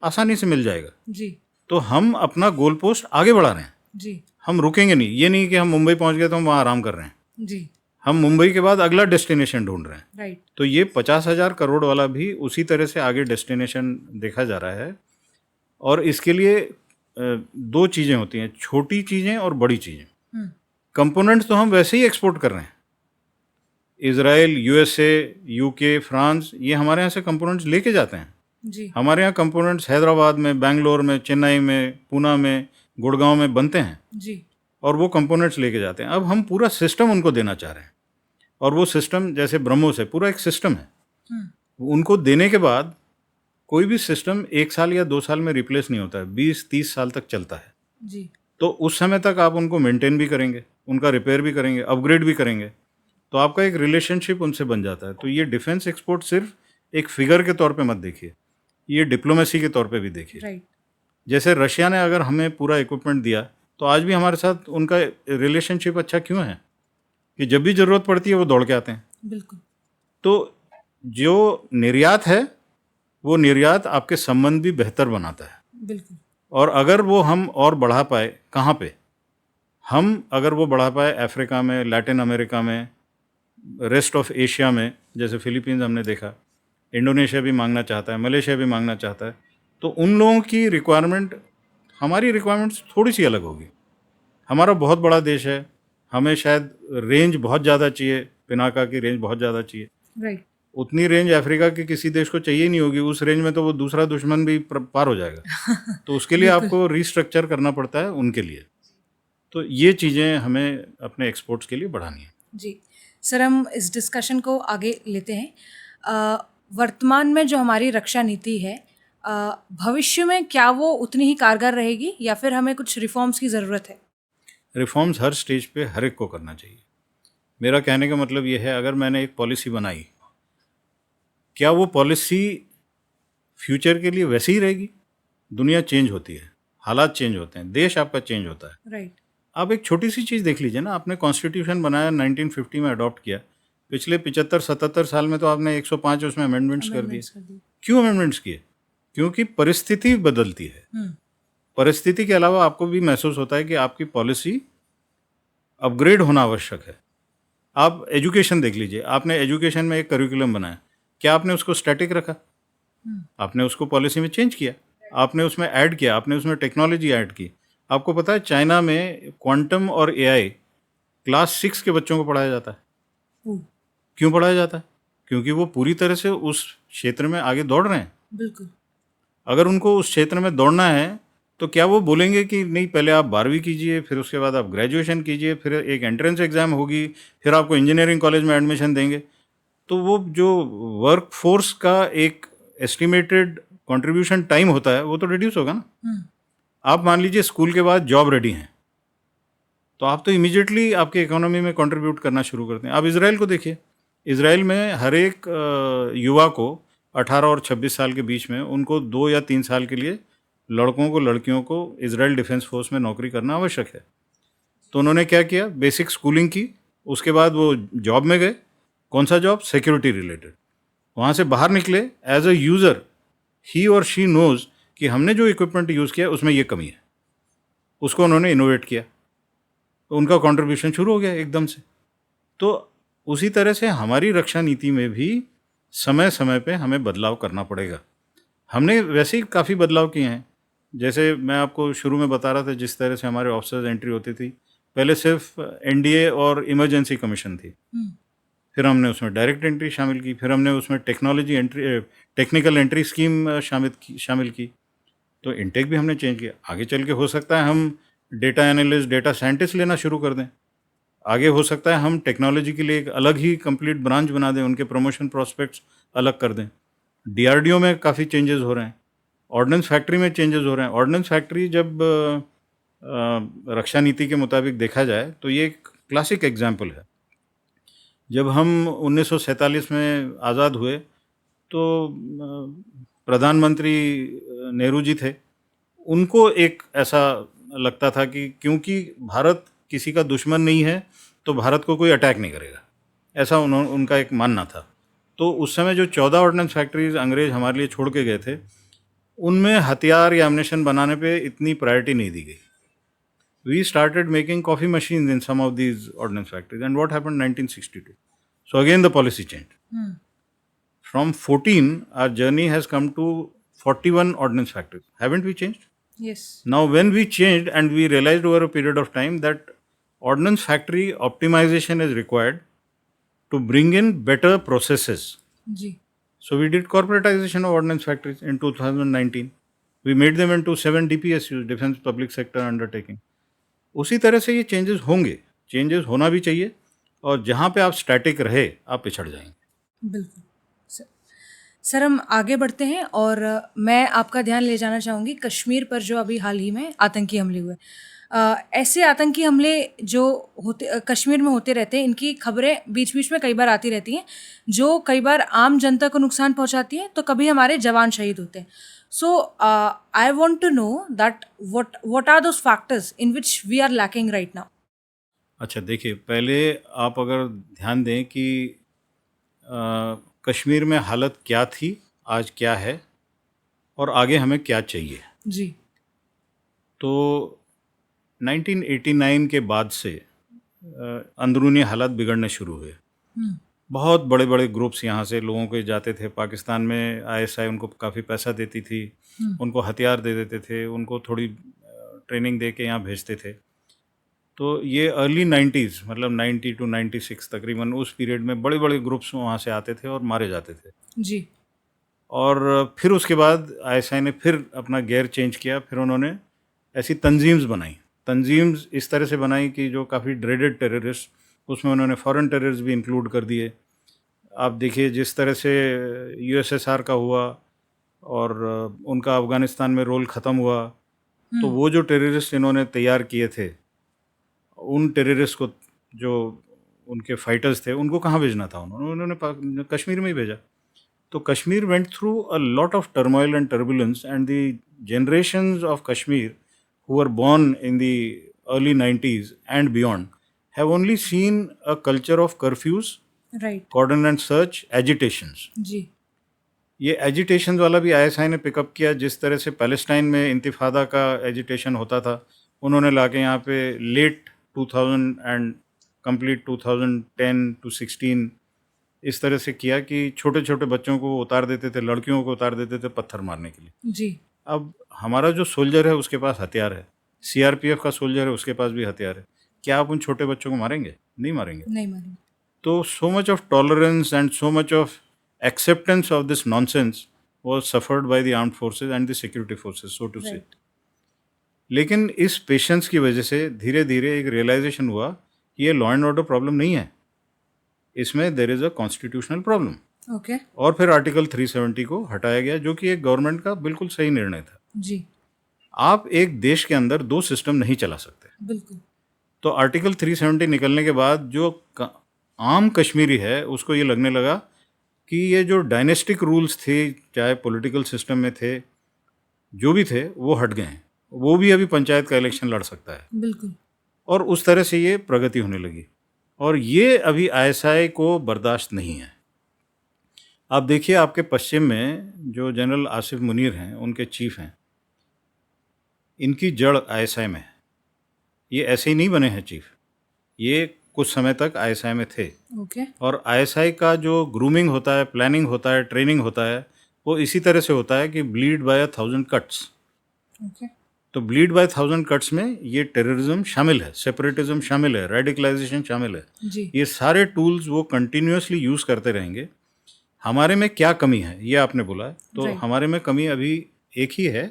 आसानी से मिल जाएगा। जी। तो हम अपना गोल पोस्ट आगे बढ़ा रहे हैं। जी। हम रुकेंगे नहीं। ये नहीं कि हम मुंबई पहुंच गए तो हम वहाँ आराम कर रहे हैं। जी। हम मुंबई के बाद अगला डेस्टिनेशन ढूंढ रहे हैं। राइट। तो ये 50,000 करोड़ वाला भी उसी तरह से आगे डेस्टिनेशन देखा जा रहा है। और इसके लिए 2 चीज़ें होती हैं, छोटी चीज़ें और बड़ी चीज़ें। कंपोनेंट्स तो हम वैसे ही एक्सपोर्ट कर रहे हैं। इजराइल, USA, UK, फ्रांस, ये हमारे यहाँ से कंपोनेंट्स लेके जाते हैं। जी। हमारे यहाँ कंपोनेंट्स हैदराबाद में, बेंगलोर में, चेन्नई में, पूना में, गुड़गांव में बनते हैं। जी। और वो कंपोनेंट्स लेके जाते हैं। अब हम पूरा सिस्टम उनको देना चाह रहे हैं और वो सिस्टम जैसे ब्रह्मोस है, पूरा एक सिस्टम है। उनको देने के बाद कोई भी सिस्टम 1 साल या 2 साल में रिप्लेस नहीं होता है, 20-30 साल तक चलता है। जी। तो उस समय तक आप उनको मेंटेन भी करेंगे, उनका रिपेयर भी करेंगे, अपग्रेड भी करेंगे, तो आपका एक रिलेशनशिप उनसे बन जाता है। तो ये डिफेंस एक्सपोर्ट सिर्फ एक फिगर के तौर पे मत देखिए, ये डिप्लोमेसी के तौर पे भी देखिए। राइट। जैसे रशिया ने अगर हमें पूरा इक्विपमेंट दिया तो आज भी हमारे साथ उनका रिलेशनशिप अच्छा क्यों है? कि जब भी ज़रूरत पड़ती है वो दौड़ के आते हैं। बिल्कुल। तो जो निर्यात है वो निर्यात आपके संबंध भी बेहतर बनाता है। बिल्कुल। और अगर वो हम और बढ़ा पाए, कहाँ पे हम अगर वो बढ़ा पाए, अफ्रीका में, लैटिन अमेरिका में, रेस्ट ऑफ एशिया में, जैसे फिलीपींस हमने देखा, इंडोनेशिया भी मांगना चाहता है, मलेशिया भी मांगना चाहता है, तो उन लोगों की रिक्वायरमेंट हमारी रिक्वायरमेंट्स थोड़ी सी अलग होगी। हमारा बहुत बड़ा देश है, हमें शायद रेंज बहुत ज़्यादा चाहिए, पिनाका की रेंज बहुत ज़्यादा चाहिए। राइट। उतनी रेंज अफ्रीका के किसी देश को चाहिए नहीं होगी, उस रेंज में तो वो दूसरा दुश्मन भी पार हो जाएगा। तो उसके लिए बिल्कुल। आपको रीस्ट्रक्चर करना पड़ता है उनके लिए। तो ये चीज़ें हमें अपने एक्सपोर्ट्स के लिए बढ़ानी है। जी। सर, हम इस डिस्कशन को आगे लेते हैं। वर्तमान में जो हमारी रक्षा नीति है, भविष्य में क्या वो उतनी ही कारगर रहेगी या फिर हमें कुछ रिफॉर्म्स की ज़रूरत है? रिफॉर्म्स हर स्टेज पे हर एक को करना चाहिए। मेरा कहने का मतलब ये है, अगर मैंने एक पॉलिसी बनाई, क्या वो पॉलिसी फ्यूचर के लिए वैसी ही रहेगी? दुनिया चेंज होती है, हालात चेंज होते हैं, देश आपका चेंज होता है। राइट। आप एक छोटी सी चीज़ देख लीजिए ना, आपने कॉन्स्टिट्यूशन बनाया, 1950 में अडॉप्ट किया, पिछले 75-77 साल में तो आपने 105 उसमें अमेंडमेंट्स कर दिए। अमेंडमेंट्स कर दी। क्यों अमेंडमेंट्स किए? क्योंकि परिस्थिति बदलती है। परिस्थिति के अलावा आपको भी महसूस होता है कि आपकी पॉलिसी अपग्रेड होना आवश्यक है। आप एजुकेशन देख लीजिए, आपने एजुकेशन में एक करिकुलम बनाया, क्या आपने उसको स्टैटिक रखा? आपने उसको पॉलिसी में चेंज किया, आपने उसमें ऐड किया, आपने उसमें टेक्नोलॉजी ऐड की। आपको पता है चाइना में क्वांटम और एआई क्लास 6 के बच्चों को पढ़ाया जाता है। ओह, क्यों पढ़ाया जाता है? क्योंकि वो पूरी तरह से उस क्षेत्र में आगे दौड़ रहे हैं। बिल्कुल। अगर उनको उस क्षेत्र में दौड़ना है तो क्या वो बोलेंगे कि नहीं, पहले आप 12वीं कीजिए, फिर उसके बाद आप ग्रेजुएशन कीजिए, फिर एक एंट्रेंस एग्ज़ाम होगी, फिर आपको इंजीनियरिंग कॉलेज में एडमिशन देंगे? तो वो जो वर्क फोर्स का एक एस्टिमेटेड कंट्रीब्यूशन टाइम होता है, वो तो रिड्यूस होगा ना। आप मान लीजिए स्कूल के बाद जॉब रेडी हैं, तो आप तो इमीडिएटली आपके इकोनॉमी में कंट्रीब्यूट करना शुरू करते हैं। आप इजराइल को देखिए, इजराइल में हर एक युवा को 18 और 26 साल के बीच में उनको 2 या 3 साल के लिए, लड़कों को लड़कियों को, इजराइल डिफेंस फोर्स में नौकरी करना आवश्यक है। तो उन्होंने क्या किया, बेसिक स्कूलिंग की, उसके बाद वो जॉब में गए। कौन सा जॉब? Security related. वहाँ से बाहर निकले, एज अ यूज़र ही और शी नोज़ कि हमने जो इक्विपमेंट यूज़ किया उसमें ये कमी है, उसको उन्होंने इनोवेट किया, तो उनका कंट्रीब्यूशन शुरू हो गया एकदम से। तो उसी तरह से हमारी रक्षा नीति में भी समय समय पे हमें बदलाव करना पड़ेगा। हमने वैसे ही काफ़ी बदलाव किए हैं। जैसे मैं आपको शुरू में बता रहा था, जिस तरह से हमारे ऑफिसर्स एंट्री होती थी, पहले सिर्फ एनडीए और इमरजेंसी कमीशन थी, फिर हमने उसमें डायरेक्ट एंट्री शामिल की, फिर हमने उसमें technology entry, technical entry scheme शामिल की। तो इनटेक भी हमने चेंज किया। आगे चल के हो सकता है हम डेटा एनालिस्ट, डेटा साइंटिस्ट लेना शुरू कर दें। आगे हो सकता है हम टेक्नोलॉजी के लिए एक अलग ही कंप्लीट ब्रांच बना दें, उनके प्रमोशन प्रोस्पेक्ट्स अलग कर दें। डीआरडीओ में काफ़ी चेंजेस हो रहे हैं, ऑर्डिनेंस फैक्ट्री में चेंजेस हो रहे हैं। ऑर्डिनेंस फैक्ट्री जब रक्षा नीति के मुताबिक देखा जाए तो ये एक क्लासिक एग्जाम्पल है। जब हम 1947 में आज़ाद हुए तो प्रधानमंत्री नेहरू जी थे, उनको एक ऐसा लगता था कि क्योंकि भारत किसी का दुश्मन नहीं है तो भारत को कोई अटैक नहीं करेगा, ऐसा उनका एक मानना था। तो उस समय जो 14 ऑर्डिनेंस फैक्ट्रीज अंग्रेज हमारे लिए छोड़ के गए थे, उनमें हथियार या एम्युनिशन बनाने पे इतनी प्रायोरिटी नहीं दी गई। We started making coffee machines in some of these ordnance factories. And what happened in 1962? So again the policy changed. From 14, our journey has come to 41 ordnance factories. Haven't we changed? Yes. Now when we changed and we realized over a period of time that ordnance factory optimization is required to bring in better processes. Ji. So we did corporatization of ordnance factories in 2019. We made them into 7 DPSUs, Defense Public Sector Undertaking. उसी तरह से ये changes होंगे, changes होना भी चाहिए, और जहाँ पे आप स्टैटिक रहे आप पिछड़ जाएंगे। बिल्कुल। सर, हम आगे बढ़ते हैं और मैं आपका ध्यान ले जाना चाहूँगी कश्मीर पर, जो अभी हाल ही में आतंकी हमले हुए। ऐसे आतंकी हमले जो होते कश्मीर में होते रहते हैं, इनकी खबरें बीच बीच में कई बार आती रहती हैं, जो कई बार आम जनता को नुकसान पहुंचाती हैं, तो कभी हमारे जवान शहीद होते हैं। So I want to know that what are those factors in which we are lacking right now? अच्छा देखिए, पहले आप अगर ध्यान दें कि कश्मीर में हालत क्या थी, आज क्या है, और आगे हमें क्या चाहिए। जी। तो 1989 के बाद से अंदरूनी हालात बिगड़ने शुरू हुए। बहुत बड़े बड़े ग्रुप्स यहाँ से लोगों के जाते थे पाकिस्तान में, आईएसआई उनको काफ़ी पैसा देती थी, उनको हथियार दे देते थे, उनको थोड़ी ट्रेनिंग दे के यहाँ भेजते थे। तो ये अर्ली 90s मतलब 90 टू 96 तकरीबन उस पीरियड में बड़े बड़े ग्रुप्स वहाँ से आते थे और मारे जाते थे। जी। और फिर उसके बाद आईएसआई ने फिर अपना गेयर चेंज किया। फिर उन्होंने ऐसी तंजीम्स बनाई, तंजीम्स इस तरह से बनाई कि जो काफ़ी ड्रेडेड टेररिस्ट, उसमें उन्होंने फॉरेन टेररिस्ट भी इंक्लूड कर दिए। आप देखिए जिस तरह से यूएसएसआर का हुआ और उनका अफ़गानिस्तान में रोल ख़त्म हुआ, तो वो जो टेररिस्ट इन्होंने तैयार किए थे, उन टेररिस्ट को, जो उनके फाइटर्स थे, उनको कहाँ भेजना था उन्होंने कश्मीर में ही भेजा। तो Kashmir went through a lot of turmoil and turbulence, and the generations of Kashmir who were born in the early 90s and beyond have only seen a culture of curfews, Right. cordon and search, agitations. जी। ये agitation वाला भी ISI ने pickup किया। जिस तरह से Palestine में इंतिफादा का एजिटेशन होता था, उन्होंने लाके यहाँ पे लेट 2000 एंड कंप्लीट 2010 टू 16 इस तरह से किया कि छोटे छोटे बच्चों को उतार देते थे, लड़कियों को उतार देते थे पत्थर मारने के लिए। जी। अब हमारा जो सोल्जर है उसके पास हथियार है, सीआरपीएफ का सोल्जर है उसके पास भी हथियार है। क्या आप उन छोटे बच्चों को मारेंगे? नहीं मारेंगे। नहीं मारेंगे। तो so much of tolerance and so much of acceptance of this nonsense was suffered by the armed forces and the security forces, so to say. लेकिन इस पेशेंस की वजह से धीरे धीरे एक रियलाइजेशन हुआ कि ये लॉ एंड ऑर्डर प्रॉब्लम नहीं है, इसमें there is a constitutional problem. Okay. और फिर आर्टिकल 370 को हटाया गया, जो कि एक गवर्नमेंट का बिल्कुल सही निर्णय था। जी। आप एक देश के अंदर दो सिस्टम नहीं चला सकते। बिल्कुल। तो आर्टिकल 370 निकलने के बाद जो आम कश्मीरी है उसको ये लगने लगा कि ये जो डायनेस्टिक रूल्स थे, चाहे पॉलिटिकल सिस्टम में थे, जो भी थे, वो हट गए हैं। वो भी अभी पंचायत का इलेक्शन लड़ सकता है। बिल्कुल। और उस तरह से ये प्रगति होने लगी, और ये अभी आईएसआई को बर्दाश्त नहीं है। आप देखिए आपके पश्चिम में जो जनरल आसिफ मुनीर हैं, उनके चीफ हैं, इनकी जड़ आईएसआई में है। ये ऐसे ही नहीं बने हैं चीफ, ये कुछ समय तक आईएसआई में थे। ओके। और आईएसआई का जो ग्रूमिंग होता है, प्लानिंग होता है, ट्रेनिंग होता है, वो इसी तरह से होता है कि ब्लीड बाय 1000 कट्स। ओके। तो ब्लीड बाय 1000 कट्स में ये टेररिज्म शामिल है, सेपरेटिज्म शामिल है, रेडिकलाइजेशन शामिल है। जी। ये सारे टूल्स वो कंटिन्यूसली यूज़ करते रहेंगे। हमारे में क्या कमी है ये आपने बोला है, तो हमारे में कमी अभी एक ही है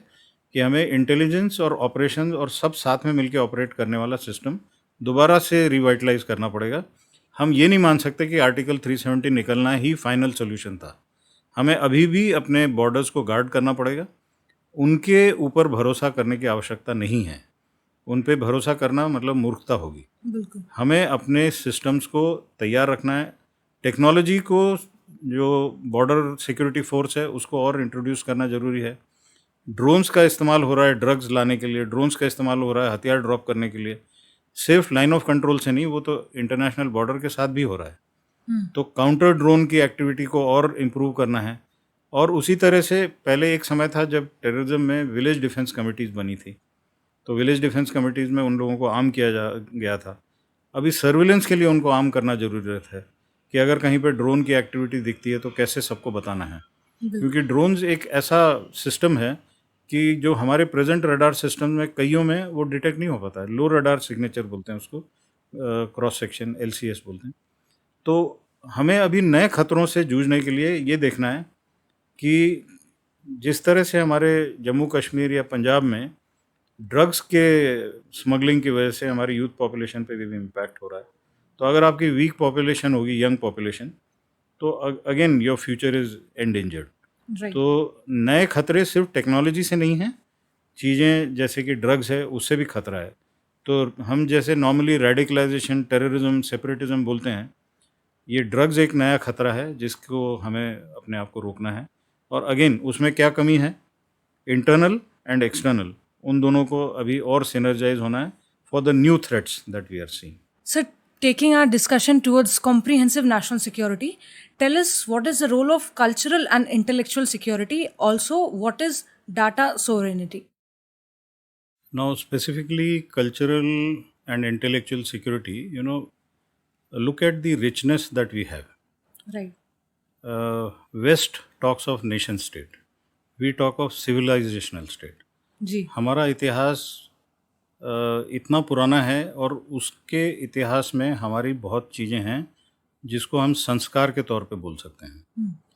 कि हमें इंटेलिजेंस और ऑपरेशन और सब साथ में मिलकर ऑपरेट करने वाला सिस्टम दोबारा से रिवाइटलाइज करना पड़ेगा। हम ये नहीं मान सकते कि आर्टिकल 370 निकलना ही फाइनल सोल्यूशन था। हमें अभी भी अपने बॉर्डर्स को गार्ड करना पड़ेगा। उनके ऊपर भरोसा करने की आवश्यकता नहीं है। उन पे भरोसा करना मतलब मूर्खता होगी। बिल्कुल। हमें अपने सिस्टम्स को तैयार रखना है। टेक्नोलॉजी को, जो बॉर्डर सिक्योरिटी फोर्स है, उसको और इंट्रोड्यूस करना ज़रूरी है। ड्रोन्स का इस्तेमाल हो रहा है ड्रग्स लाने के लिए, ड्रोन्स का इस्तेमाल हो रहा है हथियार ड्रॉप करने के लिए। सिर्फ लाइन ऑफ कंट्रोल से नहीं, वो तो इंटरनेशनल बॉर्डर के साथ भी हो रहा है। तो काउंटर ड्रोन की एक्टिविटी को और इम्प्रूव करना है। और उसी तरह से पहले एक समय था जब टेररिज्म में विलेज डिफेंस कमिटीज़ बनी थी, तो विलेज डिफेंस कमिटीज़ में उन लोगों को आर्म किया गया था। अभी सर्विलेंस के लिए उनको आर्म करना ज़रूरत है कि अगर कहीं पर ड्रोन की एक्टिविटी दिखती है तो कैसे सबको बताना है, क्योंकि ड्रोन्स एक ऐसा सिस्टम है कि जो हमारे प्रेजेंट रडार सिस्टम में कईयों में वो डिटेक्ट नहीं हो पाता है। लो रडार सिग्नेचर बोलते हैं उसको, क्रॉस सेक्शन LCS बोलते हैं। तो हमें अभी नए खतरों से जूझने के लिए ये देखना है कि जिस तरह से हमारे जम्मू कश्मीर या पंजाब में ड्रग्स के स्मगलिंग की वजह से हमारी यूथ पॉपुलेशन पे भी इम्पैक्ट हो रहा है, तो अगर आपकी वीक पॉपुलेशन होगी, यंग पॉपुलेशन, तो again your future is endangered. तो नए खतरे सिर्फ टेक्नोलॉजी से नहीं हैं, चीज़ें जैसे कि ड्रग्स है उससे भी खतरा है। तो हम जैसे नॉर्मली रेडिकलाइजेशन, टेररिज्म, सेपरेटिज्म बोलते हैं, ये ड्रग्स एक नया खतरा है जिसको हमें अपने आप को रोकना है। और अगेन उसमें क्या कमी है, इंटरनल एंड एक्सटर्नल, उन दोनों को अभी और सिनर्जाइज होना है for the new threats that we are seeing. Sir, taking our discussion towards comprehensive national security, tell us what is the role of cultural and intellectual security. Also, what is data sovereignty? Now, specifically cultural and intellectual security, look at the richness that we have. Right. West talks of nation state. We talk of civilizational state. जी. हमारा इतिहास इतना पुराना है और उसके इतिहास में हमारी बहुत चीज़ें हैं जिसको हम संस्कार के तौर पे बोल सकते हैं.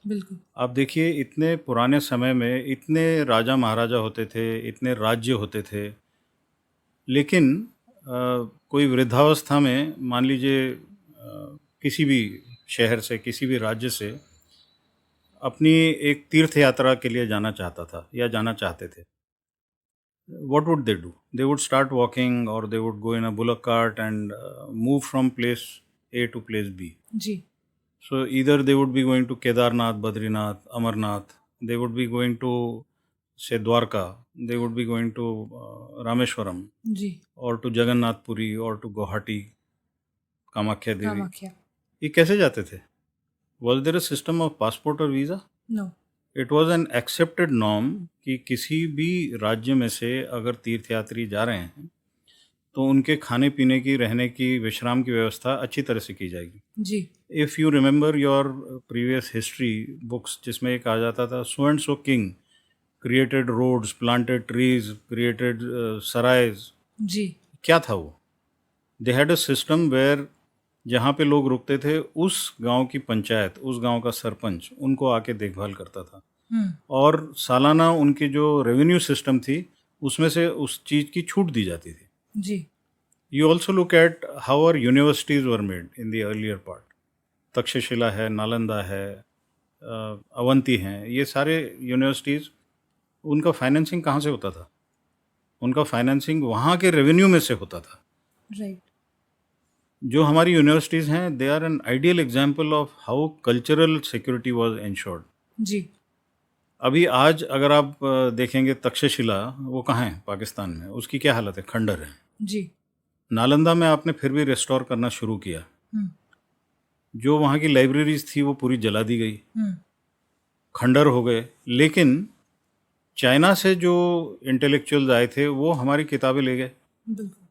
बिल्कुल. आप देखिए, इतने पुराने समय में इतने राजा महाराजा होते थे, इतने राज्य होते थे, लेकिन कोई वृद्धावस्था में मान लीजिए किसी भी शहर से, किसी भी राज्य से अपनी एक तीर्थ यात्रा के लिए जाना चाहता था या जाना चाहते थे. What would they do? They would start walking or they would go in a bullock cart and move from place A to place B. Ji. So either they would be going to Kedarnath, Badrinath, Amarnath, they would be going to say Dwarka, they would be going to Rameshwaram ji. or to Jagannath Puri or to Guwahati, Kamakhya Devi. Kamakhya. ये कैसे जाते थे? Was there a system of passport or visa? No. It was an accepted norm कि किसी भी राज्य में से अगर तीर्थयात्री जा रहे हैं तो उनके खाने पीने की, रहने की, विश्राम की व्यवस्था अच्छी तरह से की जाएगी. जी. If you remember your previous history books, जिसमें एक आ जाता था so and so king created roads, planted trees, created sarais. जी. क्या था वो? They had a system where जहाँ पे लोग रुकते थे उस गांव की पंचायत, उस गांव का सरपंच उनको आके देखभाल करता था. और सालाना उनकी जो रेवेन्यू सिस्टम थी उसमें से उस चीज़ की छूट दी जाती थी. जी. You also look at how our universities were made in the earlier part. Takshashila है, नालंदा है, अवंती हैं, ये सारे यूनिवर्सिटीज़, उनका फाइनेंसिंग कहाँ से होता था? उनका फाइनेंसिंग वहाँ के रेवेन्यू में से होता था. राइट. जो हमारी यूनिवर्सिटीज़ हैं, they are an ideal example of how cultural security was ensured. जी. अभी आज अगर आप देखेंगे तक्षशिला, वो कहाँ है? पाकिस्तान में. उसकी क्या हालत है? खंडर है. जी. नालंदा में आपने फिर भी रिस्टोर करना शुरू किया. जो वहाँ की लाइब्रेरीज थी वो पूरी जला दी गई, खंडर हो गए. लेकिन चाइना से जो इंटेलेक्चुअल्स आए थे वो हमारी किताबें ले गए.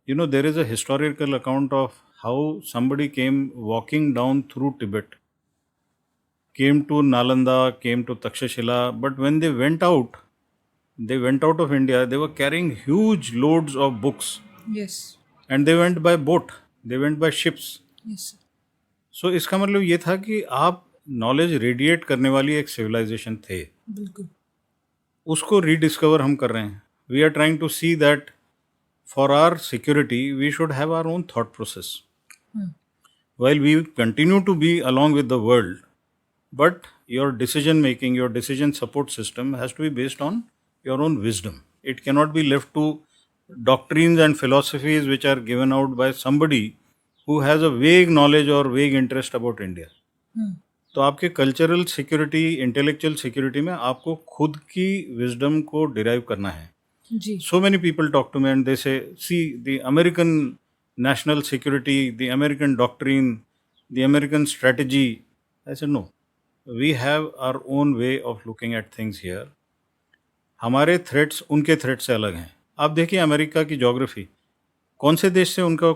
You know, there is a historical account of how somebody came walking down through Tibet, came to Nalanda, came to Takshashila, but when they went out of India, they were carrying huge loads of books. Yes. And they went by boat, they went by ships. Yes. So इसका मतलब ये था कि आप knowledge radiate करने वाली एक civilisation थे. बिल्कुल. उसको रीडिस्कवर हम कर रहे हैं. We are trying to see that for our security, we should have our own thought process. While we continue to be along with the world, but your decision making, your decision support system has to be based on your own wisdom. It cannot be left to doctrines and philosophies which are given out by somebody who has a vague knowledge or vague interest about India. तो आपके cultural security, intellectual security में आपको खुद की wisdom को derive करना है. So many people talk to me and they say, see, the American national security, the American doctrine, the American strategy. I said, no, we have our own way of looking at things here. हमारे threats उनके threat से अलग हैं. आप देखिए America की geography, कौन से देश से उनका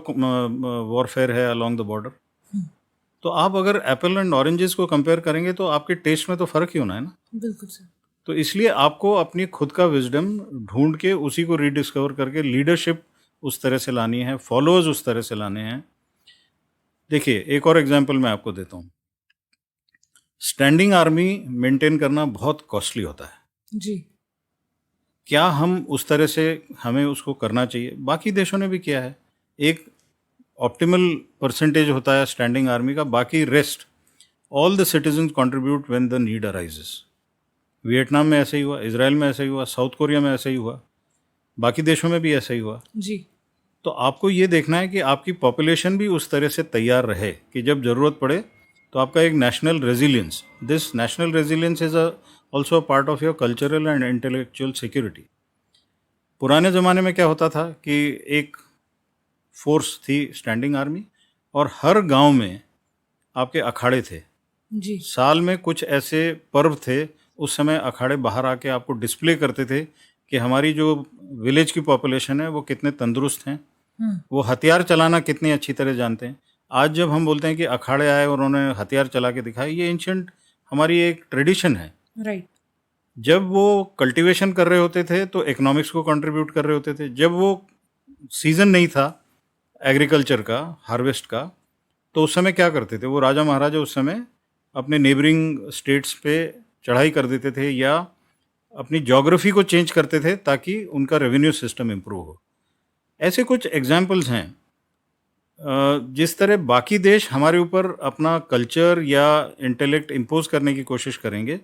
वॉरफेयर है अलॉन्ग द बॉर्डर. तो आप अगर एप्पल एंड ऑरेंजेस को कंपेयर करेंगे तो आपके टेस्ट में तो फ़र्क ही होना है ना. बिल्कुल सर. तो इसलिए आपको अपनी खुद का विजडम ढूंढ के उसी को रीडिस्कवर करके लीडरशिप उस तरह से लानी है, फॉलोअर्स उस तरह से लाने हैं. देखिए एक और एग्जांपल मैं आपको देता हूँ. स्टैंडिंग आर्मी मेंटेन करना बहुत कॉस्टली होता है. जी. क्या हम उस तरह से हमें उसको करना चाहिए? बाकी देशों ने भी किया है. एक ऑप्टिमल परसेंटेज होता है स्टैंडिंग आर्मी का, बाकी rest all the citizens contribute when the need arises. Vietnam में ऐसा ही हुआ, इजराइल में ऐसा ही हुआ, साउथ कोरिया में ऐसा ही हुआ, बाकी देशों में भी ऐसा ही हुआ. जी. तो आपको ये देखना है कि आपकी पॉपुलेशन भी उस तरह से तैयार रहे कि जब ज़रूरत पड़े तो आपका एक national resilience, this national resilience is also part of your cultural and intellectual security. पुराने ज़माने में क्या होता था कि एक फोर्स थी स्टैंडिंग आर्मी और हर गांव में आपके अखाड़े थे. जी. साल में कुछ ऐसे पर्व थे, उस समय अखाड़े बाहर आके आपको डिस्प्ले करते थे कि हमारी जो विलेज की पॉपुलेशन है वो कितने तंदुरुस्त हैं, वो हथियार चलाना कितनी अच्छी तरह जानते हैं। आज जब हम बोलते हैं कि अखाड़े आए और उन्होंने हथियार चला के दिखाए, ये एंशिएंट हमारी एक ट्रेडिशन है। राइट। जब वो कल्टीवेशन कर रहे होते थे तो इकोनॉमिक्स को कंट्रीब्यूट कर रहे होते थे। जब वो सीज़न नहीं था एग्रीकल्चर का, हार्वेस्ट का, तो उस समय क्या करते थे, वो राजा महाराजा उस समय अपने नेबरिंग स्टेट्स पे चढ़ाई कर देते थे या अपनी ज्योग्राफी को चेंज करते थे ताकि उनका रेवेन्यू सिस्टम इम्प्रूव हो। ऐसे कुछ एग्जाम्पल्स हैं। जिस तरह बाकी देश हमारे ऊपर अपना कल्चर या इंटेलेक्ट इम्पोज करने की कोशिश करेंगे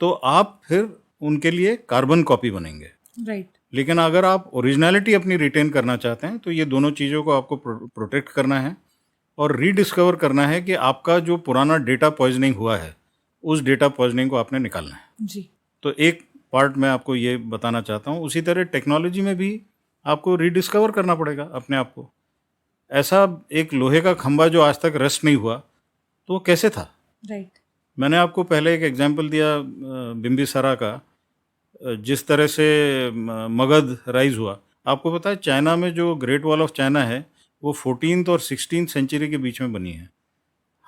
तो आप फिर उनके लिए कार्बन कॉपी बनेंगे। राइट। लेकिन अगर आप ओरिजिनलिटी अपनी रिटेन करना चाहते हैं तो ये दोनों चीज़ों को आपको प्रोटेक्ट करना है और रीडिस्कवर करना है कि आपका जो पुराना डेटा पॉइजनिंग हुआ है उस डेटा पॉइजनिंग को आपने निकालना है। जी। तो एक पार्ट मैं आपको ये बताना चाहता हूँ। उसी तरह टेक्नोलॉजी में भी आपको रीडिस्कवर करना पड़ेगा अपने आप को। ऐसा एक लोहे का खंभा जो आज तक रस्ट नहीं हुआ तो वो कैसे था? राइट। मैंने आपको पहले एक एग्जांपल दिया बिम्बिसारा का, जिस तरह से मगध राइज हुआ। आपको पता है चाइना में जो ग्रेट वॉल ऑफ चाइना है वो 14th और 16th सेंचुरी के बीच में बनी है।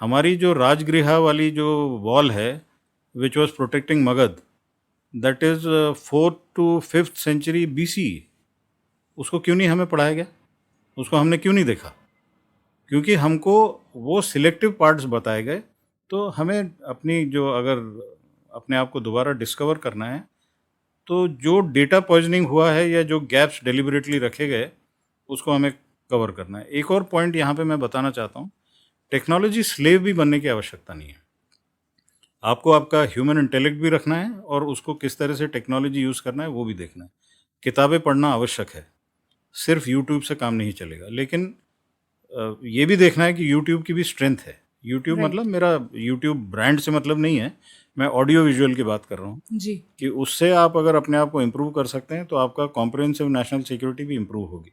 हमारी जो राजगृह वाली जो वॉल है which was protecting Magadh, that is 4th to 5th century BC। उसको क्यों नहीं हमें पढ़ाया गया? उसको हमने क्यों नहीं देखा? क्योंकि हमको वो सिलेक्टिव पार्ट्स बताए गए। तो हमें अपनी जो अगर अपने आप को दोबारा डिस्कवर करना है तो जो डेटा पॉइजनिंग हुआ है या जो गैप्स डेलिबरेटली रखे गए उसको हमें कवर करना है। एक और पॉइंट यहाँ पे मैं बताना चाहता हूँ, टेक्नोलॉजी स्लेव भी बनने की आवश्यकता नहीं है। आपको आपका ह्यूमन इंटेलेक्ट भी रखना है और उसको किस तरह से टेक्नोलॉजी यूज़ करना है वो भी देखना है। किताबें पढ़ना आवश्यक है, सिर्फ यूट्यूब से काम नहीं चलेगा। लेकिन ये भी देखना है कि यूट्यूब की भी स्ट्रेंथ है। YouTube Right. मतलब मेरा यूट्यूब ब्रांड से मतलब नहीं है, मैं ऑडियो विजुअल की बात कर रहा हूँ जी। कि उससे आप अगर अपने आप को इम्प्रूव कर सकते हैं तो आपका कॉम्प्रिहेंसिव नेशनल सिक्योरिटी भी इम्प्रूव होगी।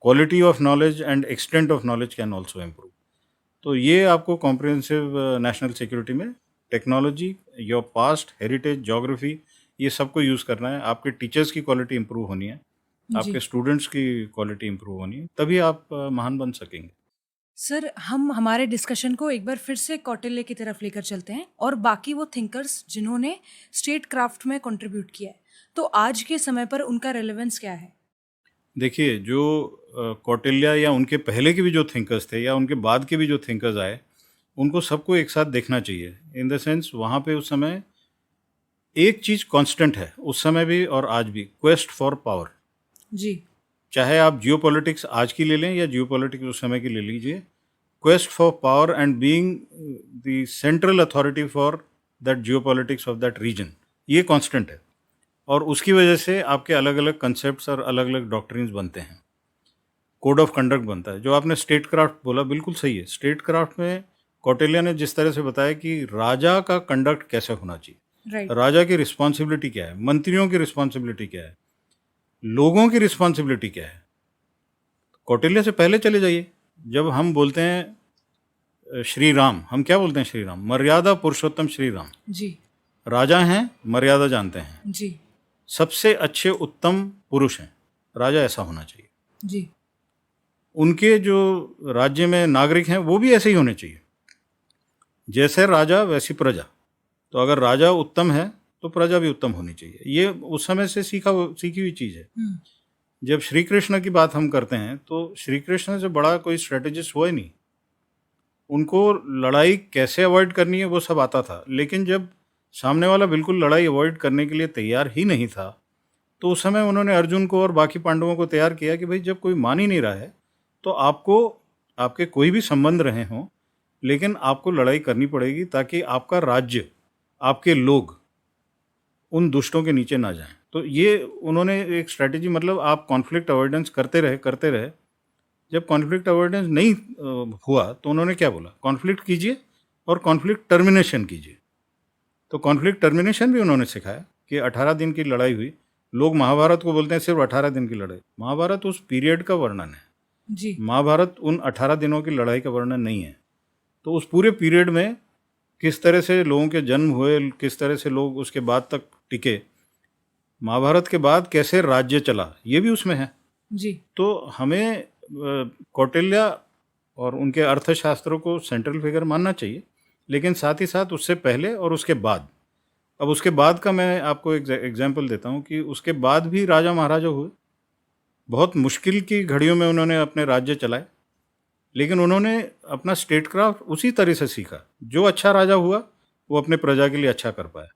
Quality of knowledge and extent of knowledge can also improve. तो ये आपको कॉम्प्रिहेंसिव नेशनल सिक्योरिटी में technology, your past, heritage, geography, ये सबको यूज़ करना है। आपके टीचर्स की क्वालिटी इम्प्रूव होनी है, आपके स्टूडेंट्स की क्वालिटी इम्प्रूव होनी है, तभी आप महान बन सकेंगे। सर, हम हमारे डिस्कशन को एक बार फिर से कौटिल्य की तरफ लेकर चलते हैं और बाकी वो थिंकर्स जिन्होंने स्टेट क्राफ्ट में कंट्रीब्यूट किया है, तो आज के समय पर उनका रेलेवेंस क्या है? देखिए, जो कौटिल्य या उनके पहले के भी जो थिंकर्स थे या उनके बाद के भी जो थिंकर्स आए, उनको सबको एक साथ देखना चाहिए। इन द सेंस वहाँ पे उस समय एक चीज़ कांस्टेंट है, उस समय भी और आज भी, क्वेस्ट फॉर पावर। जी। चाहे आप जियोपॉलिटिक्स आज की ले लें या जियोपॉलिटिक्स उस समय की ले लीजिए, quest for power and being the central authority for that geopolitics of that region, ये कांस्टेंट है। और उसकी वजह से आपके अलग अलग कंसेप्ट्स और अलग अलग डॉक्ट्रिन्स बनते हैं, कोड ऑफ कंडक्ट बनता है। जो आपने स्टेट क्राफ्ट बोला बिल्कुल सही है। स्टेट क्राफ्ट में कौटिल्य ने जिस तरह से बताया कि राजा का कंडक्ट कैसे होना चाहिए, राइट। राजा की रिस्पॉन्सिबिलिटी क्या है, मंत्रियों की रिस्पॉन्सिबिलिटी क्या है, लोगों की रिस्पॉन्सिबिलिटी क्या है। कौटिल्य से पहले चले जाइए। जब हम बोलते हैं श्री राम, हम क्या बोलते हैं? श्री राम, मर्यादा पुरुषोत्तम श्री राम। जी। राजा हैं, मर्यादा जानते हैं, जी। सबसे अच्छे उत्तम पुरुष हैं। राजा ऐसा होना चाहिए। जी। उनके जो राज्य में नागरिक हैं वो भी ऐसे ही होने चाहिए। जैसे राजा वैसी प्रजा। तो अगर राजा उत्तम है तो प्रजा भी उत्तम होनी चाहिए। ये उस समय से सीखी हुई चीज़ है। जब श्री कृष्ण की बात हम करते हैं तो श्री कृष्ण से बड़ा कोई स्ट्रेटेजिस्ट हुआ ही नहीं। उनको लड़ाई कैसे अवॉइड करनी है वो सब आता था, लेकिन जब सामने वाला बिल्कुल लड़ाई अवॉइड करने के लिए तैयार ही नहीं था तो उस समय उन्होंने अर्जुन को और बाकी पांडवों को तैयार किया कि भाई जब कोई मान ही नहीं रहा है तो आपको, आपके कोई भी संबंध रहे हों, लेकिन आपको लड़ाई करनी पड़ेगी ताकि आपका राज्य, आपके लोग उन दुष्टों के नीचे ना जाएं। तो ये उन्होंने एक स्ट्रैटेजी, मतलब आप कॉन्फ्लिक्ट अवॉइडेंस करते रहे। जब कॉन्फ्लिक्ट अवॉइडेंस नहीं हुआ तो उन्होंने क्या बोला? कॉन्फ्लिक्ट कीजिए और कॉन्फ्लिक्ट टर्मिनेशन कीजिए। तो कॉन्फ्लिक्ट टर्मिनेशन भी उन्होंने सिखाया कि 18 दिन की लड़ाई हुई। लोग महाभारत को बोलते हैं सिर्फ 18 दिन की लड़ाई। महाभारत उस पीरियड का वर्णन है जी। महाभारत उन 18 दिनों की लड़ाई का वर्णन नहीं है। तो उस पूरे पीरियड में किस तरह से लोगों के जन्म हुए, किस तरह से लोग उसके बाद तक टिके, महाभारत के बाद कैसे राज्य चला, ये भी उसमें है। जी तो हमें कौटिल्य और उनके अर्थशास्त्रों को सेंट्रल फिगर मानना चाहिए, लेकिन साथ ही साथ उससे पहले और उसके बाद। अब उसके बाद का मैं आपको एक एग्जाम्पल देता हूँ कि उसके बाद भी राजा महाराजा हुए, बहुत मुश्किल की घड़ियों में उन्होंने अपने राज्य चलाए, लेकिन उन्होंने अपना स्टेट क्राफ्ट उसी तरह से सीखा। जो अच्छा राजा हुआ वो अपने प्रजा के लिए अच्छा कर पाया,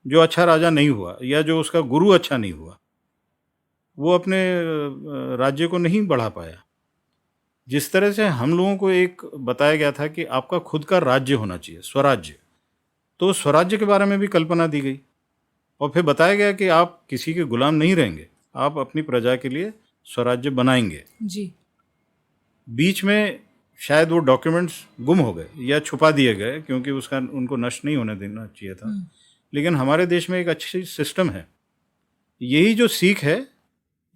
जो अच्छा राजा नहीं हुआ या जो उसका गुरु अच्छा नहीं हुआ वो अपने राज्य को नहीं बढ़ा पाया। जिस तरह से हम लोगों को एक बताया गया था कि आपका खुद का राज्य होना चाहिए, स्वराज्य, तो स्वराज्य के बारे में भी कल्पना दी गई और फिर बताया गया कि आप किसी के गुलाम नहीं रहेंगे, आप अपनी प्रजा के लिए स्वराज्य बनाएंगे। जी बीच में शायद वो डॉक्यूमेंट्स गुम हो गए या छुपा दिए गए क्योंकि उसका उनको नष्ट नहीं होने देना चाहिए था। लेकिन हमारे देश में एक अच्छी सिस्टम है। यही जो सीख है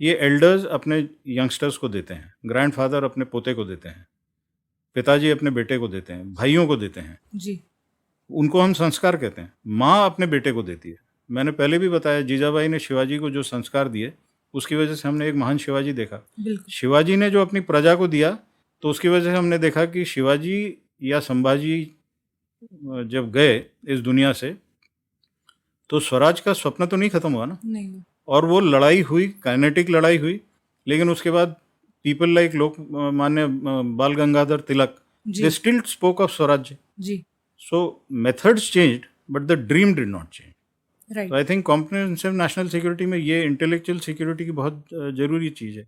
ये एल्डर्स अपने यंगस्टर्स को देते हैं, ग्रैंडफादर अपने पोते को देते हैं, पिताजी अपने बेटे को देते हैं, भाइयों को देते हैं। जी उनको हम संस्कार कहते हैं। माँ अपने बेटे को देती है। मैंने पहले भी बताया, जीजाबाई ने शिवाजी को जो संस्कार दिए उसकी वजह से हमने एक महान शिवाजी देखा। बिल्कुल शिवाजी ने जो अपनी प्रजा को दिया तो उसकी वजह से हमने देखा कि शिवाजी या संभाजी जब गए इस दुनिया से तो स्वराज का स्वप्न तो नहीं खत्म हुआ ना, नहीं और वो लड़ाई हुई, काइनेटिक लड़ाई हुई, लेकिन उसके बाद people like Lokmanya Bal Gangadhar Tilak, they still spoke of Swarajya. जी so methods changed but the dream did not change. Right तो I think comprehensive national security में ये इंटेलेक्चुअल सिक्योरिटी की बहुत जरूरी चीज़ है।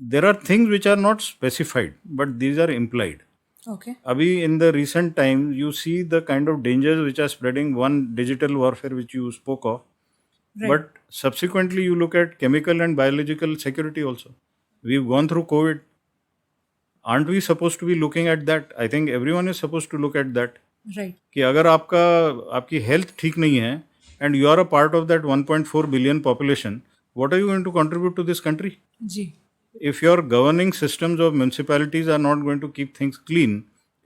There are things which are not specified but these are implied. Okay अभी in the recent time you see the kind of dangers which are spreading, one digital warfare which you spoke of, but subsequently you look at chemical and biological security also. We've gone through COVID. Aren't we supposed to be looking at that? I think everyone is supposed to look at that. Right कि अगर आपकी health ठीक नहीं है and you are a part of that 1.4 billion population, what are you going to contribute to this country? जी If your governing systems of municipalities are not going to keep things clean,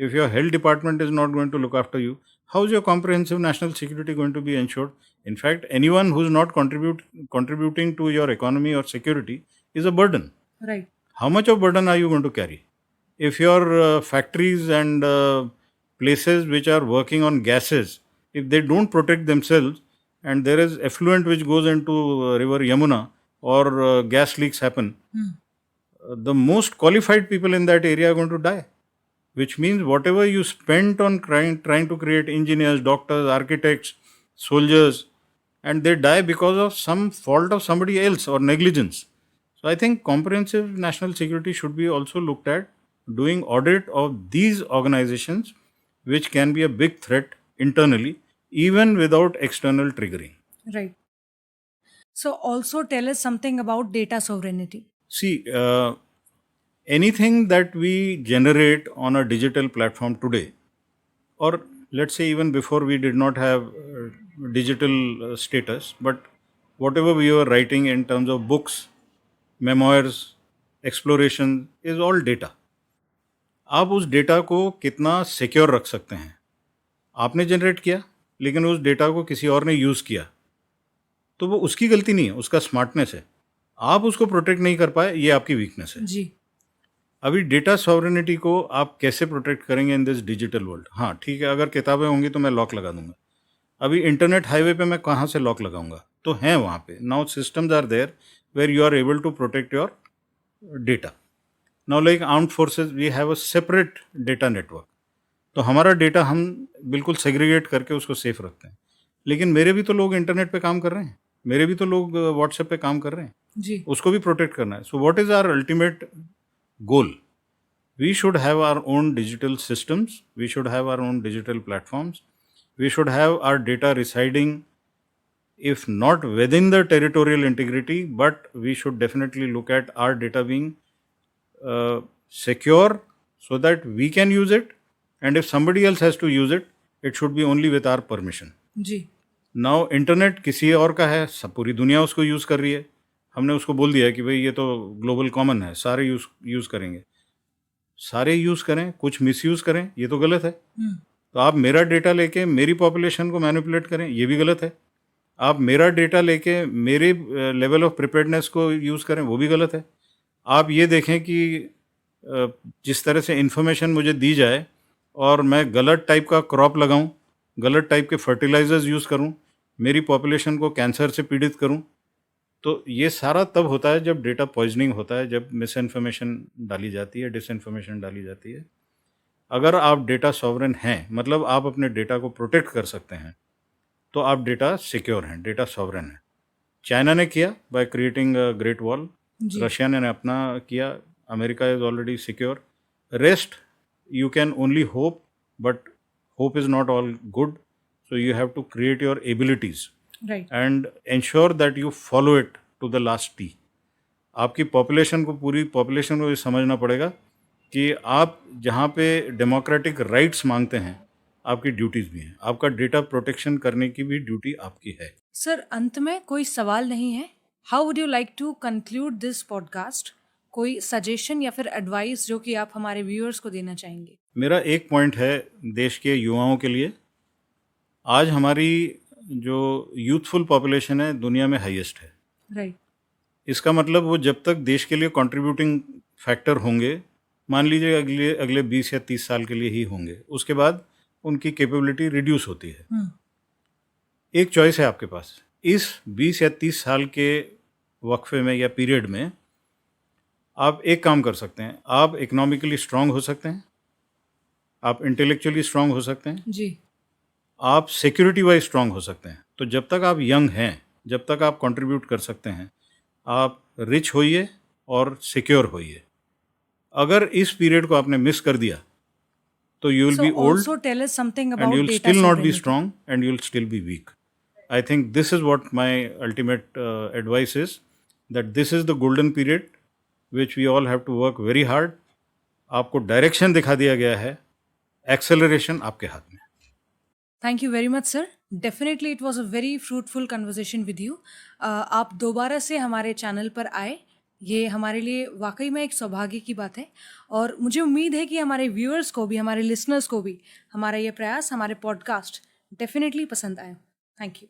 if your health department is not going to look after you, how is your comprehensive national security going to be ensured? In fact, anyone who's not contributing to your economy or security is a burden. Right How much of burden are you going to carry? If your factories and places which are working on gases, if they don't protect themselves and there is effluent which goes into river Yamuna or gas leaks happen, the most qualified people in that area are going to die, which means whatever you spent on trying to create engineers, doctors, architects, soldiers, and they die because of some fault of somebody else or negligence. So I think comprehensive national security should be also looked at, doing audit of these organizations which can be a big threat internally even without external triggering. Right. So also tell us something about data sovereignty. See, anything that we generate on a digital platform today, or let's say even before we did not have digital status, but whatever we were writing in terms of books, memoirs, exploration is all data. आप उस data को कितना secure रख सकते हैं? आपने generate किया लेकिन उस डेटा को किसी और ने यूज़ किया तो वो उसकी गलती नहीं है, उसका स्मार्टनेस है। आप उसको प्रोटेक्ट नहीं कर पाए, ये आपकी वीकनेस है। जी अभी डेटा सॉवरेनिटी को आप कैसे प्रोटेक्ट करेंगे इन दिस डिजिटल वर्ल्ड? हाँ ठीक है, अगर किताबें होंगी तो मैं लॉक लगा दूंगा। अभी इंटरनेट हाईवे पे मैं कहाँ से लॉक लगाऊंगा? तो हैं वहाँ पे now systems are there where you are able to protect your data. Now like armed forces we have a separate data network, तो हमारा डेटा हम बिल्कुल सेग्रीगेट करके उसको सेफ रखते हैं। लेकिन मेरे भी तो लोग इंटरनेट पे काम कर रहे हैं, मेरे भी तो लोग व्हाट्सएप पे काम कर रहे हैं, जी उसको भी प्रोटेक्ट करना है। So what is our ultimate goal? We should have our own digital systems, we should have our own digital platforms, we should have our data residing, if not within the territorial integrity, but we should definitely look at our data being secure so that we can use it, and if somebody else has to use it, it should be only with our permission. जी now internet किसी और का है, सब पूरी दुनिया उसको use कर रही है, हमने उसको बोल दिया कि भाई ये तो ग्लोबल कॉमन है, सारे यूज़ करेंगे। सारे यूज़ करें, कुछ मिसयूज़ करें, ये तो गलत है। तो आप मेरा डेटा लेके मेरी पॉपुलेशन को मैनिपुलेट करें, ये भी गलत है। आप मेरा डेटा लेके मेरे लेवल ऑफ प्रिपेयर्डनेस को यूज़ करें, वो भी गलत है। आप ये देखें कि जिस तरह से इन्फॉर्मेशन मुझे दी जाए और मैं गलत टाइप का क्रॉप लगाऊं, गलत टाइप के फर्टिलाइजर्स यूज़ करूं, मेरी पॉपुलेशन को कैंसर से पीड़ित करूं, तो ये सारा तब होता है जब डेटा पॉइजनिंग होता है, जब मिस इन्फॉर्मेशन डाली जाती है, डिसइन्फॉर्मेशन डाली जाती है। अगर आप डेटा सॉवरेन हैं, मतलब आप अपने डेटा को प्रोटेक्ट कर सकते हैं, तो आप डेटा सिक्योर हैं, डेटा सॉवरेन है। चाइना ने किया by creating a great wall, जी। रशिया ने अपना किया, America is already secure. Rest you can only hope, but hope is not all good, so you have to create your abilities Right. And ensure that you follow it to the last T. आपकी population को, पूरी population को ये समझना पड़ेगा कि आप जहाँ पे डेमोक्रेटिक राइट्स मांगते हैं, आपकी ड्यूटीज़ भी हैं। आपका डेटा प्रोटेक्शन करने की भी ड्यूटी आपकी है। सर, अंत में कोई सवाल नहीं है। How would you like to conclude this podcast? कोई सजेशन या फिर एडवाइस जो कि आप हमारे व्यूअर्स को देना चाहेंगे? मेरा एक पॉइंट है देश के युवाओं के लिए। आज हमारी जो यूथफुल पॉपुलेशन है दुनिया में हाईएस्ट है। राइट। इसका मतलब वो जब तक देश के लिए कंट्रीब्यूटिंग फैक्टर होंगे, मान लीजिए अगले 20 या 30 साल के लिए ही होंगे, उसके बाद उनकी कैपेबिलिटी रिड्यूस होती है। एक चॉइस है आपके पास, इस 20 या 30 साल के वक्फे में या पीरियड में आप एक काम कर सकते हैं। आप इकोनॉमिकली स्ट्रांग हो सकते हैं, आप इंटेलेक्चुअली स्ट्रांग हो सकते हैं, जी। आप सिक्योरिटी वाइज स्ट्रांग हो सकते हैं। तो जब तक आप यंग हैं, जब तक आप कंट्रीब्यूट कर सकते हैं, आप रिच होइए और सिक्योर होइए। अगर इस पीरियड को आपने मिस कर दिया तो you will So be old also tell us something and about you'll data still not be sovereignty. strong and you'll still be weak. I think this is what my ultimate advice is, that this is the golden period which we all have to work very hard. आपको direction दिखा दिया गया है, acceleration आपके हाथ में। Thank you very much, sir. Definitely it was a very fruitful conversation with you. आप दोबारा से हमारे चैनल पर आए, ये हमारे लिए वाकई में एक सौभाग्य की बात है और मुझे उम्मीद है कि हमारे व्यूअर्स को भी, हमारे लिसनर्स को भी हमारा ये प्रयास, हमारे पॉडकास्ट डेफिनेटली पसंद आया। Thank you.